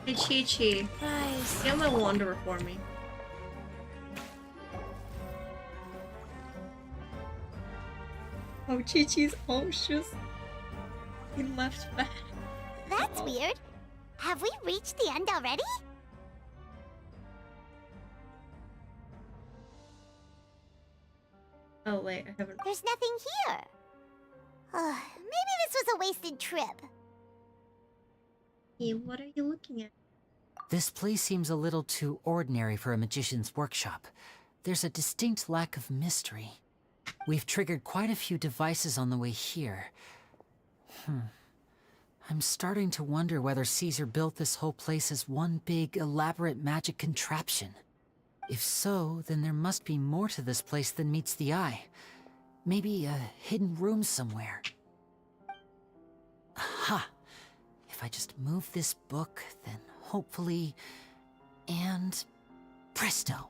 A: Hey, Chi-Chi.
I: Nice.
A: Get my wanderer for me. Oh, Chi-Chi's anxious. He left back.
I: That's weird. Have we reached the end already?
A: Oh wait, I haven't.
I: There's nothing here. Maybe this was a wasted trip.
A: Hey, what are you looking at?
G: This place seems a little too ordinary for a magician's workshop. There's a distinct lack of mystery. We've triggered quite a few devices on the way here. I'm starting to wonder whether Caesar built this whole place as one big, elaborate magic contraption. If so, then there must be more to this place than meets the eye. Maybe a hidden room somewhere. Aha! If I just move this book, then hopefully... And... presto!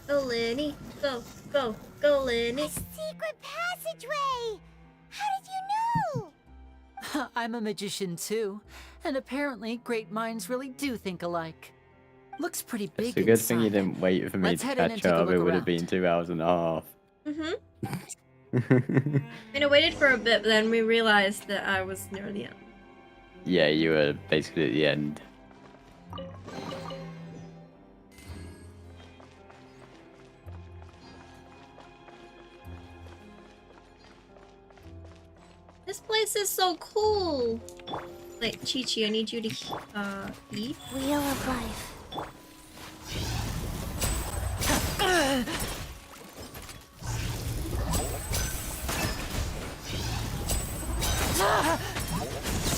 A: Go, Lyney. Go, go, go, Lyney.
I: A secret passageway! How did you know?
G: I'm a magician too, and apparently great minds really do think alike. Looks pretty big
B: It's a good
G: inside.
B: thing you didn't wait for me
G: Let's
B: to
G: head in and
B: catch
G: take a
B: up. It
G: look
B: would have
G: around.
B: been 2 hours and a half.
A: I mean, I waited for a bit, but then we realized that I was near the end.
B: Yeah, you were basically at the end.
A: This place is so cool. Wait, Chi-Chi, I need you to eat.
I: Wheel of life.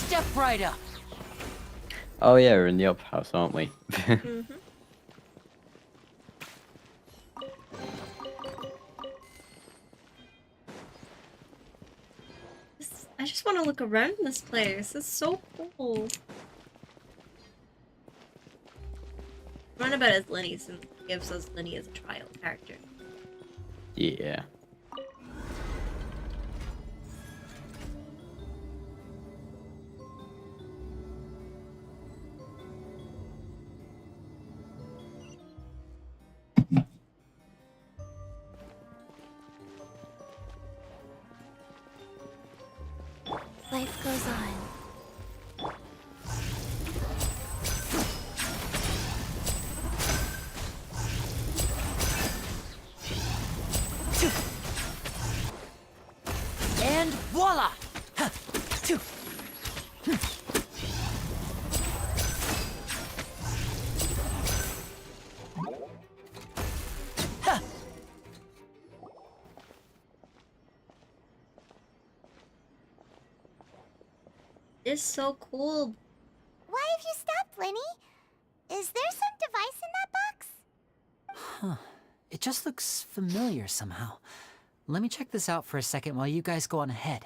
G: Step right up.
B: Oh yeah, we're in the up house, aren't we?
A: I just want to look around this place. It's so cool. Run about as Lyney since it gives us Lyney as a trial character.
B: Yeah.
I: Life goes on.
G: And voila!
A: It's so cool.
I: Why have you stopped, Lyney? Is there some device in that box?
G: Huh. It just looks familiar somehow. Let me check this out for a second while you guys go on ahead.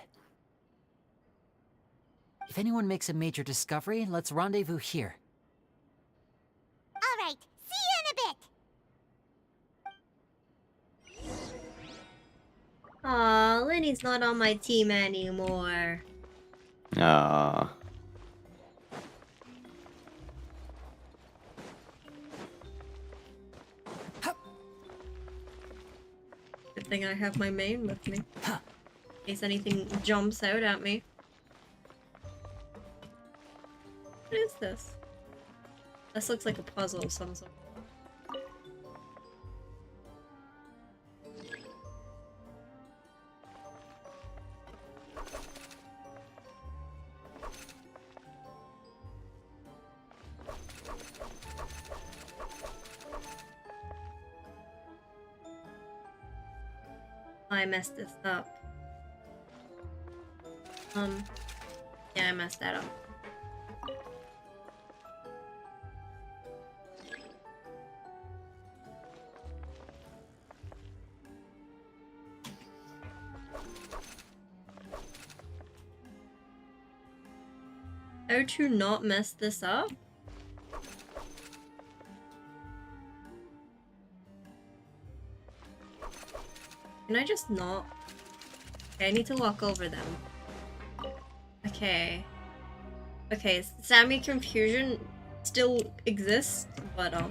G: If anyone makes a major discovery, let's rendezvous here.
I: All right, see you in a bit.
A: Aw, Lyney's not on my team anymore.
B: Ah.
A: Good thing I have my main with me. In case anything jumps out at me. What is this? This looks like a puzzle of some sort. I messed this up. Yeah, I messed that up. How to not mess this up? Can I just not? Okay, I need to walk over them. Okay. Okay, Sammy Confusion still exists, but what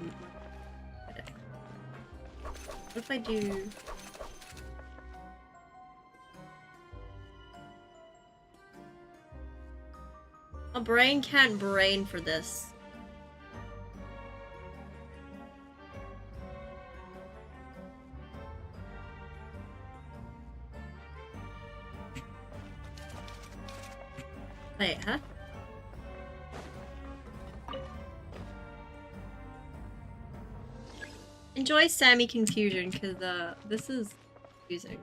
A: if I do... A brain can't brain for this. Wait, huh? Enjoy Sammy Confusion, because this is confusing.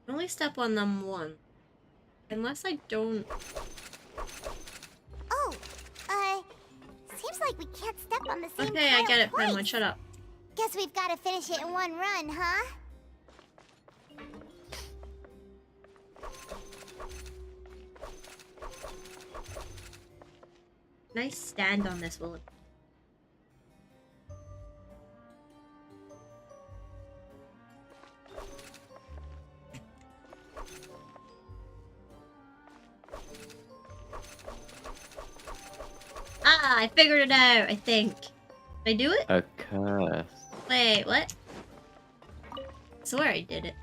A: I only step on them once. Unless I don't...
I: Oh, seems like we can't step on the same
A: Okay, I get it, Penguin, shut up.
I: Guess we've got to finish it in one run, huh?
A: Nice stand on this, will it? Ah, I figured it out, I think. Did I do it?
B: A curse.
A: Wait, what? I swear I did it.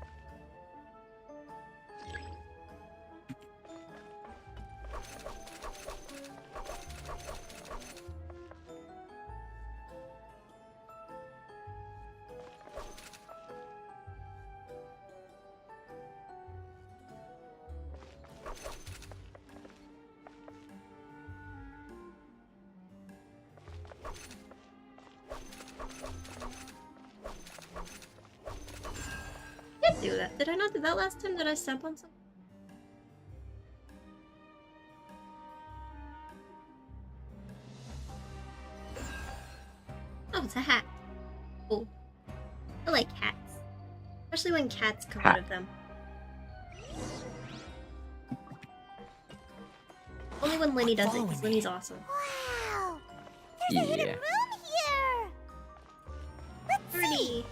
A: Do that. Did I not do that last time? Did I step on something? Oh, it's a hat. Cool. I like hats. Especially when cats come out of them. Only when Lyney does it, because Lyney's awesome.
I: Wow!
B: Yeah.
I: There's a hidden room here! Let's see!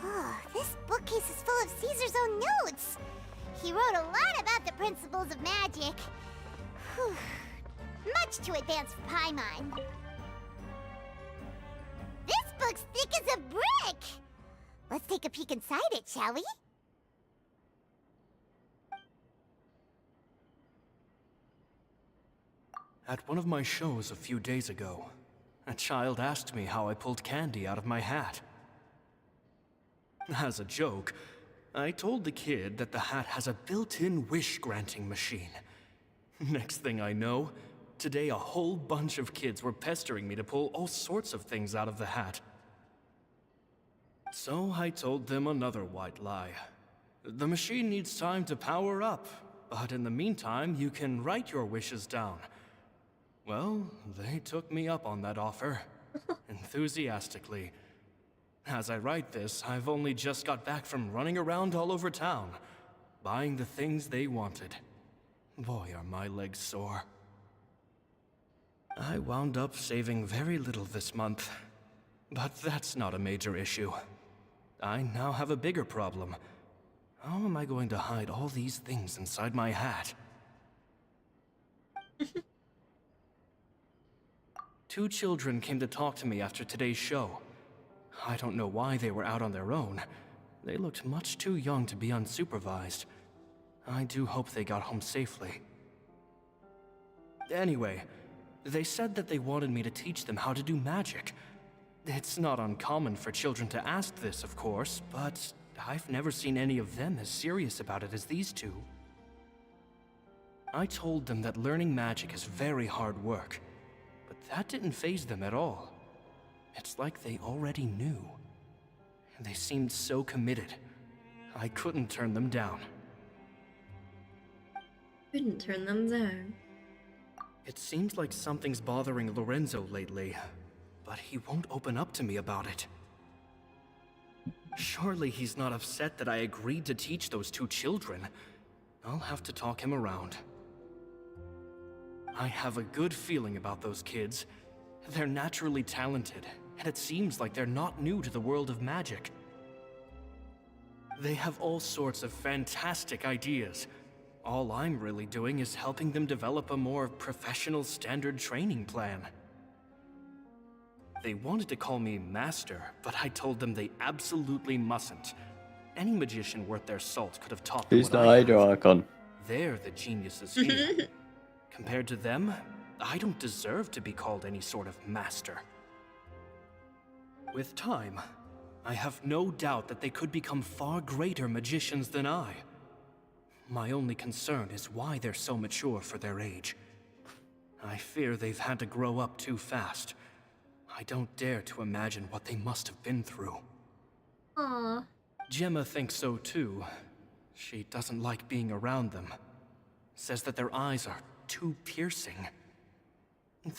I: Oh, this bookcase is full of Caesar's own notes. He wrote a lot about the principles of magic. Whew. Much too advanced for Paimon. This book's thick as a brick! Let's take a peek inside it, shall we?
S: At one of my shows a few days ago, a child asked me how I pulled candy out of my hat. As a joke, I told the kid that the hat has a built-in wish-granting machine. Next thing I know, today a whole bunch of kids were pestering me to pull all sorts of things out of the hat. So I told them another white lie. The machine needs time to power up, but in the meantime, you can write your wishes down. Well, they took me up on that offer, enthusiastically. As I write this, I've only just got back from running around all over town, buying the things they wanted. Boy, are my legs sore. I wound up saving very little this month, but that's not a major issue. I now have a bigger problem. How am I going to hide all these things inside my hat? 2 children came to talk to me after today's show. I don't know why they were out on their own. They looked much too young to be unsupervised. I do hope they got home safely. Anyway, they said that they wanted me to teach them how to do magic. It's not uncommon for children to ask this, of course, but I've never seen any of them as serious about it as these 2. I told them that learning magic is very hard work, but that didn't faze them at all. It's like they already knew. They seemed so committed. I couldn't turn them down.
A: Couldn't turn them down.
S: It seems like something's bothering Lorenzo lately, but he won't open up to me about it. Surely he's not upset that I agreed to teach those 2 children. I'll have to talk him around. I have a good feeling about those kids. They're naturally talented, and it seems like they're not new to the world of magic. They have all sorts of fantastic ideas. All I'm really doing is helping them develop a more professional standard training plan. They wanted to call me Master, but I told them they absolutely mustn't. Any magician worth their salt could have taught them
B: Who's
S: what
B: the
S: I
B: Hydra
S: have.
B: Archon?
S: They're the geniuses here. Compared to them, I don't deserve to be called any sort of master. With time, I have no doubt that they could become far greater magicians than I. My only concern is why they're so mature for their age. I fear they've had to grow up too fast. I don't dare to imagine what they must have been through.
A: Aww.
S: Gemma thinks so too. She doesn't like being around them. Says that their eyes are too piercing.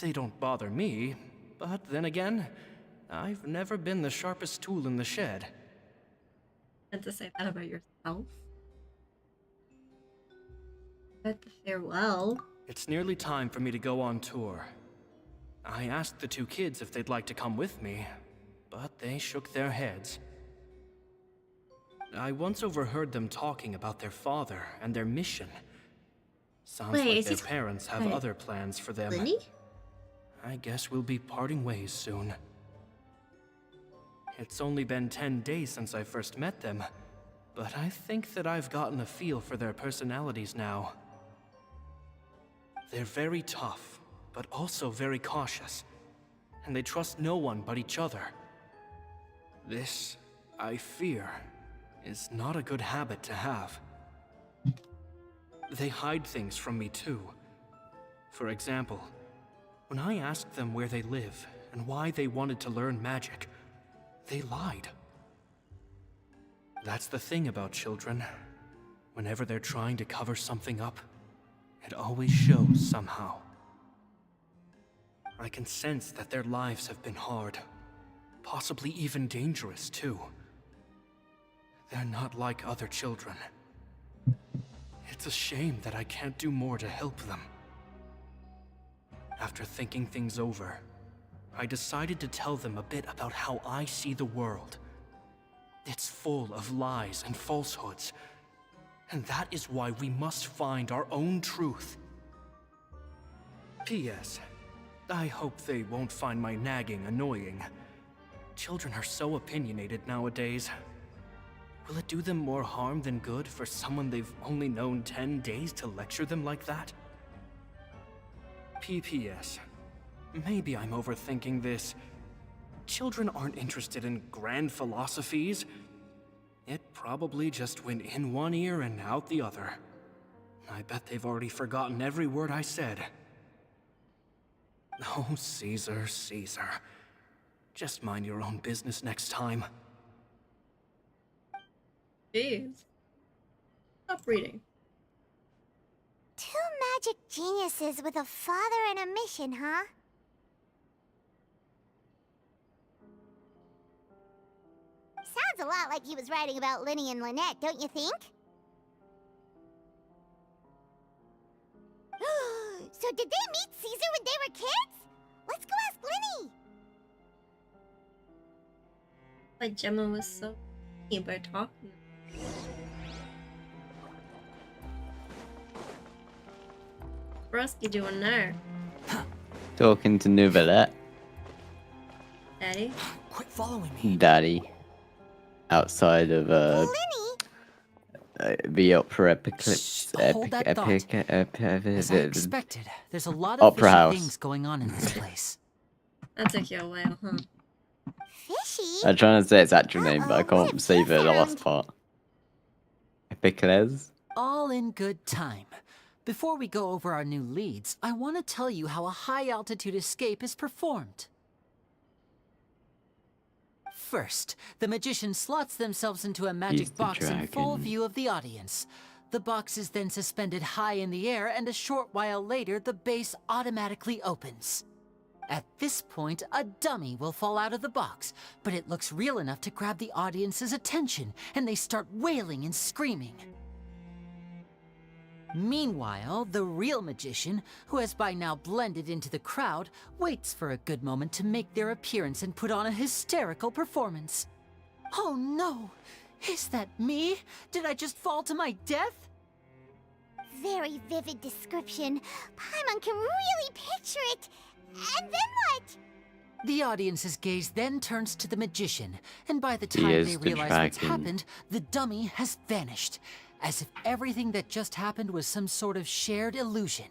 S: They don't bother me, but then again, I've never been the sharpest tool in the shed.
A: And to say that about yourself? At the farewell.
S: It's nearly time for me to go on tour. I asked the 2 kids if they'd like to come with me, but they shook their heads. I once overheard them talking about their father and their mission. Sounds like their parents have other plans for them.
A: Lyney?
S: I guess we'll be parting ways soon. It's only been 10 days since I first met them, but I think that I've gotten a feel for their personalities now. They're very tough, but also very cautious, and they trust no one but each other. This, I fear, is not a good habit to have. They hide things from me too. For example, when I asked them where they live and why they wanted to learn magic, they lied. That's the thing about children. Whenever they're trying to cover something up, it always shows somehow. I can sense that their lives have been hard, possibly even dangerous too. They're not like other children. It's a shame that I can't do more to help them. After thinking things over, I decided to tell them a bit about how I see the world. It's full of lies and falsehoods, and that is why we must find our own truth. P.S. I hope they won't find my nagging annoying. Children are so opinionated nowadays. Will it do them more harm than good for someone they've only known 10 days to lecture them like that? P.P.S. Maybe I'm overthinking this. Children aren't interested in grand philosophies. It probably just went in one ear and out the other. I bet they've already forgotten every word I said. Oh, Caesar, Caesar. Just mind your own business next time.
A: Jeez. Stop reading.
I: 2 magic geniuses with a father and a mission, huh? a lot like he was writing about Lyney and Lynette, don't you think? So did they meet Caesar when they were kids? Let's go ask Lyney!
A: Like Gemma was so about talking. What's Brusky doing there?
B: Talking to Nouvellette.
A: Daddy?
D: Quit following me.
B: Daddy. Outside of the opera
G: Hold that thought. As I expected, there's a lot of
B: Opera
G: fishy
B: House.
G: things going on in this place.
A: That took you a while, huh?
I: Fishy?
B: I'm trying to say its actual name, but I can't say the last part. Epicles?
G: All in good time. Before we go over our new leads, I want to tell you how a high-altitude escape is performed. First, the magician slots themselves into a magic box in full view of the audience. The box is then suspended high in the air, and a short while later, the base automatically opens. At this point, a dummy will fall out of the box, but it looks real enough to grab the audience's attention, and they start wailing and screaming. Meanwhile, the real magician, who has by now blended into the crowd, waits for a good moment to make their appearance and put on a hysterical performance. Oh no! Is that me? Did I just fall to my death?
I: Very vivid description. Paimon can really picture it. And then what?
G: The audience's gaze then turns to the magician, and by the time
B: is
G: they
B: the
G: realize what's
B: dragon.
G: happened, the dummy has vanished, as if everything that just happened was some sort of shared illusion.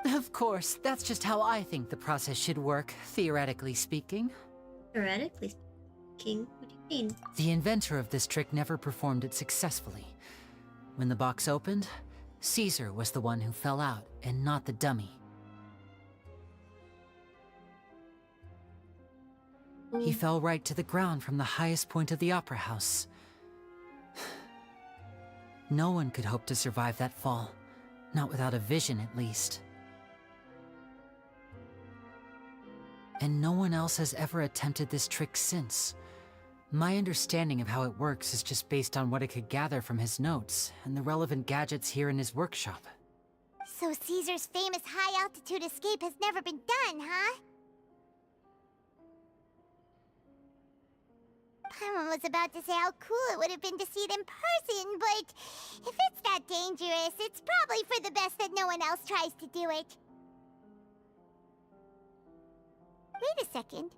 G: Of course, that's just how I think the process should work, theoretically speaking.
A: Theoretically speaking? What do you mean?
G: The inventor of this trick never performed it successfully. When the box opened, Caesar was the one who fell out, and not the dummy. He fell right to the ground from the highest point of the opera house. No one could hope to survive that fall. Not without a vision, at least. And no one else has ever attempted this trick since. My understanding of how it works is just based on what I could gather from his notes and the relevant gadgets here in his workshop.
I: So Caesar's famous high-altitude escape has never been done, huh? Paimon was about to say how cool it would have been to see it in person, but if it's that dangerous, it's probably for the best that no one else tries to do it. Wait a second.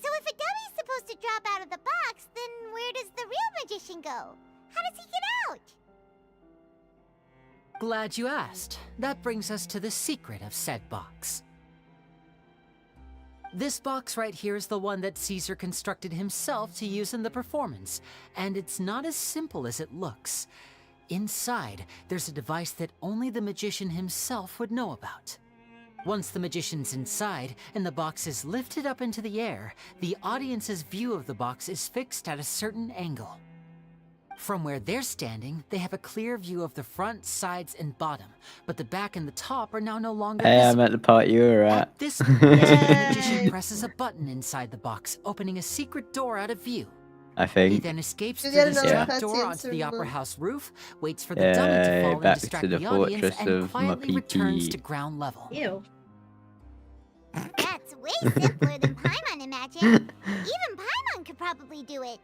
I: So if a dummy's supposed to drop out of the box, then where does the real magician go? How does he get out?
G: Glad you asked. That brings us to the secret of said box. This box right here is the one that Caesar constructed himself to use in the performance, and it's not as simple as it looks. Inside, there's a device that only the magician himself would know about. Once the magician's inside and the box is lifted up into the air, the audience's view of the box is fixed at a certain angle. From where they're standing, they have a clear view of the front, sides, and bottom, but the back and the top are now no longer
B: Hey,
G: visible.
B: I'm at the part you were at.
G: This point, the magician presses a button inside the box, opening a secret door out of view.
B: I
G: He
B: think.
G: then escapes
A: You
G: through the
A: gotta know
G: trap
A: how
G: door
A: to
G: onto the
A: answer
G: opera
A: them.
G: house roof, waits for the dummy to fall
B: back
G: and
B: to
G: distract
B: the
G: the audience,
B: fortress
G: and
B: of
G: quietly returns
B: Mapiki.
G: to ground level.
A: Ew.
I: That's way simpler than Paimon imagined. Even Paimon could probably do it.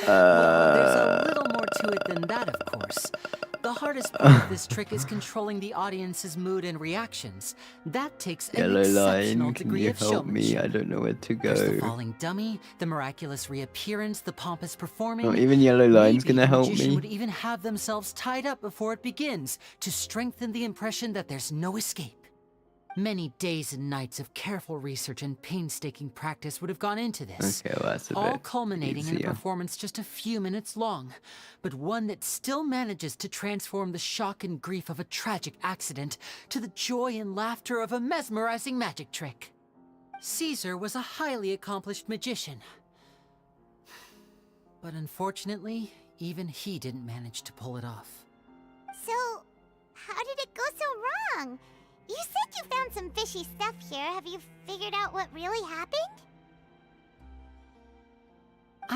G: Well, there's a little more to it than that, of course. The hardest part of this trick is controlling the audience's mood and reactions. That takes an
B: Yellow
G: exceptional
B: line, can
G: degree
B: you
G: of
B: help me?
G: showmanship.
B: I don't know where to
G: There's the
B: go.
G: falling dummy, the miraculous reappearance, the pompous performing.
B: Not even Yellow Line's
G: Maybe
B: gonna
G: the
B: help
G: magician
B: me.
G: would even have themselves tied up before it begins to strengthen the impression that there's no escape. Many days and nights of careful research and painstaking practice would have gone into this.
B: Okay, well, that's a
G: All
B: bit
G: culminating in a
B: easier.
G: performance just a few minutes long, but one that still manages to transform the shock and grief of a tragic accident to the joy and laughter of a mesmerizing magic trick. Caesar was a highly accomplished magician. But unfortunately, even he didn't manage to pull it off.
I: So, how did it go so wrong? You said you found some fishy stuff here. Have you figured out what really happened?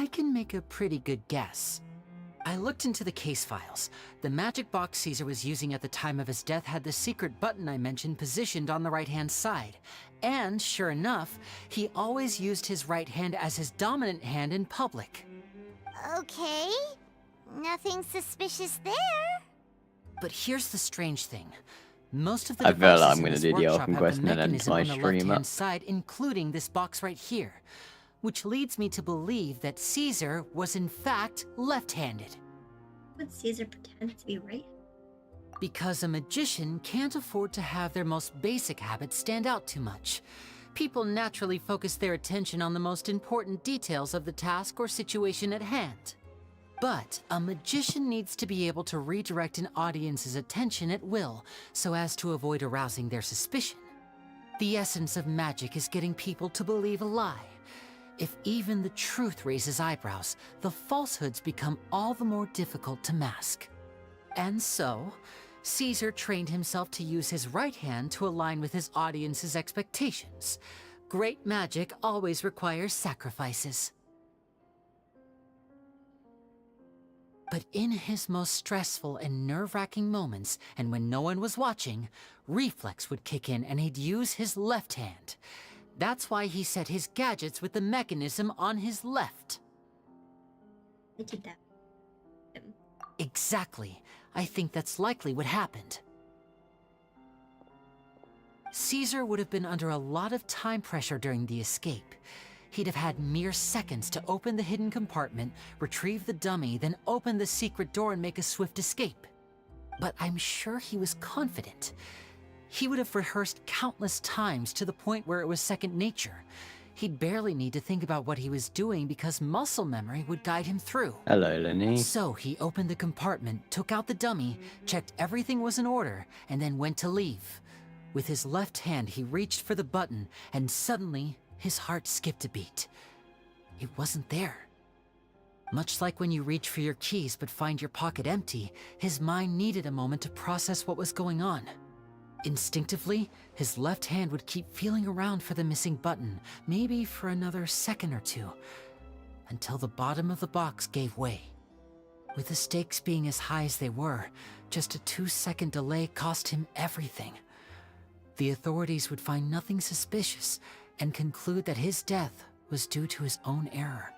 G: I can make a pretty good guess. I looked into the case files. The magic box Caesar was using at the time of his death had the secret button I mentioned positioned on the right-hand side. And sure enough, he always used his right hand as his dominant hand in public.
I: Okay. Nothing suspicious there.
G: But here's the strange thing. Most of the
B: I feel like
G: devices
B: I'm
G: in
B: gonna
G: this
B: do the
G: workshop
B: open
G: have the
B: question and end
G: mechanism
B: my
G: on the
B: stream
G: left-hand
B: up.
G: side, including this box right here. Which leads me to believe that Caesar was in fact left-handed.
A: Would Caesar pretend to be right?
G: Because a magician can't afford to have their most basic habits stand out too much. People naturally focus their attention on the most important details of the task or situation at hand. But a magician needs to be able to redirect an audience's attention at will, so as to avoid arousing their suspicion. The essence of magic is getting people to believe a lie. If even the truth raises eyebrows, the falsehoods become all the more difficult to mask. And so, Caesar trained himself to use his right hand to align with his audience's expectations. Great magic always requires sacrifices. But in his most stressful and nerve-wracking moments, and when no one was watching, reflex would kick in and he'd use his left hand. That's why he set his gadgets with the mechanism on his left.
A: I did that.
G: Exactly. I think that's likely what happened. Caesar would have been under a lot of time pressure during the escape. He'd have had mere seconds to open the hidden compartment, retrieve the dummy, then open the secret door and make a swift escape. But I'm sure he was confident. He would have rehearsed countless times to the point where it was second nature. He'd barely need to think about what he was doing because muscle memory would guide him through.
B: Hello, Lyney.
G: So he opened the compartment, took out the dummy, checked everything was in order, and then went to leave. With his left hand, he reached for the button, and suddenly, his heart skipped a beat. It wasn't there. Much like when you reach for your keys but find your pocket empty, his mind needed a moment to process what was going on. Instinctively, his left hand would keep feeling around for the missing button, maybe for another second or two, until the bottom of the box gave way. With the stakes being as high as they were, just a 2-second delay cost him everything. The authorities would find nothing suspicious and conclude that his death was due to his own error.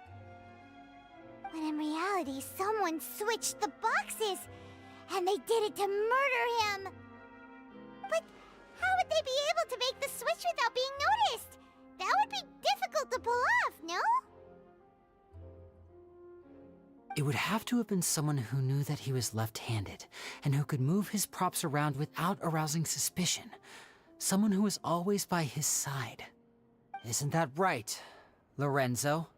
I: When in reality, someone switched the boxes, and they did it to murder him. But how would they be able to make the switch without being noticed? That would be difficult to pull off, no?
G: It would have to have been someone who knew that he was left-handed, and who could move his props around without arousing suspicion. Someone who was always by his side. Isn't that right, Lorenzo?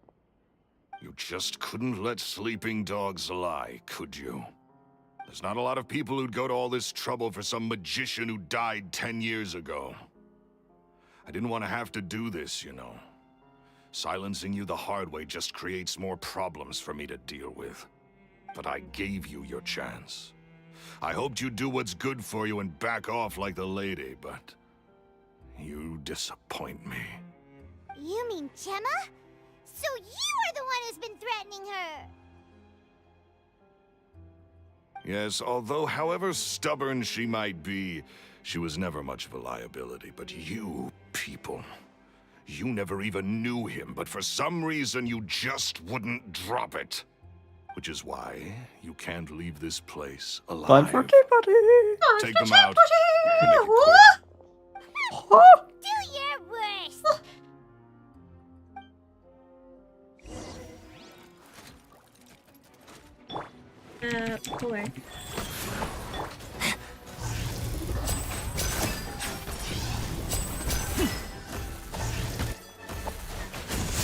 M: You just couldn't let sleeping dogs lie, could you? There's not a lot of people who'd go to all this trouble for some magician who died 10 years ago. I didn't want to have to do this, you know. Silencing you the hard way just creates more problems for me to deal with. But I gave you your chance. I hoped you'd do what's good for you and back off like the lady, but you disappoint me.
I: You mean Gemma? So you are the one who's been threatening her!
M: Yes, although however stubborn she might be, she was never much of a liability. But you people, you never even knew him, but for some reason you just wouldn't drop it. Which is why you can't leave this place alive.
B: Time for tea party.
M: Take them out.
I: Do your worst!
A: Poor.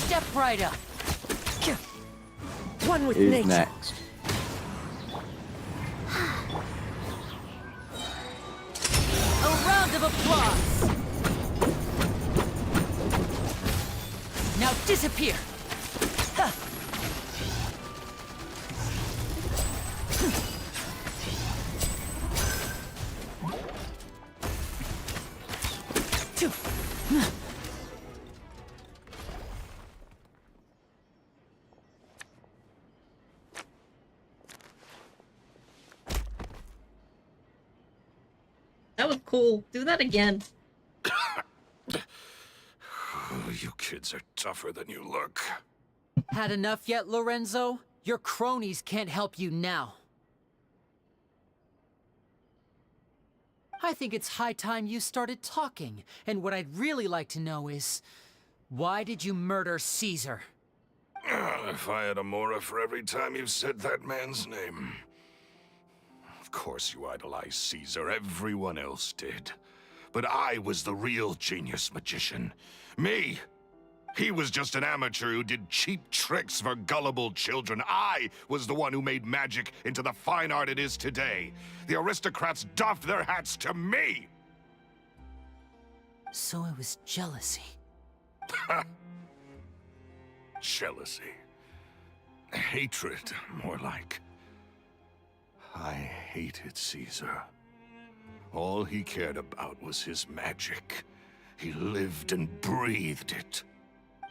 G: Step right up.
H: One with
B: Who's
H: nature.
B: next?
G: A round of applause. Now disappear. Huh.
A: That was cool. Do that again.
M: You kids are tougher than you look.
G: Had enough yet, Lorenzo? Your cronies can't help you now. I think it's high time you started talking, and what I'd really like to know is, why did you murder Caesar?
M: If I had a Mora for every time you said that man's name. Of course you idolized Caesar, everyone else did. But I was the real genius magician. Me! He was just an amateur who did cheap tricks for gullible children. I was the one who made magic into the fine art it is today. The aristocrats doffed their hats to me!
G: So it was jealousy.
M: Jealousy. Hatred, more like. I hated Caesar. All he cared about was his magic. He lived and breathed it.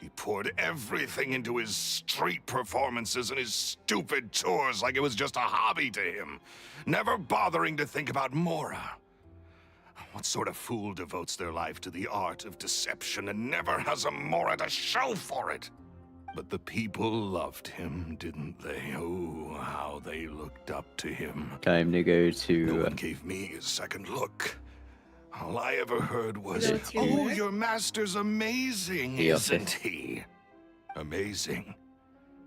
M: He poured everything into his street performances and his stupid tours like it was just a hobby to him, never bothering to think about Mora. What sort of fool devotes their life to the art of deception and never has a Mora to show for it? But the people loved him, didn't they? Oh, how they looked up to him.
B: Time to go to...
M: No one gave me a second look. All I ever heard was,
A: Go to
M: "Oh,
A: where?
M: your master's amazing,
B: The
M: isn't
B: office.
M: he?" Amazing.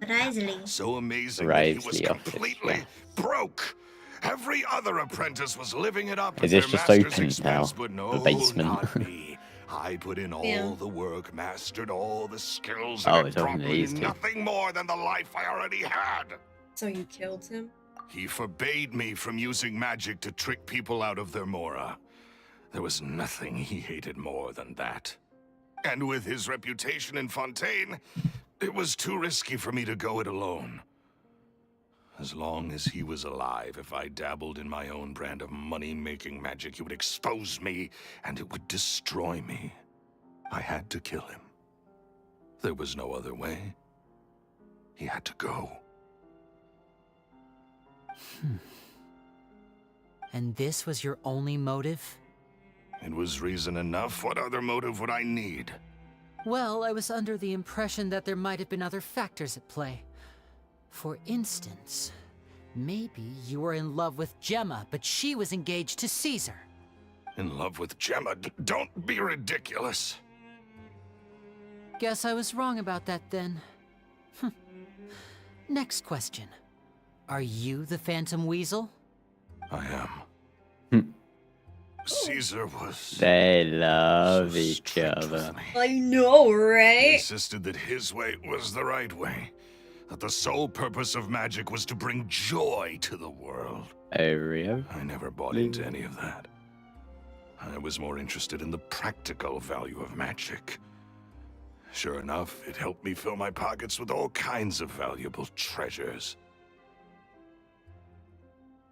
A: Risley.
M: So amazing that he was
B: Risley office,
M: completely
B: yeah.
M: broke. Every other apprentice was living it up at
B: Is
M: their
B: this just
M: master's
B: open now?
M: expense, but no,
B: The basement.
M: not me. I put in all
A: Yeah.
M: the work, mastered all the skills,
B: Oh,
M: and
B: it's
M: it
B: open
M: brought
B: to
M: me
B: these two.
M: nothing more than the life I already had.
A: So you killed him?
M: He forbade me from using magic to trick people out of their Mora. There was nothing he hated more than that. And with his reputation in Fontaine, it was too risky for me to go it alone. As long as he was alive, if I dabbled in my own brand of money-making magic, he would expose me, and it would destroy me. I had to kill him. There was no other way. He had to go.
G: And this was your only motive?
M: It was reason enough. What other motive would I need?
G: Well, I was under the impression that there might have been other factors at play. For instance, maybe you were in love with Gemma, but she was engaged to Caesar.
M: In love with Gemma? Don't be ridiculous.
G: Guess I was wrong about that then. Next question. Are you the Phantom Weasel?
M: I am. Caesar was...
B: They love each other.
A: I know,
M: He
A: right?
M: insisted that his way was the right way. That the sole purpose of magic was to bring joy to the world.
B: Oreo.
M: I never bought into any of that. I was more interested in the practical value of magic. Sure enough, it helped me fill my pockets with all kinds of valuable treasures.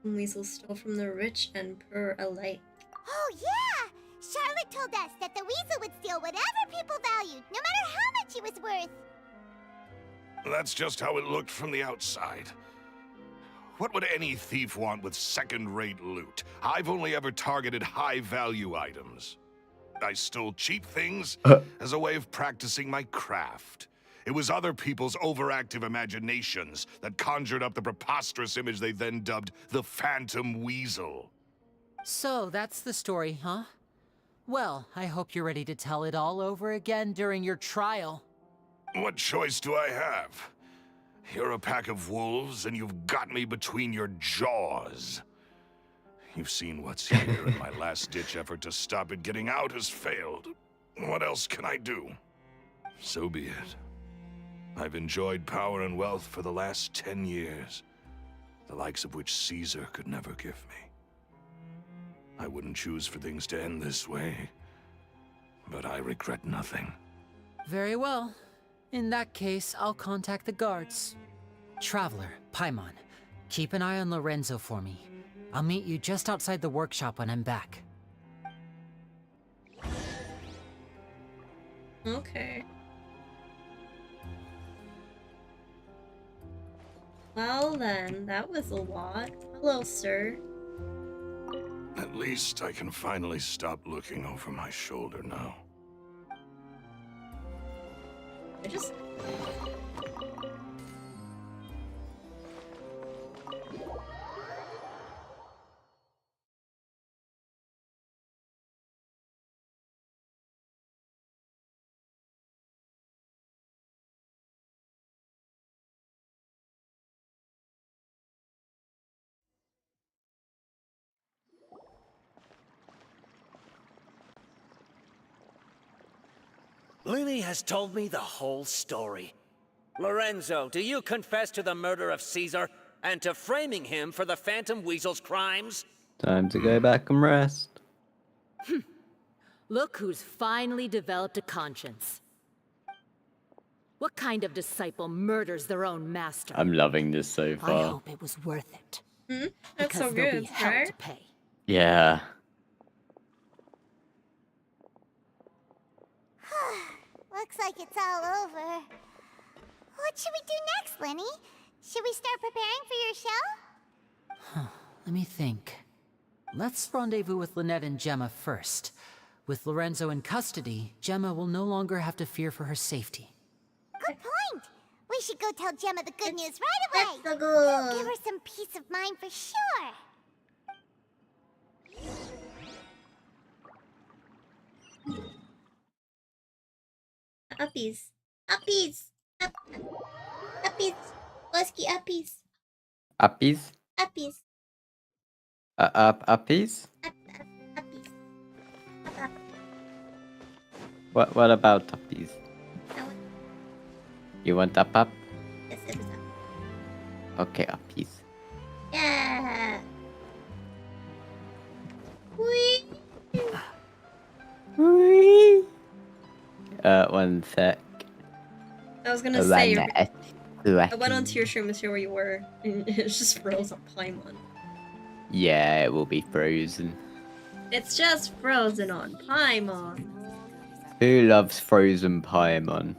A: Weasel stole from the rich and poor alike.
I: Oh, yeah! Charlotte told us that the weasel would steal whatever people valued, no matter how much it was worth.
M: That's just how it looked from the outside. What would any thief want with second-rate loot? I've only ever targeted high-value items. I stole cheap things as a way of practicing my craft. It was other people's overactive imaginations that conjured up the preposterous image they then dubbed the Phantom Weasel.
G: So, that's the story, huh? Well, I hope you're ready to tell it all over again during your trial.
M: What choice do I have? You're a pack of wolves, and you've got me between your jaws. You've seen what's here, and my last-ditch effort to stop it getting out has failed. What else can I do? So be it. I've enjoyed power and wealth for the last 10 years, the likes of which Caesar could never give me. I wouldn't choose for things to end this way, but I regret nothing.
G: Very well. In that case, I'll contact the guards. Traveler, Paimon, keep an eye on Lorenzo for me. I'll meet you just outside the workshop when I'm back.
A: Okay. Well then, that was a lot. Hello, sir.
M: At least I can finally stop looking over my shoulder now.
A: I just...
T: Lyney has told me the whole story. Lorenzo, do you confess to the murder of Caesar and to framing him for the Phantom Weasel's crimes?
B: Time to go back and rest.
N: Look who's finally developed a conscience. What kind of disciple murders their own master?
B: I'm loving this so
N: I
B: far.
N: hope it was worth it.
A: That's
N: Because
A: so
N: there'll
A: good,
N: be hell
A: right?
N: to pay.
B: Yeah.
I: Looks like it's all over. What should we do next, Lyney? Should we start preparing for your show?
G: Let me think. Let's rendezvous with Lynette and Gemma first. With Lorenzo in custody, Gemma will no longer have to fear for her safety.
I: Good point. We should go tell Gemma the good news right away.
A: Let's go.
I: It'll give her some peace of mind for sure.
A: Uppies. Uppies. Uppies. Lusky uppies.
B: Uppies?
A: Uppies.
B: Uppies?
A: Uppies. Up.
B: What about uppies? You want up?
A: Yes, it was up.
B: Okay, uppies.
A: Yeah. Whee.
B: Whee. One sec.
A: I was gonna say, I went onto your stream to see where you were, and it's just froze on Paimon.
B: Yeah, it will be frozen.
A: It's just frozen on Paimon.
B: Who loves frozen Paimon?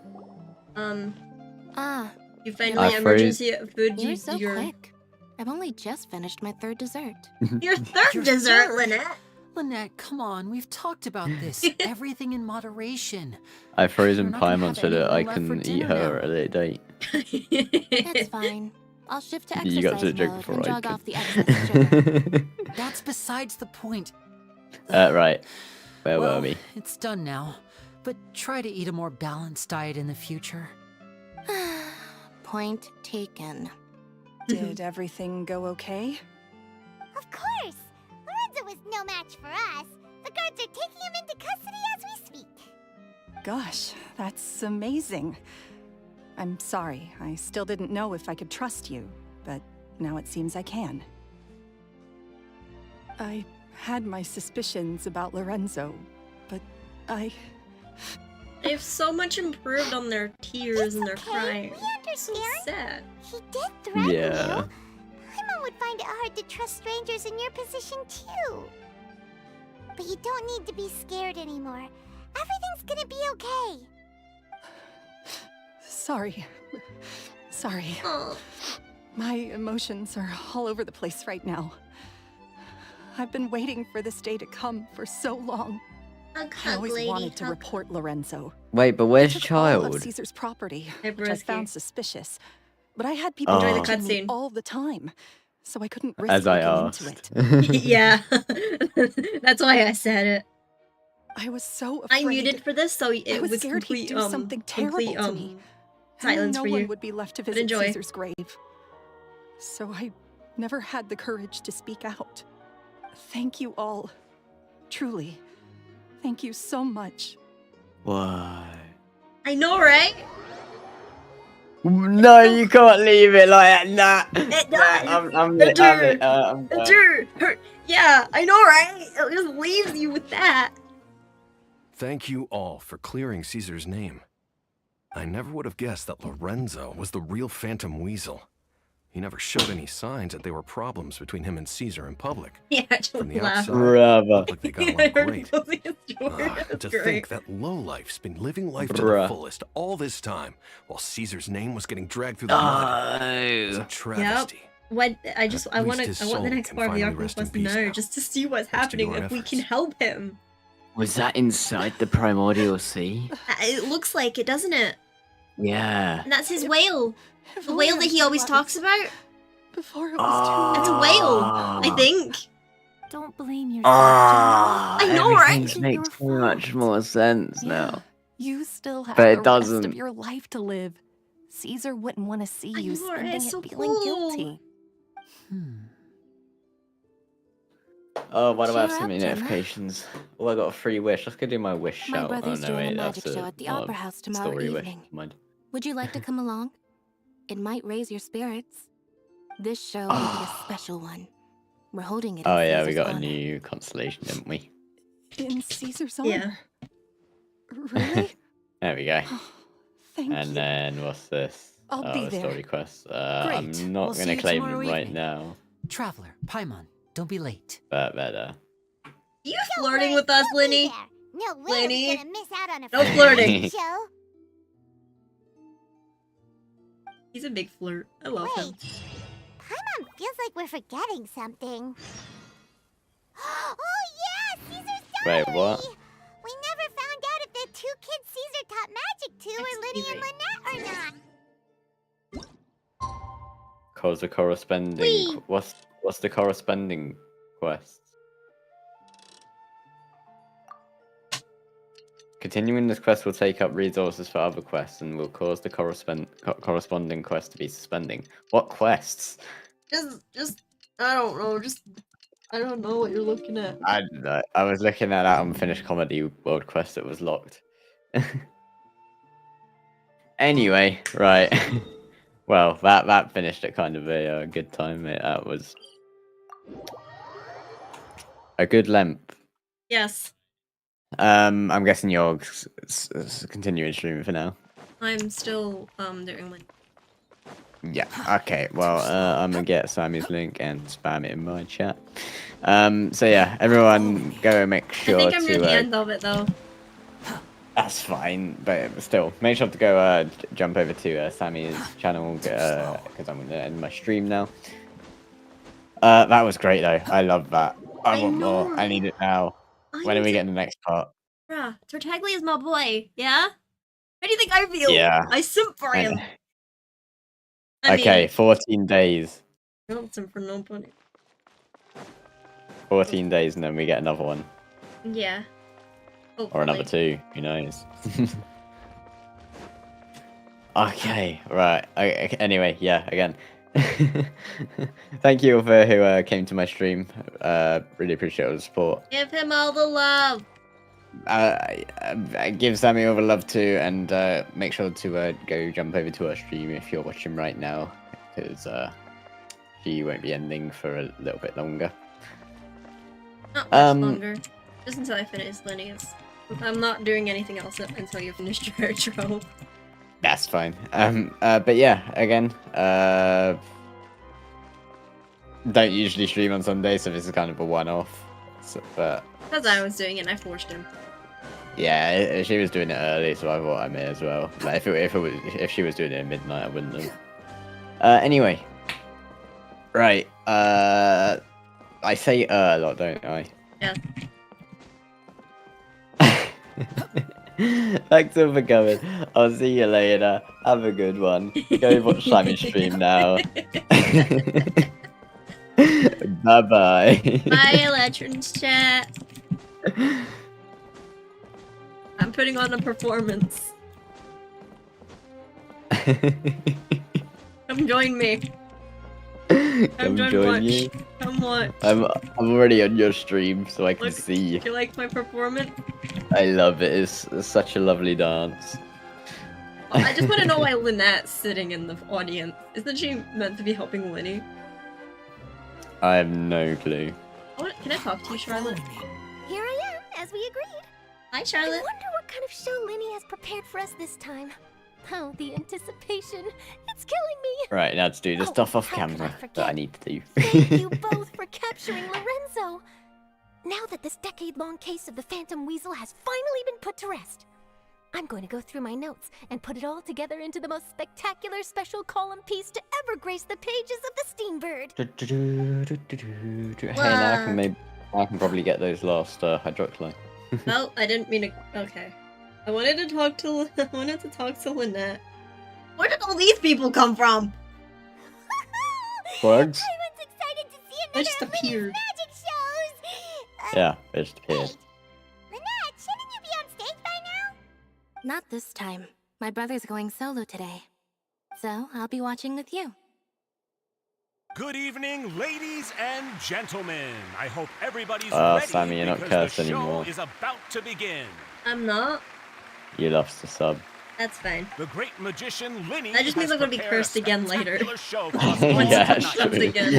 A: You finally emergency food.
C: You're so quick. I've only just finished my third dessert.
A: Your third dessert, Lynette.
G: Lynette, come on, we've talked about this. Everything in moderation.
B: I frozen
G: We're not gonna
B: Paimon
G: have
B: so that I
G: anything left for
B: can eat
G: dinner
B: her
G: now.
B: at a later date.
C: It's fine. I'll shift to
B: You got to
C: exercise
B: drink
C: mode
B: before
C: and
B: I
C: jog
B: could.
C: off the excess sugar.
G: That's besides the point.
B: Right. Where
G: Well,
B: were we?
G: it's done now. But try to eat a more balanced diet in the future.
C: Point taken.
P: Did everything go okay?
I: Of course. Lorenzo was no match for us. The guards are taking him into custody as we speak.
P: Gosh, that's amazing. I'm sorry, I still didn't know if I could trust you, but now it seems I can. I had my suspicions about Lorenzo, but
A: They've so much improved on their tears and their crying.
I: We understand.
A: So sad.
I: He did threaten
B: Yeah.
I: you. Paimon would find it hard to trust strangers in your position too. But you don't need to be scared anymore. Everything's gonna be okay.
P: sorry. Sorry. My emotions are all over the place right now. I've been waiting for this day to come for so long. I always wanted to report Lorenzo.
B: Wait, but where's
P: He took all
B: Child?
P: of Caesar's property,
A: Hey,
P: which I
A: Broski.
P: found suspicious. But I had people
B: Enjoy the
P: watching me
A: cutscene.
P: all the time, so I couldn't risk
B: As I
P: looking
B: asked.
P: into it.
A: Yeah. That's why I said it.
P: I was so afraid.
A: I muted for this, so
P: I
A: it
P: was
A: was
P: scared
A: complete,
P: he'd do something terrible
A: complete,
P: to me.
A: silence
P: no
A: for
P: one
A: you.
P: would be left to
A: But
P: visit
A: enjoy.
P: Caesar's grave. So I never had the courage to speak out. Thank you all. Truly. Thank you so much.
B: Why?
A: I know, right?
B: No, you can't leave it like that. Nah. I'm
A: Yeah, I know, right? It just leaves you with that.
M: Thank you all for clearing Caesar's name. I never would have guessed that Lorenzo was the real Phantom Weasel. He never showed any signs that there were problems between him and Caesar in public.
A: Yeah,
M: From the
A: laugh.
M: outside,
B: Brother.
M: it looked like they got along great.
A: That's
M: To
A: great.
M: think that lowlife's been living life to
B: Bruh.
M: the fullest all this time, while Caesar's name was getting dragged through the mud. It's a travesty.
A: What I want
M: At least his
A: the
M: soul
A: next
M: can
A: part of the
M: finally
A: Archon
M: rest in
A: quest
M: peace
A: now,
M: now,
A: just to see what's
M: thanks to
A: happening
M: your
A: if we can
M: efforts.
A: help him.
B: Was that inside the primordial sea?
A: It looks like it, doesn't it?
B: Yeah.
A: And that's his whale.
N: If
A: The whale
N: only
A: that he
N: I
A: always
N: realized
A: talks about.
N: Before it was too
A: That's a
N: late.
A: whale, I think.
N: Don't blame yourself,
B: Ah,
A: I know, right?
B: everything's makes so much more sense now.
P: You still have
B: But it
P: the rest
B: doesn't.
P: of your life to live. Caesar wouldn't want to see you
A: know, right?
P: spending
A: It's
P: it
A: so
P: feeling
A: cool.
P: guilty.
B: Oh, why do I have
C: Cheer
B: so
C: up,
B: many
C: Gemma.
B: notifications? Oh, I got a free wish. Let's go do my wish
C: My
B: shout.
C: brother's
B: oh, no,
C: doing a
B: wait,
C: magic
B: that's
C: show at the
B: not a
C: Opera House tomorrow
B: story
C: evening.
B: Wish. Mind.
C: Would you like to come along? It might raise your spirits. This show will be a special one. We're holding it in
B: Oh, yeah, we
C: Caesar's
B: got a
C: honor.
B: new constellation, didn't we?
P: In Caesar's honor?
A: Yeah.
P: Really?
B: There we go.
P: Thank
B: And
P: you.
B: then what's this?
G: I'll
B: oh,
G: be
B: a
G: there.
B: story quest.
G: Great.
B: I'm not
G: We'll see
B: gonna
G: you
B: claim
G: tomorrow
B: them right
G: evening.
B: now.
G: Traveler, Paimon, don't be late.
B: But better.
A: You flirting with us, Lyney?
I: No, we're
A: Lyney?
I: gonna miss out on a
A: No flirting.
I: show.
A: He's a big flirt. I love him.
I: Paimon feels like we're forgetting something. Oh yeah, Caesar's
B: Wait,
I: diary!
B: what?
I: We never found out if the two kids Caesar taught magic to were Lyney and Lynette or not.
B: Cause the corresponding.
A: Whee!
B: What's the corresponding quest? Continuing this quest will take up resources for other quests and will cause the corresponding quest to be suspending. What quests?
A: Just, I don't know. I don't know what you're looking at.
B: I was looking at that unfinished comedy world quest that was locked. Anyway, right. Well, that finished at kind of a good time. That was a good length.
A: Yes.
B: I'm guessing you're continuing streaming for now.
A: I'm still doing one.
B: Yeah. Okay. Well, I'm gonna get Sammy's link and spam it in my chat. So yeah, everyone go make sure
A: I think I'm near
B: to.
A: the end of it though.
B: That's fine, but still, make sure to go jump over to Sammy's channel because I'm gonna end my stream now. That was great though. I love that. I want more. I need it now. When are we getting the next part?
A: Bruh, Tartaglia is my boy, yeah? How do you think I feel?
B: Yeah.
A: I simp for him.
B: Okay, 14 days.
A: I don't simp for nobody.
B: 14 days and then we get another one.
A: Yeah.
B: Or another two, who knows? Okay, right. Anyway, yeah, again. Thank you all for who came to my stream. Really appreciate all the support.
A: Give him all the love.
B: Give Sammy all the love too, and make sure to go jump over to her stream if you're watching right now, because she won't be ending for a little bit longer.
A: Not much longer. Just until I finish Lyney's. I'm not doing anything else until you finish your intro.
B: That's fine. But yeah, again, don't usually stream on Sunday, so this is kind of a one-off. So, but
A: Because I was doing it and I forced him.
B: yeah, she was doing it early, so I thought I may as well. Like if she was doing it at midnight, I wouldn't have. Anyway, right. I say a lot, don't I?
A: Yeah.
B: Thanks all for coming. I'll see you later. Have a good one. Go watch Simon's stream now. Bye bye.
A: Bye, Eletrin's chat. I'm putting on a performance. Come join me.
B: Come join
A: watch.
B: you.
A: Come watch.
B: I'm already on your stream, so I can
A: Look,
B: see.
A: Do you like my performance?
B: I love it. It's such a lovely dance.
A: I just want to know why Lynette's sitting in the audience. Isn't she meant to be helping Lyney?
B: I have no clue.
A: Can I talk to you, Charlotte?
I: Here I am, as we agreed.
A: Hi, Charlotte.
I: I wonder what kind of show Lyney has prepared for us this time. Oh, the anticipation. It's killing me.
B: Right, now to do the stuff off
I: how could I
B: camera
I: forget?
B: that I need to do.
I: Thank you both for capturing Lorenzo. Now that this decade-long case of the Phantom Weasel has finally been put to rest,
N: I'm going to go through my notes and put it all together into the most spectacular special column piece to ever grace the pages of the Steambird.
B: Hey, now I can probably get those last hydroxylite.
A: Oh, I didn't mean to. Okay, I wanted to talk to Lynette. Where did all these people come from?
B: Bugs?
I: Everyone's excited to see
A: They
I: another
A: just
I: of Lyney's
A: appeared.
I: magic shows!
B: Yeah, they just appeared.
I: Lynette, shouldn't you be on stage by now?
C: Not this time. My brother's going solo today. So I'll be watching with you.
U: Good evening, ladies and gentlemen. I hope everybody's
B: Oh,
U: ready
B: Sammy, you're not
U: because
B: cursed
U: the show
B: anymore.
U: is about to begin.
A: I'm not.
B: You lost the sub.
A: That's fine.
U: The great magician Lyney
A: That just means
U: has
A: I'm gonna be
U: prepared a
A: cursed again later.
U: spectacular show for
A: Once
U: us all
B: Yeah,
A: it comes
B: true.
A: again.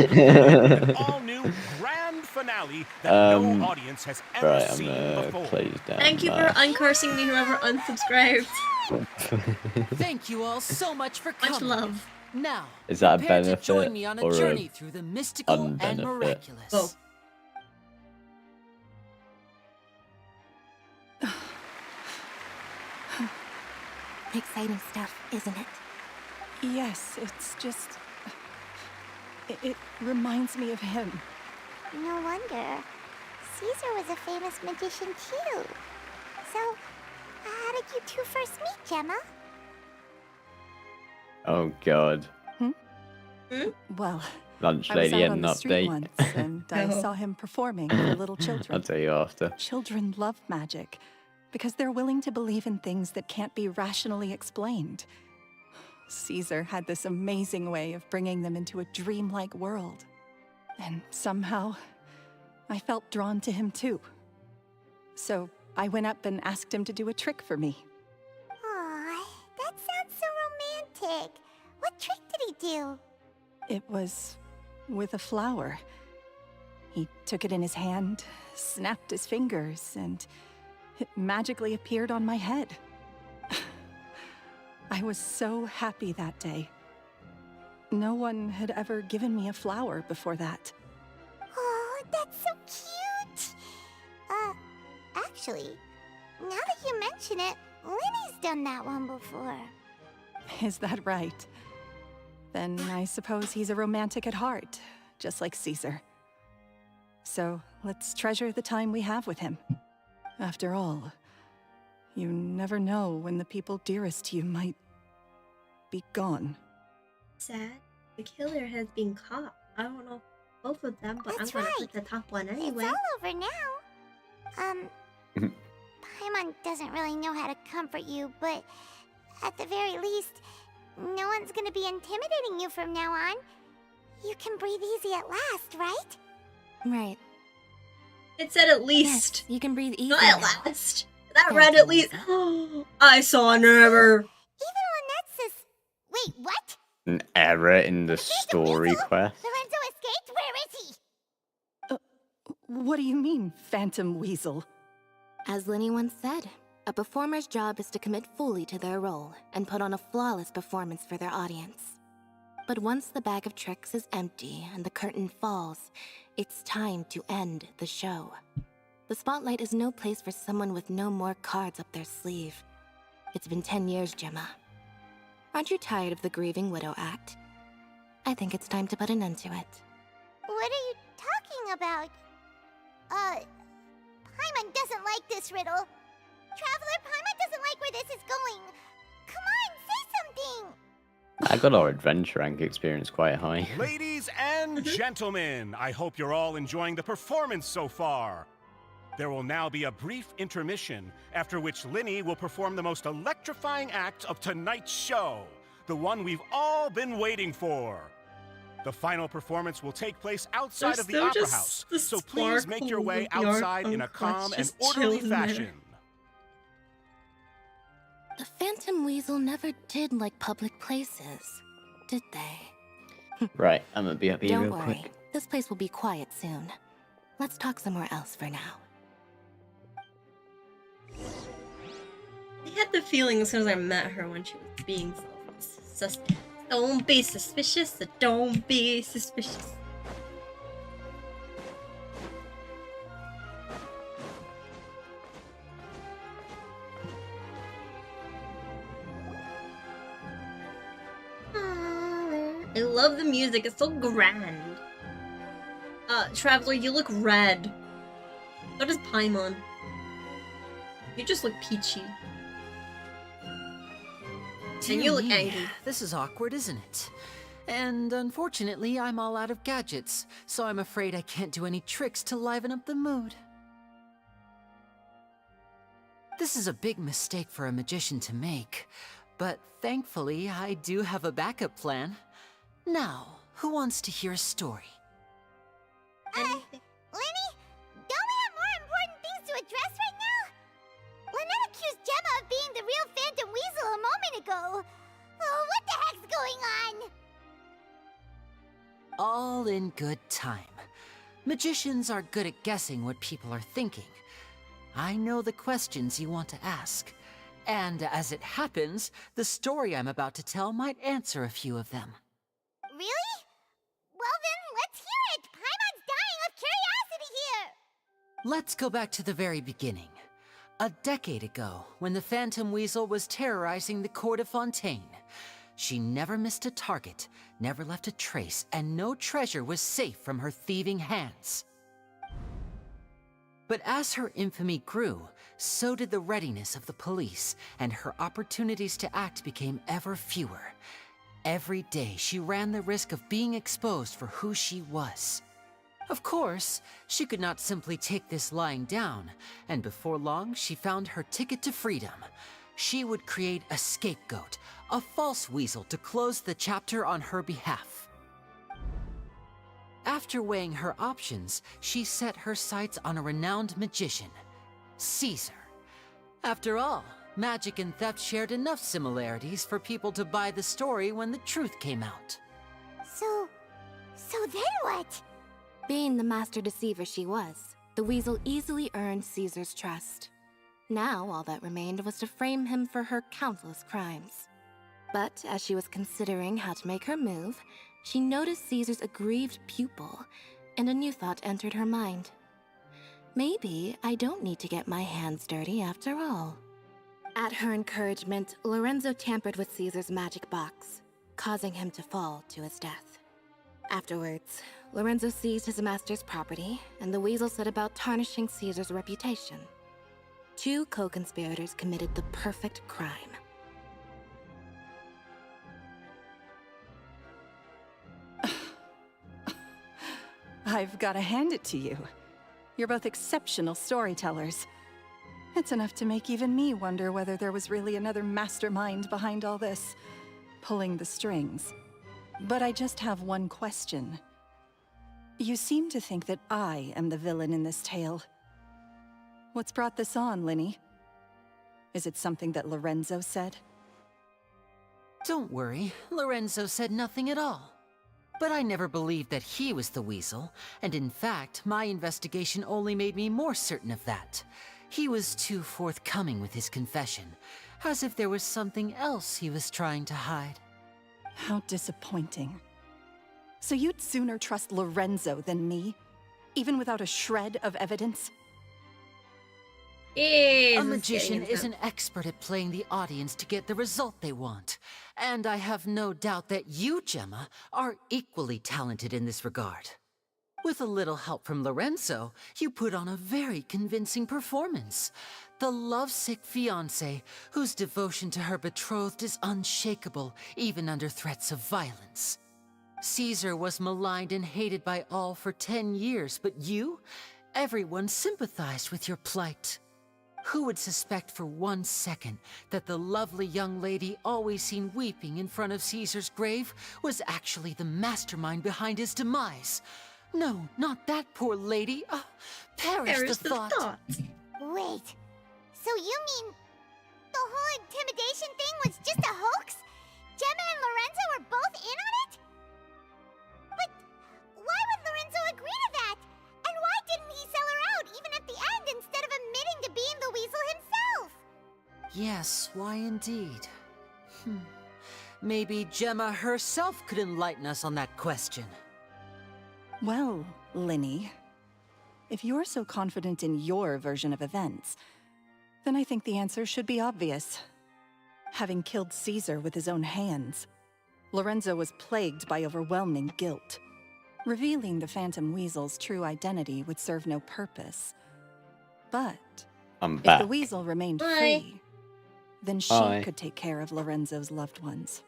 U: An all-new grand finale that no audience has ever
B: Right, I'm
U: seen
B: gonna
U: before.
B: close down.
A: Thank you for uncursing me, whoever unsubscribed.
G: Thank you all so much for coming.
A: Much love.
G: Now,
B: Is that a
G: prepare to
B: benefit
G: join me on a
B: or a
G: journey through the mystical and
B: unbenefit?
G: miraculous.
A: Oh.
C: Exciting stuff, isn't it?
P: Yes, it's just... It reminds me of him.
I: No wonder. Caesar was a famous magician too. So, how did you two first meet, Gemma?
B: Oh god.
P: Well,
B: Lunch
P: I was
B: lady
P: out
B: had
P: on
B: an
P: the street
B: update.
P: once, and I
A: Oh.
P: saw him performing for little
B: I'll
P: children.
B: tell you after.
P: Children love magic because they're willing to believe in things that can't be rationally explained. Caesar had this amazing way of bringing them into a dreamlike world. And somehow, I felt drawn to him too. So I went up and asked him to do a trick for me.
I: Aw, that sounds so romantic. What trick did he do?
P: It was with a flower. He took it in his hand, snapped his fingers, and it magically appeared on my head. I was so happy that day. No one had ever given me a flower before that.
I: Oh, that's so cute! Actually, now that you mention it, Lyney's done that one before.
P: Is that right? Then I suppose he's a romantic at heart, just like Caesar. So let's treasure the time we have with him. After all, you never know when the people dearest to you might be gone.
A: Sad. The killer has been caught. I don't know both of them, but
I: That's
A: I'm gonna
I: right.
A: pick the top one anyway.
I: It's all over now. Paimon doesn't really know how to comfort you, but at the very least, no one's gonna be intimidating you from now on. You can breathe easy at last, right?
C: Right.
A: It said at least.
C: Yes, you can breathe easy.
A: Not at
C: now.
A: last. That
C: Thank
A: read
C: you,
A: at least.
C: Lisa.
A: I saw an error.
I: Even Lynette says... Wait, what?
B: An error in the story quest.
I: Lorenzo escaped? Where is he?
P: What do you mean, Phantom Weasel?
C: As Lyney once said, a performer's job is to commit fully to their role and put on a flawless performance for their audience. But once the bag of tricks is empty and the curtain falls, it's time to end the show. The spotlight is no place for someone with no more cards up their sleeve. It's been 10 years, Gemma. Aren't you tired of the grieving widow act? I think it's time to put an end to it.
I: What are you talking about? Paimon doesn't like this riddle. Traveler, Paimon doesn't like where this is going. Come on, say something!
B: I got our adventure rank experience quite high.
U: Ladies and gentlemen, I hope you're all enjoying the performance so far. There will now be a brief intermission, after which Lyney will perform the most electrifying act of tonight's show, the one we've all been waiting for. The final performance will take place outside of the
A: There's
U: Opera
A: still
U: House,
A: just the
U: so please make your
A: sparkle
U: way
A: of the
U: outside in
A: Archon
U: a calm
A: quest
U: and
A: just
U: orderly
A: chilling there.
U: fashion.
C: The Phantom Weasel never did like public places, did they?
B: Right, I'm gonna be up here
C: Don't
B: real
C: worry,
B: quick.
C: this place will be quiet soon. Let's talk somewhere else for now.
A: I had the feeling as soon as I met her when she was being sus. Don't be suspicious. Don't be suspicious. love the music. It's so grand. Traveler, you look red. So does Paimon. You just look peachy.
G: Dear
A: And you look
G: me,
A: angry.
G: This is awkward, isn't it? And unfortunately, I'm all out of gadgets, so I'm afraid I can't do any tricks to liven up the mood. This is a big mistake for a magician to make, but thankfully, I do have a backup plan. Now, who wants to hear a story?
I: Lyney, don't we have more important things to address right now? Lynette accused Gemma of being the real Phantom Weasel a moment ago. Oh, what the heck's going on?
G: All in good time. Magicians are good at guessing what people are thinking. I know the questions you want to ask. And as it happens, the story I'm about to tell might answer a few of them.
I: Really? Well then, let's hear it! Paimon's dying of curiosity here!
G: Let's go back to the very beginning. A decade ago, when the Phantom Weasel was terrorizing the court of Fontaine. She never missed a target, never left a trace, and no treasure was safe from her thieving hands. But as her infamy grew, so did the readiness of the police, and her opportunities to act became ever fewer. Every day, she ran the risk of being exposed for who she was. Of course, she could not simply take this lying down, and before long, she found her ticket to freedom. She would create a scapegoat, a false weasel to close the chapter on her behalf. After weighing her options, she set her sights on a renowned magician, Caesar. After all, magic and theft shared enough similarities for people to buy the story when the truth came out.
I: So then what?
C: Being the master deceiver she was, the weasel easily earned Caesar's trust. Now all that remained was to frame him for her countless crimes. But as she was considering how to make her move, she noticed Caesar's aggrieved pupil, and a new thought entered her mind. Maybe I don't need to get my hands dirty after all. At her encouragement, Lorenzo tampered with Caesar's magic box, causing him to fall to his death. Afterwards, Lorenzo seized his master's property, and the weasel set about tarnishing Caesar's reputation. Two co-conspirators committed the perfect crime.
P: I've got to hand it to you. You're both exceptional storytellers. It's enough to make even me wonder whether there was really another mastermind behind all this, pulling the strings. But I just have one question. You seem to think that I am the villain in this tale. What's brought this on, Lyney? Is it something that Lorenzo said?
G: Don't worry, Lorenzo said nothing at all. But I never believed that he was the weasel, and in fact, my investigation only made me more certain of that. He was too forthcoming with his confession, as if there was something else he was trying to hide.
P: How disappointing. So you'd sooner trust Lorenzo than me? Even without a shred of evidence?
G: A magician is an expert at playing the audience to get the result they want. And I have no doubt that you, Gemma, are equally talented in this regard. With a little help from Lorenzo, you put on a very convincing performance. The lovesick fiancé, whose devotion to her betrothed is unshakable, even under threats of violence. Caesar was maligned and hated by all for 10 years, but you? Everyone sympathized with your plight. Who would suspect for 1 second that the lovely young lady always seen weeping in front of Caesar's grave was actually the mastermind behind his demise? No, not that poor lady. Perish the thought.
I: Wait, so you mean the whole intimidation thing was just a hoax? Gemma and Lorenzo were both in on it? But why would Lorenzo agree to that? And why didn't he sell her out even at the end instead of admitting to being the weasel himself?
G: Yes, why indeed? Maybe Gemma herself could enlighten us on that question.
P: Well, Lyney, if you're so confident in your version of events, then I think the answer should be obvious. Having killed Caesar with his own hands. Lorenzo was plagued by overwhelming guilt. Revealing the Phantom Weasel's true identity would serve no purpose. But
B: I'm
P: if
B: back.
P: the weasel remained
A: Hi.
P: free, then she
B: Hi.
P: could take care of Lorenzo's loved ones.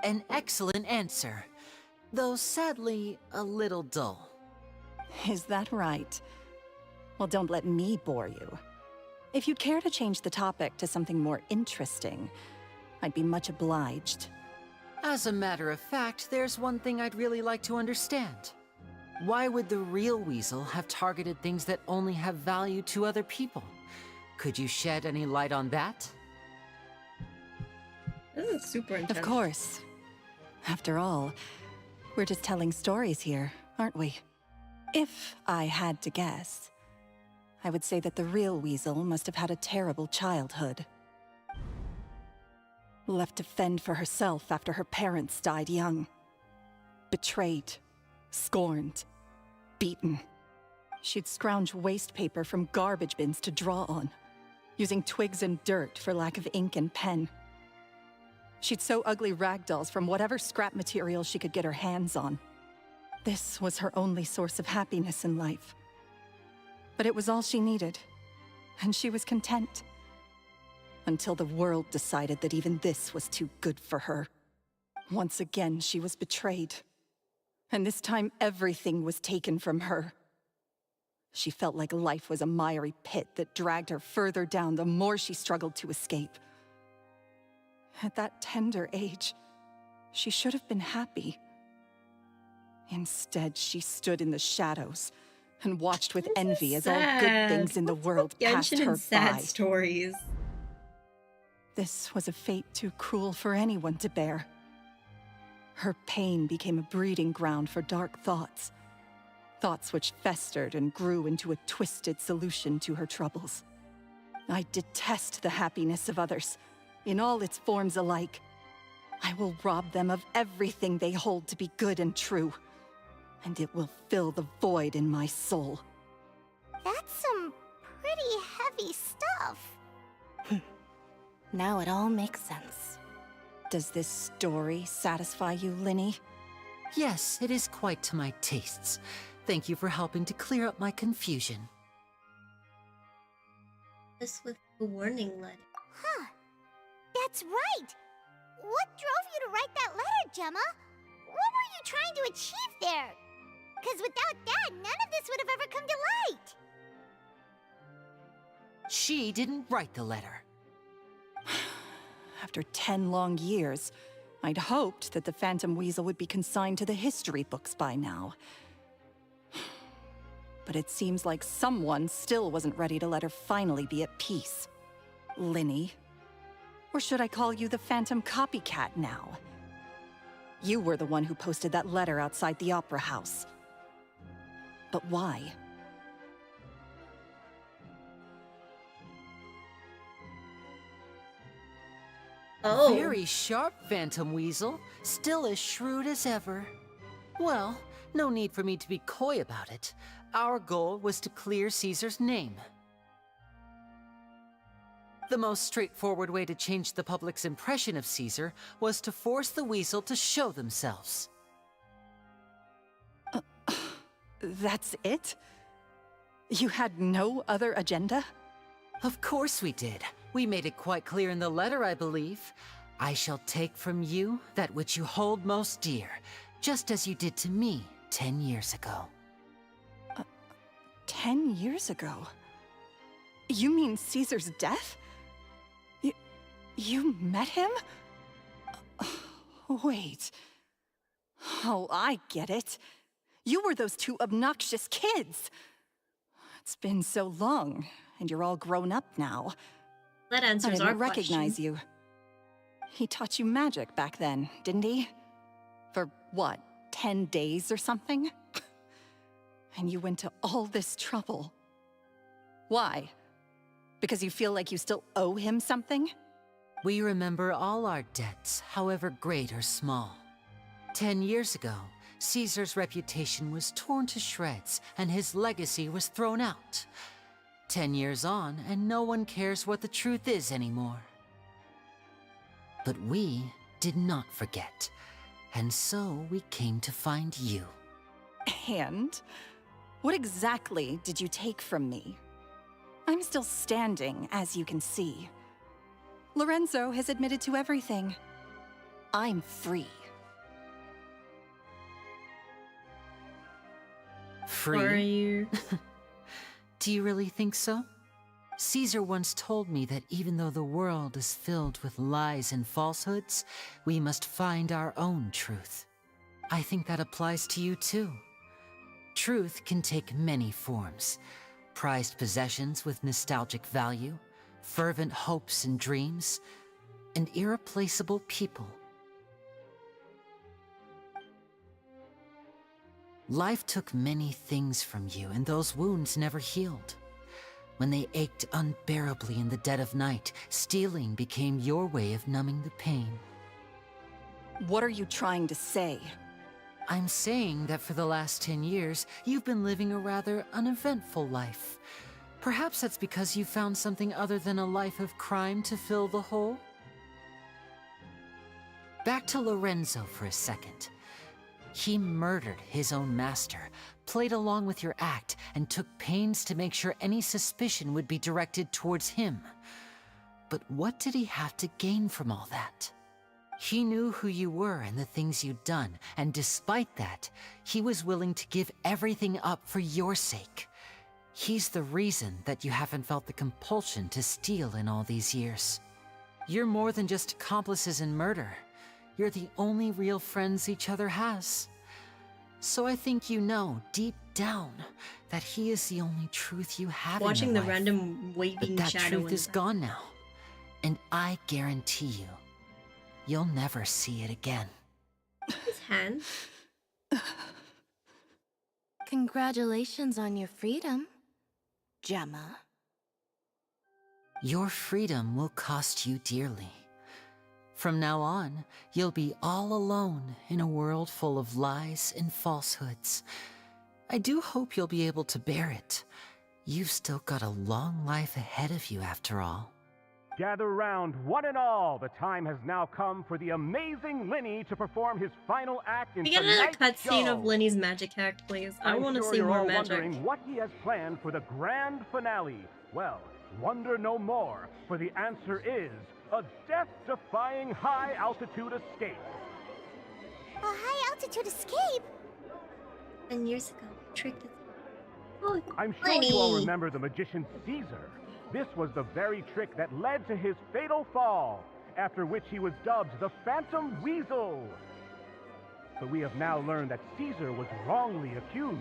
G: An excellent answer, though sadly a little dull.
P: Is that right? Well, don't let me bore you. If you'd care to change the topic to something more interesting, I'd be much obliged.
G: As a matter of fact, there's one thing I'd really like to understand. Why would the real weasel have targeted things that only have value to other people? Could you shed any light on that?
A: This is super intense.
P: Of course. After all, we're just telling stories here, aren't we? If I had to guess, I would say that the real weasel must have had a terrible childhood. Left to fend for herself after her parents died young. Betrayed, scorned, beaten. She'd scrounge waste paper from garbage bins to draw on, using twigs and dirt for lack of ink and pen. She'd sew ugly ragdolls from whatever scrap material she could get her hands on. This was her only source of happiness in life. But it was all she needed, and she was content. Until the world decided that even this was too good for her. Once again, she was betrayed. And this time, everything was taken from her. She felt like life was a miry pit that dragged her further down the more she struggled to escape. At that tender age, she should have been happy. Instead, she stood in the shadows and watched with envy as all good things in the world passed
A: Genshin
P: her
A: and sad
P: by.
A: stories.
P: This was a fate too cruel for anyone to bear. Her pain became a breeding ground for dark thoughts. Thoughts which festered and grew into a twisted solution to her troubles. I detest the happiness of others, in all its forms alike. I will rob them of everything they hold to be good and true, and it will fill the void in my soul.
I: That's some pretty heavy stuff.
C: Now it all makes sense.
P: Does this story satisfy you, Lyney?
G: Yes, it is quite to my tastes. Thank you for helping to clear up my confusion.
A: This with the warning letter.
I: Huh. That's right. What drove you to write that letter, Gemma? What were you trying to achieve there? Because without that, none of this would have ever come to light.
G: She didn't write the letter.
P: After 10 long years, I'd hoped that the Phantom Weasel would be consigned to the history books by now. But it seems like someone still wasn't ready to let her finally be at peace. Lyney. Or should I call you the Phantom Copycat now? You were the one who posted that letter outside the Opera House. But why?
A: Oh.
G: Very sharp, Phantom Weasel. Still as shrewd as ever. Well, no need for me to be coy about it. Our goal was to clear Caesar's name. The most straightforward way to change the public's impression of Caesar was to force the Weasel to show themselves.
P: That's it? You had no other agenda?
G: Of course we did. We made it quite clear in the letter, I believe. I shall take from you that which you hold most dear, just as you did to me 10 years ago.
P: 10 years ago? You mean Caesar's death? You met him? Wait. Oh, I get it. You were those two obnoxious kids. It's been so long, and you're all grown up now.
A: That answers
P: I
A: our
P: didn't recognize
A: question.
P: you. He taught you magic back then, didn't he? For what, 10 days or something? And you went to all this trouble. Why? Because you feel like you still owe him something?
G: We remember all our debts, however great or small. 10 years ago, Caesar's reputation was torn to shreds, and his legacy was thrown out. 10 years on, and no one cares what the truth is anymore. But we did not forget. And so we came to find you.
P: And? What exactly did you take from me? I'm still standing, as you can see. Lorenzo has admitted to everything. I'm free.
G: Free?
A: Or are you?
G: Do you really think so? Caesar once told me that even though the world is filled with lies and falsehoods, we must find our own truth. I think that applies to you too. Truth can take many forms. Prized possessions with nostalgic value, fervent hopes and dreams, and irreplaceable people. Life took many things from you, and those wounds never healed. When they ached unbearably in the dead of night, stealing became your way of numbing the pain.
P: What are you trying to say?
G: I'm saying that for the last 10 years, you've been living a rather uneventful life. Perhaps that's because you found something other than a life of crime to fill the hole? Back to Lorenzo for a second. He murdered his own master, played along with your act, and took pains to make sure any suspicion would be directed towards him. But what did he have to gain from all that? He knew who you were and the things you'd done, and despite that, he was willing to give everything up for your sake. He's the reason that you haven't felt the compulsion to steal in all these years. You're more than just accomplices in murder. You're the only real friends each other has. So I think you know, deep down, that he is the only truth you have
A: Watching
G: in
A: the
G: your life.
A: random waving
G: But that
A: shadow
G: truth
A: in
G: is
A: the
G: gone now. And I guarantee you, you'll never see it again.
A: his hand.
C: Congratulations on your freedom, Gemma.
G: Your freedom will cost you dearly. From now on, you'll be all alone in a world full of lies and falsehoods. I do hope you'll be able to bear it. You've still got a long life ahead of you after all.
U: Gather round, one and all. The time has now come for the amazing Lyney to perform his final act in
A: Can we get another
U: tonight's
A: cutscene
U: show.
A: of Lyney's magic act, please? I
U: I'm
A: want to
U: sure
A: see
U: you're
A: more
U: all
A: magic.
U: wondering what he has planned for the grand finale. Well, wonder no more, for the answer is a death-defying high-altitude escape.
I: A high-altitude escape?
A: 10 years ago, tricked us. Oh,
U: I'm sure you all
A: Lyney.
U: remember the magician Caesar. This was the very trick that led to his fatal fall, after which he was dubbed the Phantom Weasel. But we have now learned that Caesar was wrongly accused,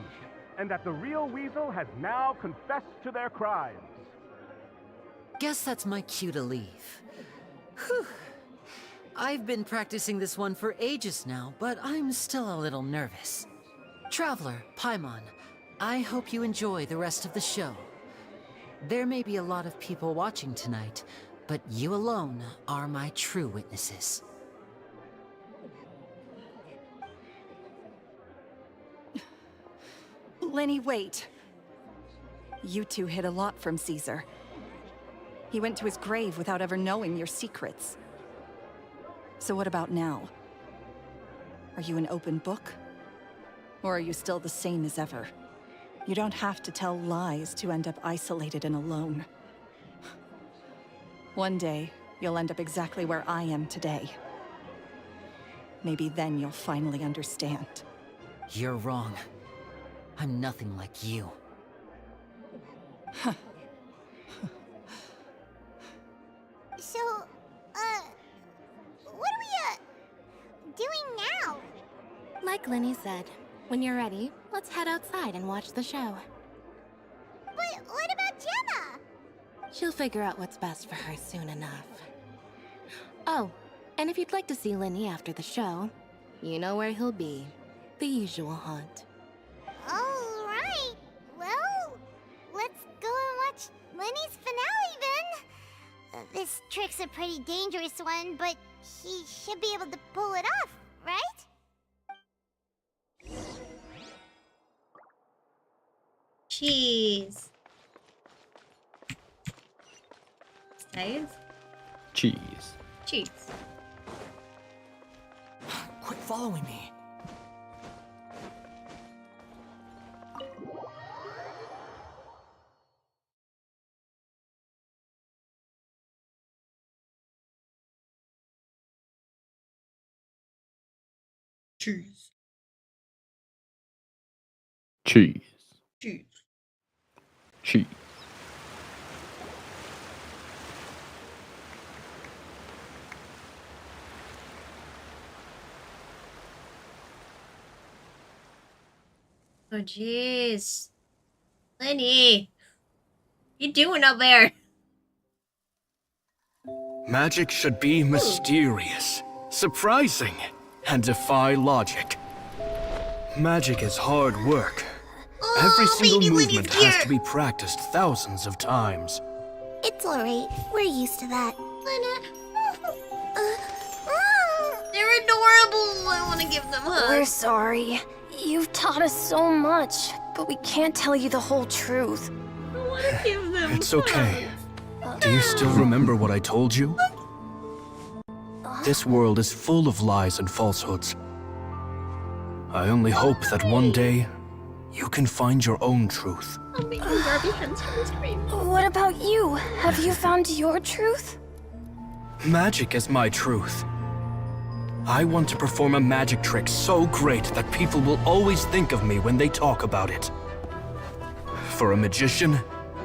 U: and that the real Weasel has now confessed to their crimes.
G: Guess that's my cue to leave. Whew. I've been practicing this one for ages now, but I'm still a little nervous. Traveler, Paimon, I hope you enjoy the rest of the show. There may be a lot of people watching tonight, but you alone are my true witnesses.
P: Lyney, wait. You two hid a lot from Caesar. He went to his grave without ever knowing your secrets. So what about now? Are you an open book? Or are you still the same as ever? You don't have to tell lies to end up isolated and alone. One day, you'll end up exactly where I am today. Maybe then you'll finally understand.
G: You're wrong. I'm nothing like you.
I: So, what are we, doing now?
C: Like Lyney said, when you're ready, let's head outside and watch the show.
I: But what about Gemma?
C: She'll figure out what's best for her soon enough. Oh, and if you'd like to see Lyney after the show, you know where he'll be. The usual haunt.
I: All right. Well, let's go and watch Lenny's finale then. This trick's a pretty dangerous one, but he should be able to pull it off, right?
A: Cheese. Stays?
B: Cheese.
A: Cheese.
D: Quick, following me.
A: Cheese.
B: Cheese.
A: Cheese.
B: Cheese.
A: Oh jeez. Lyney. You doing up there?
S: Magic should be mysterious, surprising, and defy logic. Magic is hard work. Every single movement has to be practiced thousands of times.
I: It's alright. We're used to that.
A: They're adorable. I want to give them hugs.
L: We're sorry. You've taught us so much, but we can't tell you the whole truth.
A: I want to give them
S: It's okay. Do you still remember what I told you? This world is full of lies and falsehoods. I only hope that one day you can find your own truth.
A: I'll make you Barbie hands from the screen.
L: What about you? Have you found your truth?
S: Magic is my truth. I want to perform a magic trick so great that people will always think of me when they talk about it. For a magician,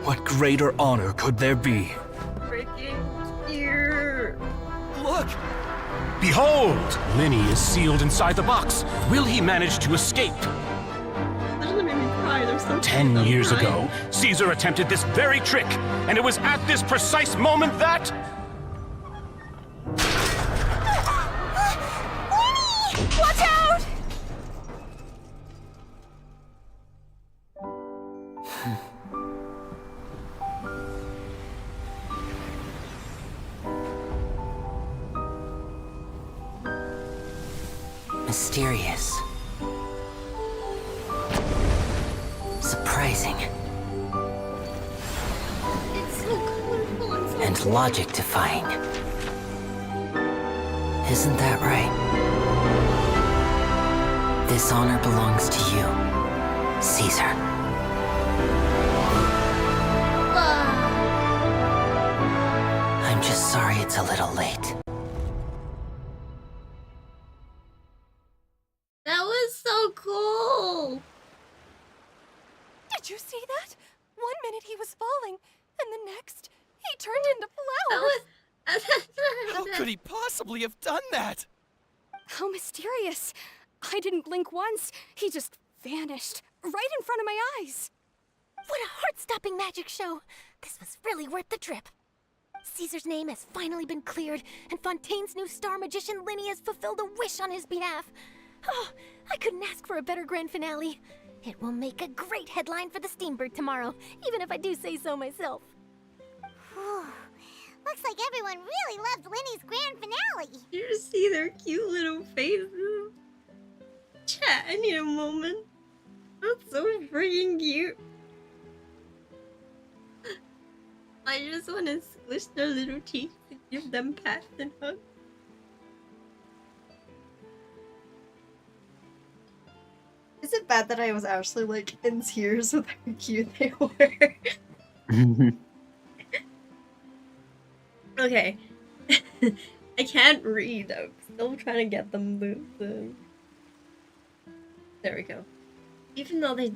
S: what greater honor could there be?
A: Freaking here.
U: Look! Behold! Lyney is sealed inside the box. Will he manage to escape?
A: That doesn't make me cry. They're so
U: 10 years ago, Caesar attempted this very trick, and it was at this precise moment that...
L: Watch out!
G: Mysterious. Surprising.
A: It's so colorful and so
G: And logic defying. Isn't that right? This honor belongs to you, Caesar. I'm just sorry it's a little late.
A: That was so cool.
L: Did you see that? 1 minute he was falling, and the next, he turned into flowers.
O: How could he possibly have done that?
L: How mysterious. I didn't blink once. He just vanished, right in front of my eyes.
I: What a heart-stopping magic show! This was really worth the trip. Caesar's name has finally been cleared, and Fontaine's new star magician Lyney has fulfilled a wish on his behalf. Oh, I couldn't ask for a better grand finale. It will make a great headline for the Steambird tomorrow, even if I do say so myself. Looks like everyone really loved Lyney's grand finale.
A: You just see their cute little faces. Chat, I need a moment. That's so freaking cute. I just want to squish their little teeth and give them pats and hugs. Is it bad that I was actually like in tears with how cute they were? Okay. I can't read. I'm still trying to get them the... There we go. Even though they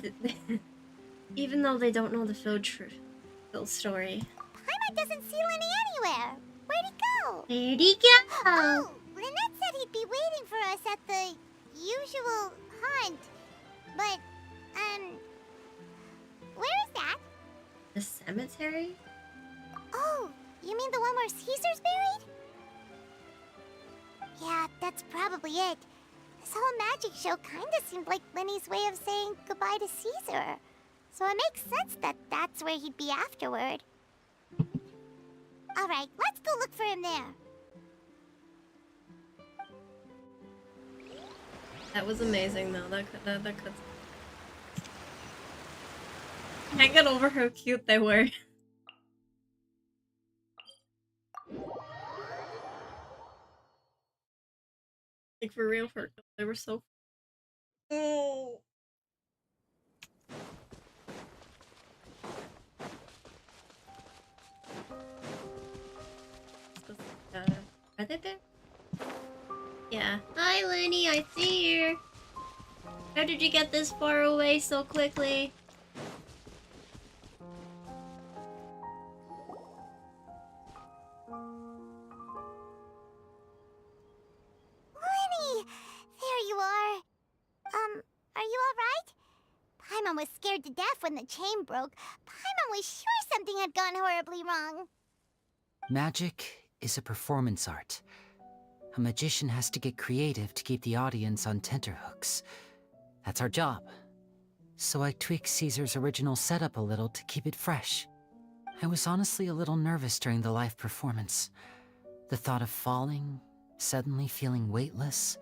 A: even though they don't know the full story.
I: Paimon doesn't see Lyney anywhere. Where'd he go?
A: Where'd he go?
I: Oh, Lynette said he'd be waiting for us at the usual hunt. But, where is that?
A: The cemetery?
I: Oh, you mean the one where Caesar's buried? Yeah, that's probably it. This whole magic show kinda seemed like Lyney's way of saying goodbye to Caesar. So it makes sense that that's where he'd be afterward. Alright, let's go look for him there.
A: That was amazing though. That cuts. Can't get over how cute they were. Like for real, they were so. Oh. Are they there? Yeah. Hi, Lyney. I see you. How did you get this far away so quickly?
I: Lyney! There you are. Are you alright? Paimon was scared to death when the chain broke. Paimon was sure something had gone horribly wrong.
G: Magic is a performance art. A magician has to get creative to keep the audience on tenterhooks. That's our job. So I tweaked Caesar's original setup a little to keep it fresh. I was honestly a little nervous during the live performance. The thought of falling, suddenly feeling weightless,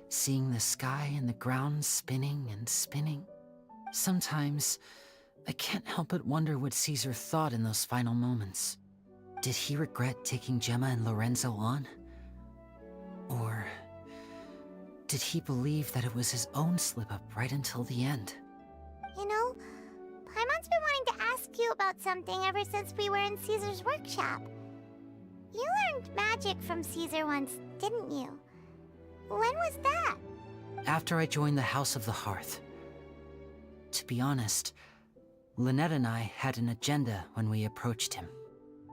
G: seeing the sky and the ground spinning and spinning. Sometimes, I can't help but wonder what Caesar thought in those final moments. Did he regret taking Gemma and Lorenzo on? Or did he believe that it was his own slip-up right until the end?
I: You know, Paimon's been wanting to ask you about something ever since we were in Caesar's workshop. You learned magic from Caesar once, didn't you? When was that?
G: After I joined the House of the Hearth. To be honest, Lynette and I had an agenda when we approached him.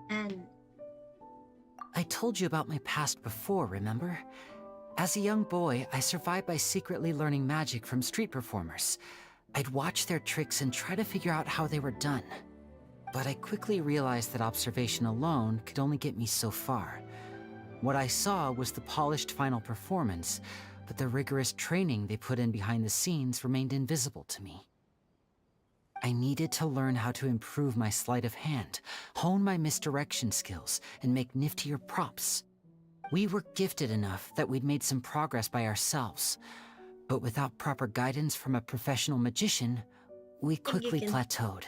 A: And
G: I told you about my past before, remember? As a young boy, I survived by secretly learning magic from street performers. I'd watch their tricks and try to figure out how they were done. But I quickly realized that observation alone could only get me so far. What I saw was the polished final performance, but the rigorous training they put in behind the scenes remained invisible to me. I needed to learn how to improve my sleight of hand, hone my misdirection skills, and make niftier props. We were gifted enough that we'd made some progress by ourselves, but without proper guidance from a professional magician, we quickly plateaued.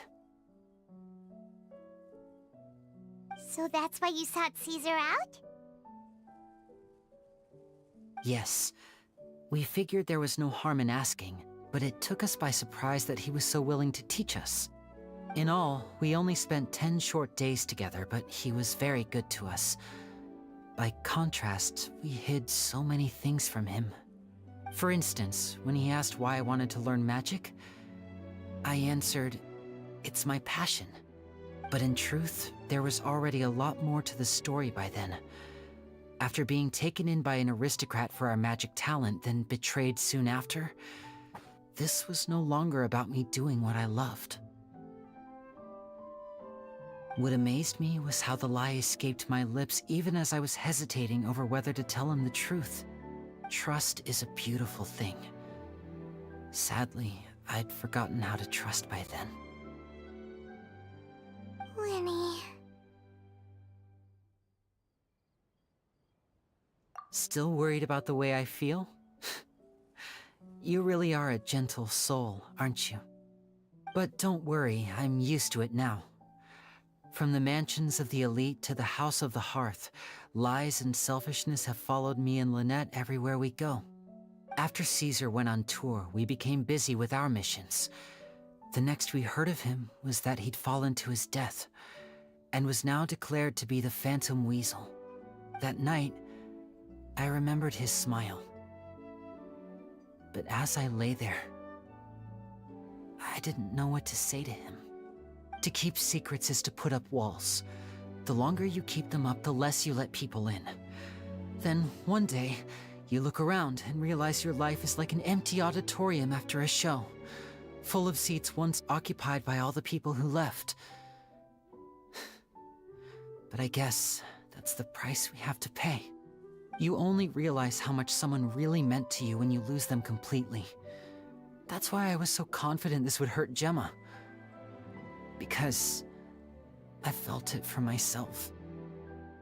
I: So that's why you sought Caesar out?
G: Yes. We figured there was no harm in asking, but it took us by surprise that he was so willing to teach us. In all, we only spent 10 short days together, but he was very good to us. By contrast, we hid so many things from him. For instance, when he asked why I wanted to learn magic, I answered, "It's my passion." But in truth, there was already a lot more to the story by then. After being taken in by an aristocrat for our magic talent, then betrayed soon after, this was no longer about me doing what I loved. What amazed me was how the lie escaped my lips even as I was hesitating over whether to tell him the truth. Trust is a beautiful thing. Sadly, I'd forgotten how to trust by then.
I: Lyney.
G: Still worried about the way I feel? You really are a gentle soul, aren't you? But don't worry, I'm used to it now. From the mansions of the elite to the House of the Hearth, lies and selfishness have followed me and Lynette everywhere we go. After Caesar went on tour, we became busy with our missions. The next we heard of him was that he'd fallen to his death, and was now declared to be the Phantom Weasel. That night, I remembered his smile. But as I lay there, I didn't know what to say to him. To keep secrets is to put up walls. The longer you keep them up, the less you let people in. Then, one day, you look around and realize your life is like an empty auditorium after a show, full of seats once occupied by all the people who left. But I guess that's the price we have to pay. You only realize how much someone really meant to you when you lose them completely. That's why I was so confident this would hurt Gemma. Because I felt it for myself.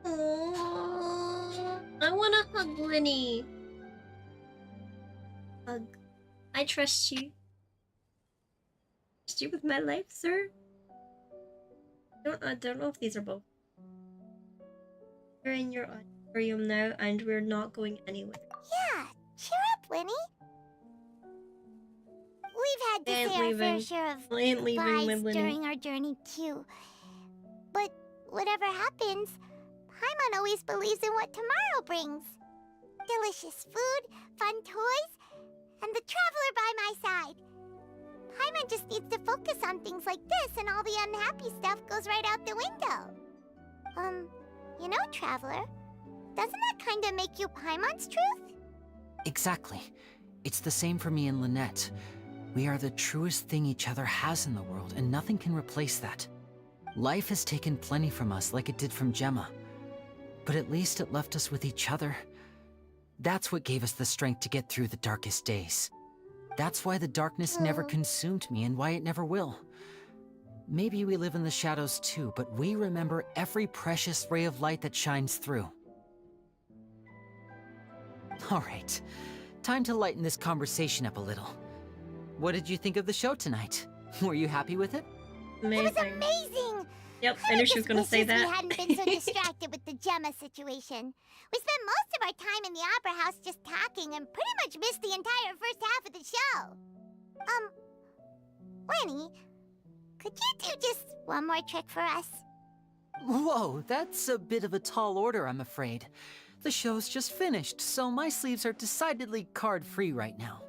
A: Aww, I wanna hug Lyney. Hug. I trust you. Trust you with my life, sir. I don't know if these are both. You're in your auditorium now, and we're not going anywhere.
I: Yeah, Cheer up, Lyney. We've had to
A: Ain't
I: say our fair
A: leaving.
I: share of
A: I ain't leaving my
I: goodbyes
A: Lyney.
I: during our journey, too. But whatever happens, Paimon always believes in what tomorrow brings. Delicious food, fun toys, and the Traveler by my side. Paimon just needs to focus on things like this, and all the unhappy stuff goes right out the window. You know, Traveler, doesn't that kind of make you Paimon's truth?
G: Exactly. It's the same for me and Lynette. We are the truest thing each other has in the world, and nothing can replace that. Life has taken plenty from us, like it did from Gemma. But at least it left us with each other. That's what gave us the strength to get through the darkest days. That's why the darkness never consumed me, and why it never will. Maybe we live in the shadows too, but we remember every precious ray of light that shines through. All right, time to lighten this conversation up a little. What did you think of the show tonight? Were you happy with it?
A: Amazing.
I: It was amazing!
A: Yep, I knew she was gonna say that.
I: We hadn't been so distracted with the Gemma situation. We spent most of our time in the Opera House just talking and pretty much missed the entire first half of the show. Lyney, could you do just one more trick for us?
G: Whoa, that's a bit of a tall order, I'm afraid. The show's just finished, so my sleeves are decidedly card-free right now.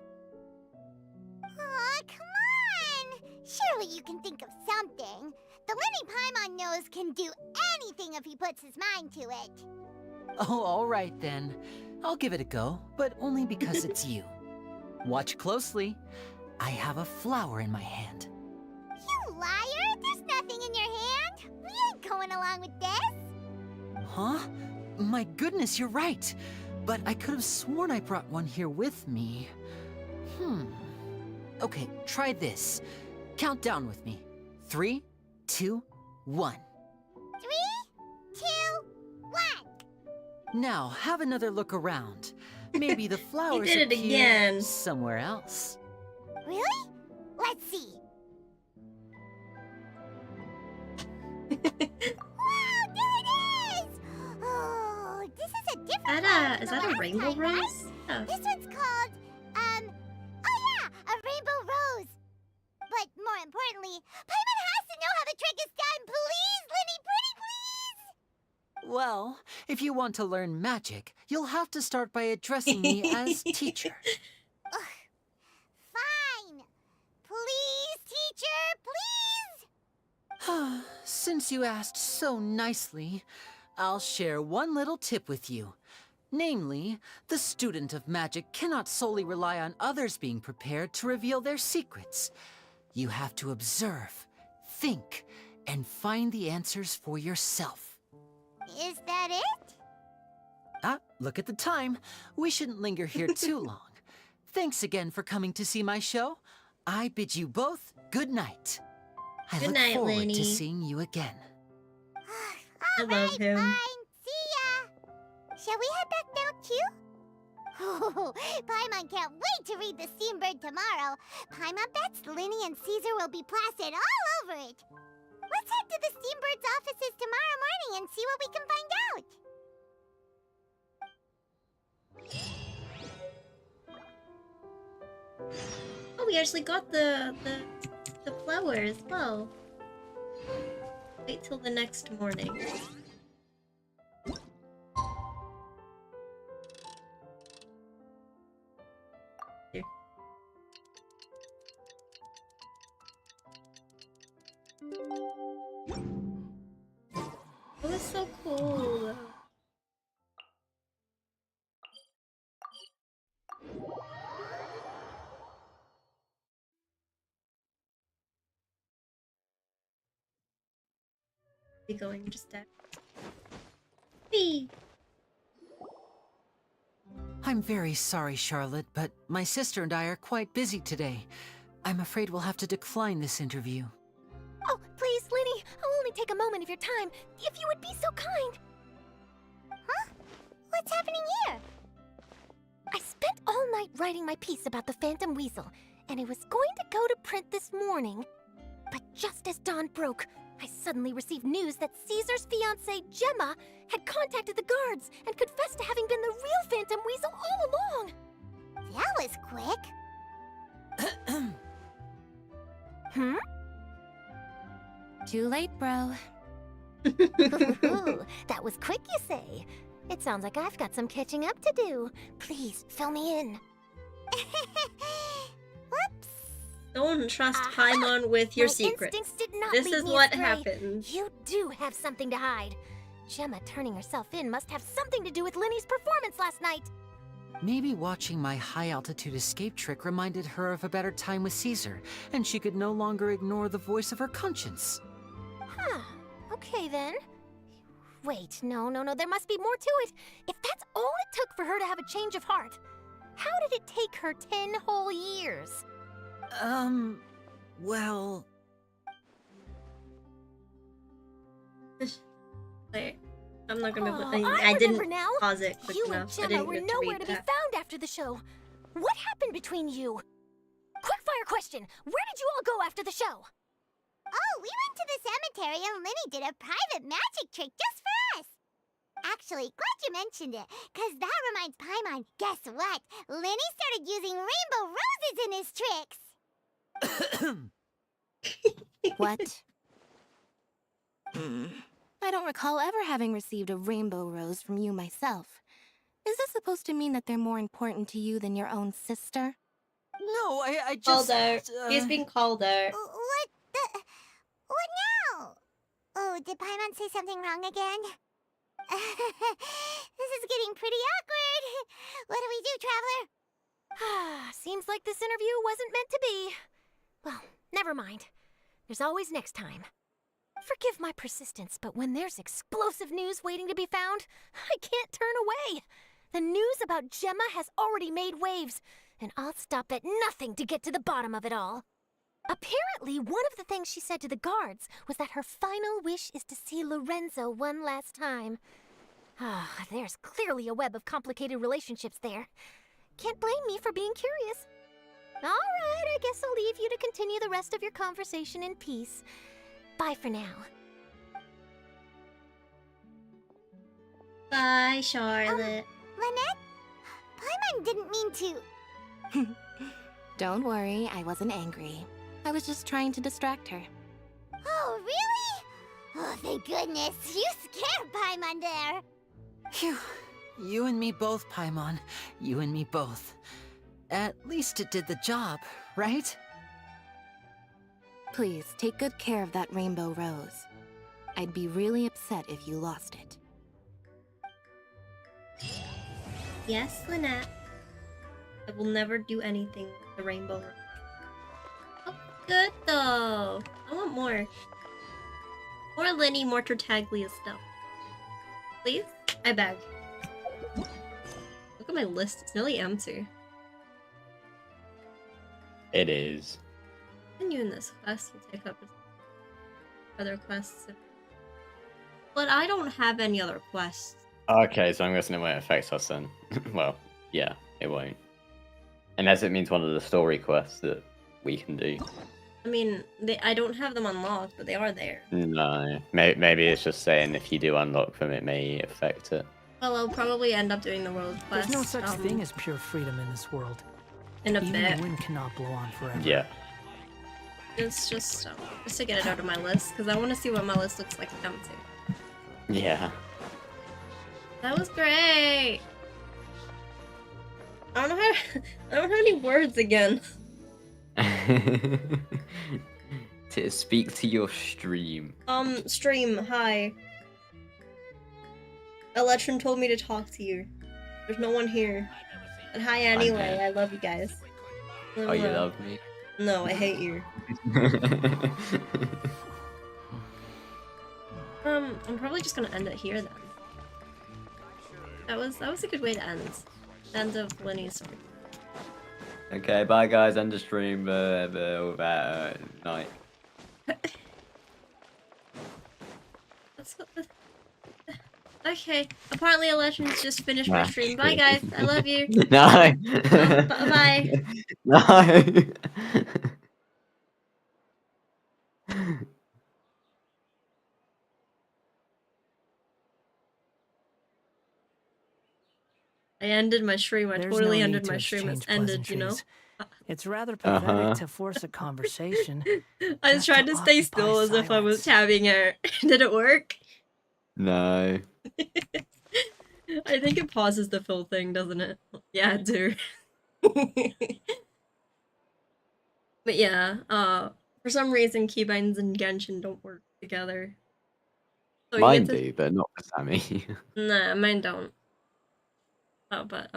I: Aw, come on! Surely you can think of something. The Lyney Paimon knows can do anything if he puts his mind to it.
G: Oh, all right then. I'll give it a go, but only because it's you. Watch closely. I have a flower in my hand.
I: You liar! There's nothing in your hand! We ain't going along with this!
G: Huh? My goodness, you're right. But I could have sworn I brought one here with me. Okay, try this. Count down with me. 3, 2, 1.
I: 3, 2, 1.
G: Now, have another look around. Maybe the flowers
A: did it
G: appear
A: again.
G: somewhere else.
I: Really? Let's see. Wow, there it is! Oh, this is a different one
A: Is
I: from
A: that
I: the
A: a rainbow
I: last time,
A: rose?
I: right?
A: Oh.
I: This one's called, oh yeah, a rainbow rose. But more importantly, Paimon has to know how the trick is done. Please, Lyney, pretty please!
G: Well, if you want to learn magic, you'll have to start by addressing me as teacher.
I: Fine. Please, teacher, please!
G: Since you asked so nicely, I'll share one little tip with you. Namely, the student of magic cannot solely rely on others being prepared to reveal their secrets. You have to observe, think, and find the answers for yourself.
I: Is that it?
G: Look at the time. We shouldn't linger here too long. Thanks again for coming to see my show. I bid you both good night. I
A: Good
G: look
A: night,
G: forward to
A: Lyney.
G: seeing you again.
A: I love him.
I: Fine. See ya. Shall we head back now too? Oh, Paimon can't wait to read the Steambird tomorrow. Paimon bets Lyney and Caesar will be placid all over it. Let's head to the Steambird's offices tomorrow morning and see what we can find out.
A: Oh, we actually got the flower as well. Wait till the next morning. Here. Oh, it's so cool. Be going just that. Whee!
G: I'm very sorry, Charlotte, but my sister and I are quite busy today. I'm afraid we'll have to decline this interview.
L: Oh, please, Lyney, I'll only take a moment of your time, if you would be so kind.
I: Huh? What's happening here?
L: I spent all night writing my piece about the Phantom Weasel, and it was going to go to print this morning. But just as dawn broke, I suddenly received news that Caesar's fiancée, Gemma, had contacted the guards and confessed to having been the real Phantom Weasel all along.
I: That was quick.
L: Hmm?
C: Too late, bro.
L: Ooh, that was quick, you say? It sounds like I've got some catching up to do. Please, fill me in.
I: Whoops.
A: Don't trust Paimon with your
L: My
A: secrets.
L: instincts did not
A: This
L: lead
A: is
L: me
A: what
L: astray.
A: happens.
L: You do have something to hide. Gemma turning herself in must have something to do with Lyney's performance last night.
G: Maybe watching my high-altitude escape trick reminded her of a better time with Caesar, and she could no longer ignore the voice of her conscience.
L: Huh. Okay, then. Wait, no, there must be more to it. If that's all it took for her to have a change of heart, how did it take her 10 whole years?
G: Well...
A: Wait, I'm not gonna.
L: I
A: didn't
L: remember now.
A: pause it quick
L: You and
A: enough. I
L: Gemma
A: didn't
L: were
A: get to
L: nowhere
A: read
L: to be
A: that.
L: found after the show. What happened between you? Quickfire question. Where did you all go after the show?
I: Oh, we went to the cemetery and Lyney did a private magic trick just for us. Actually, glad you mentioned it, because that reminds Paimon, guess what? Lyney started using rainbow roses in his tricks.
C: What? I don't recall ever having received a rainbow rose from you myself. Is this supposed to mean that they're more important to you than your own sister?
G: No, I
A: Called
G: just...
A: out. He's being called out.
I: What now? Oh, did Paimon say something wrong again? This is getting pretty awkward. What do we do, Traveler?
L: Seems like this interview wasn't meant to be. Well, never mind. There's always next time. Forgive my persistence, but when there's explosive news waiting to be found, I can't turn away. The news about Gemma has already made waves, and I'll stop at nothing to get to the bottom of it all. Apparently, one of the things she said to the guards was that her final wish is to see Lorenzo one last time. There's clearly a web of complicated relationships there. Can't blame me for being curious. All right, I guess I'll leave you to continue the rest of your conversation in peace. Bye for now.
A: Bye, Charlotte.
I: Lynette? Paimon didn't mean to.
C: Don't worry, I wasn't angry. I was just trying to distract her.
I: Oh, really? Oh, thank goodness. You scared Paimon there.
G: Phew. You and me both, Paimon. You and me both. At least it did the job, right?
C: Please, take good care of that rainbow rose. I'd be really upset if you lost it.
A: Yes, Lynette. I will never do anything with the rainbow rose. Oh, good though. I want more. More Lyney, more Tartaglia stuff. Please? I beg. Look at my list. It's nearly empty.
B: It is.
A: Continuing this quest will take up other quests. But I don't have any other quests.
B: Okay, so I'm guessing it won't affect us then. Well, yeah, it won't. Unless it means one of the story quests that we can do.
A: I mean, I don't have them unlocked, but they are there.
B: No, maybe it's just saying if you do unlock them, it may affect it.
A: Well, I'll probably end up doing the world quest.
D: There's no such thing as pure freedom in this world.
A: In a
D: Even
A: bit.
D: the wind cannot blow on forever.
B: Yeah.
A: It's just to get it out of my list, because I want to see what my list looks like empty.
B: Yeah.
A: That was great. I don't have any words again.
B: To speak to your stream.
A: Stream, hi. Eletrin told me to talk to you. There's no one here. But hi anyway, I love you guys.
B: Oh, you love me?
A: No, I hate you. I'm probably just gonna end it here then. That was a good way to end. End of Lyney's story.
B: Okay, bye guys, end the stream. Night.
A: Okay, apparently Eletrin's just finished my stream. Bye guys, I love you.
B: No.
A: Bye.
B: No.
A: I ended my stream. I
D: There's
A: totally
D: no
A: ended
D: need to
A: my stream. It's
D: exchange
A: ended, you know?
D: pleasantries. It's rather pathetic to force a conversation.
A: I was trying to stay still as if I was tabbing her. Did it work?
B: No.
A: I think it pauses the full thing, doesn't it? Yeah, it do. But yeah, for some reason keybinds and Genshin don't work together. So you
B: Mine
A: get to...
B: do, but not for Sammy.
A: Nah, mine don't. Oh, but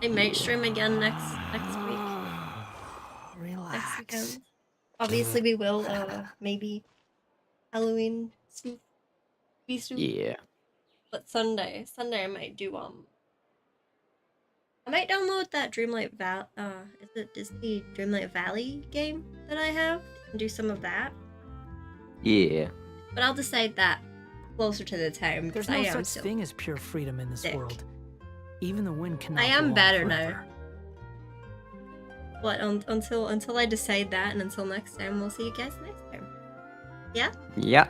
A: I might stream again next week.
D: Relax.
A: Next weekend. Obviously we will maybe Halloween soup.
B: Yeah.
A: But Sunday I might do I might download that Dreamlight is it Disney Dreamlight Valley game that I have and do some of that.
B: Yeah.
A: But I'll decide that closer to the time
D: There's
A: because
D: no
A: I am
D: such
A: still
D: thing as pure freedom in this
A: sick.
D: world. Even the wind cannot
A: I
D: go
A: am
D: on
A: better
D: forever.
A: now. But until I decide that and until next time, we'll see you guys next time. Yeah?
B: Yeah.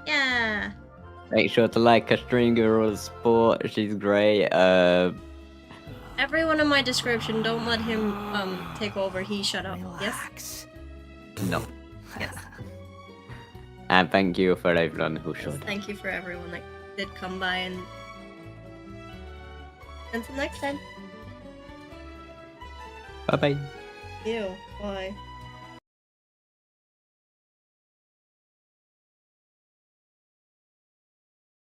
A: Yeah.
B: Make sure to like her stream, give her all the support. She's great.
A: Everyone in my description, don't let him take over. He shut up. Yes?
B: No.
A: Yes.
B: And thank you for everyone who should.
A: Thank you for everyone that did come by and until next time.
B: Bye bye.
A: Ew. Bye.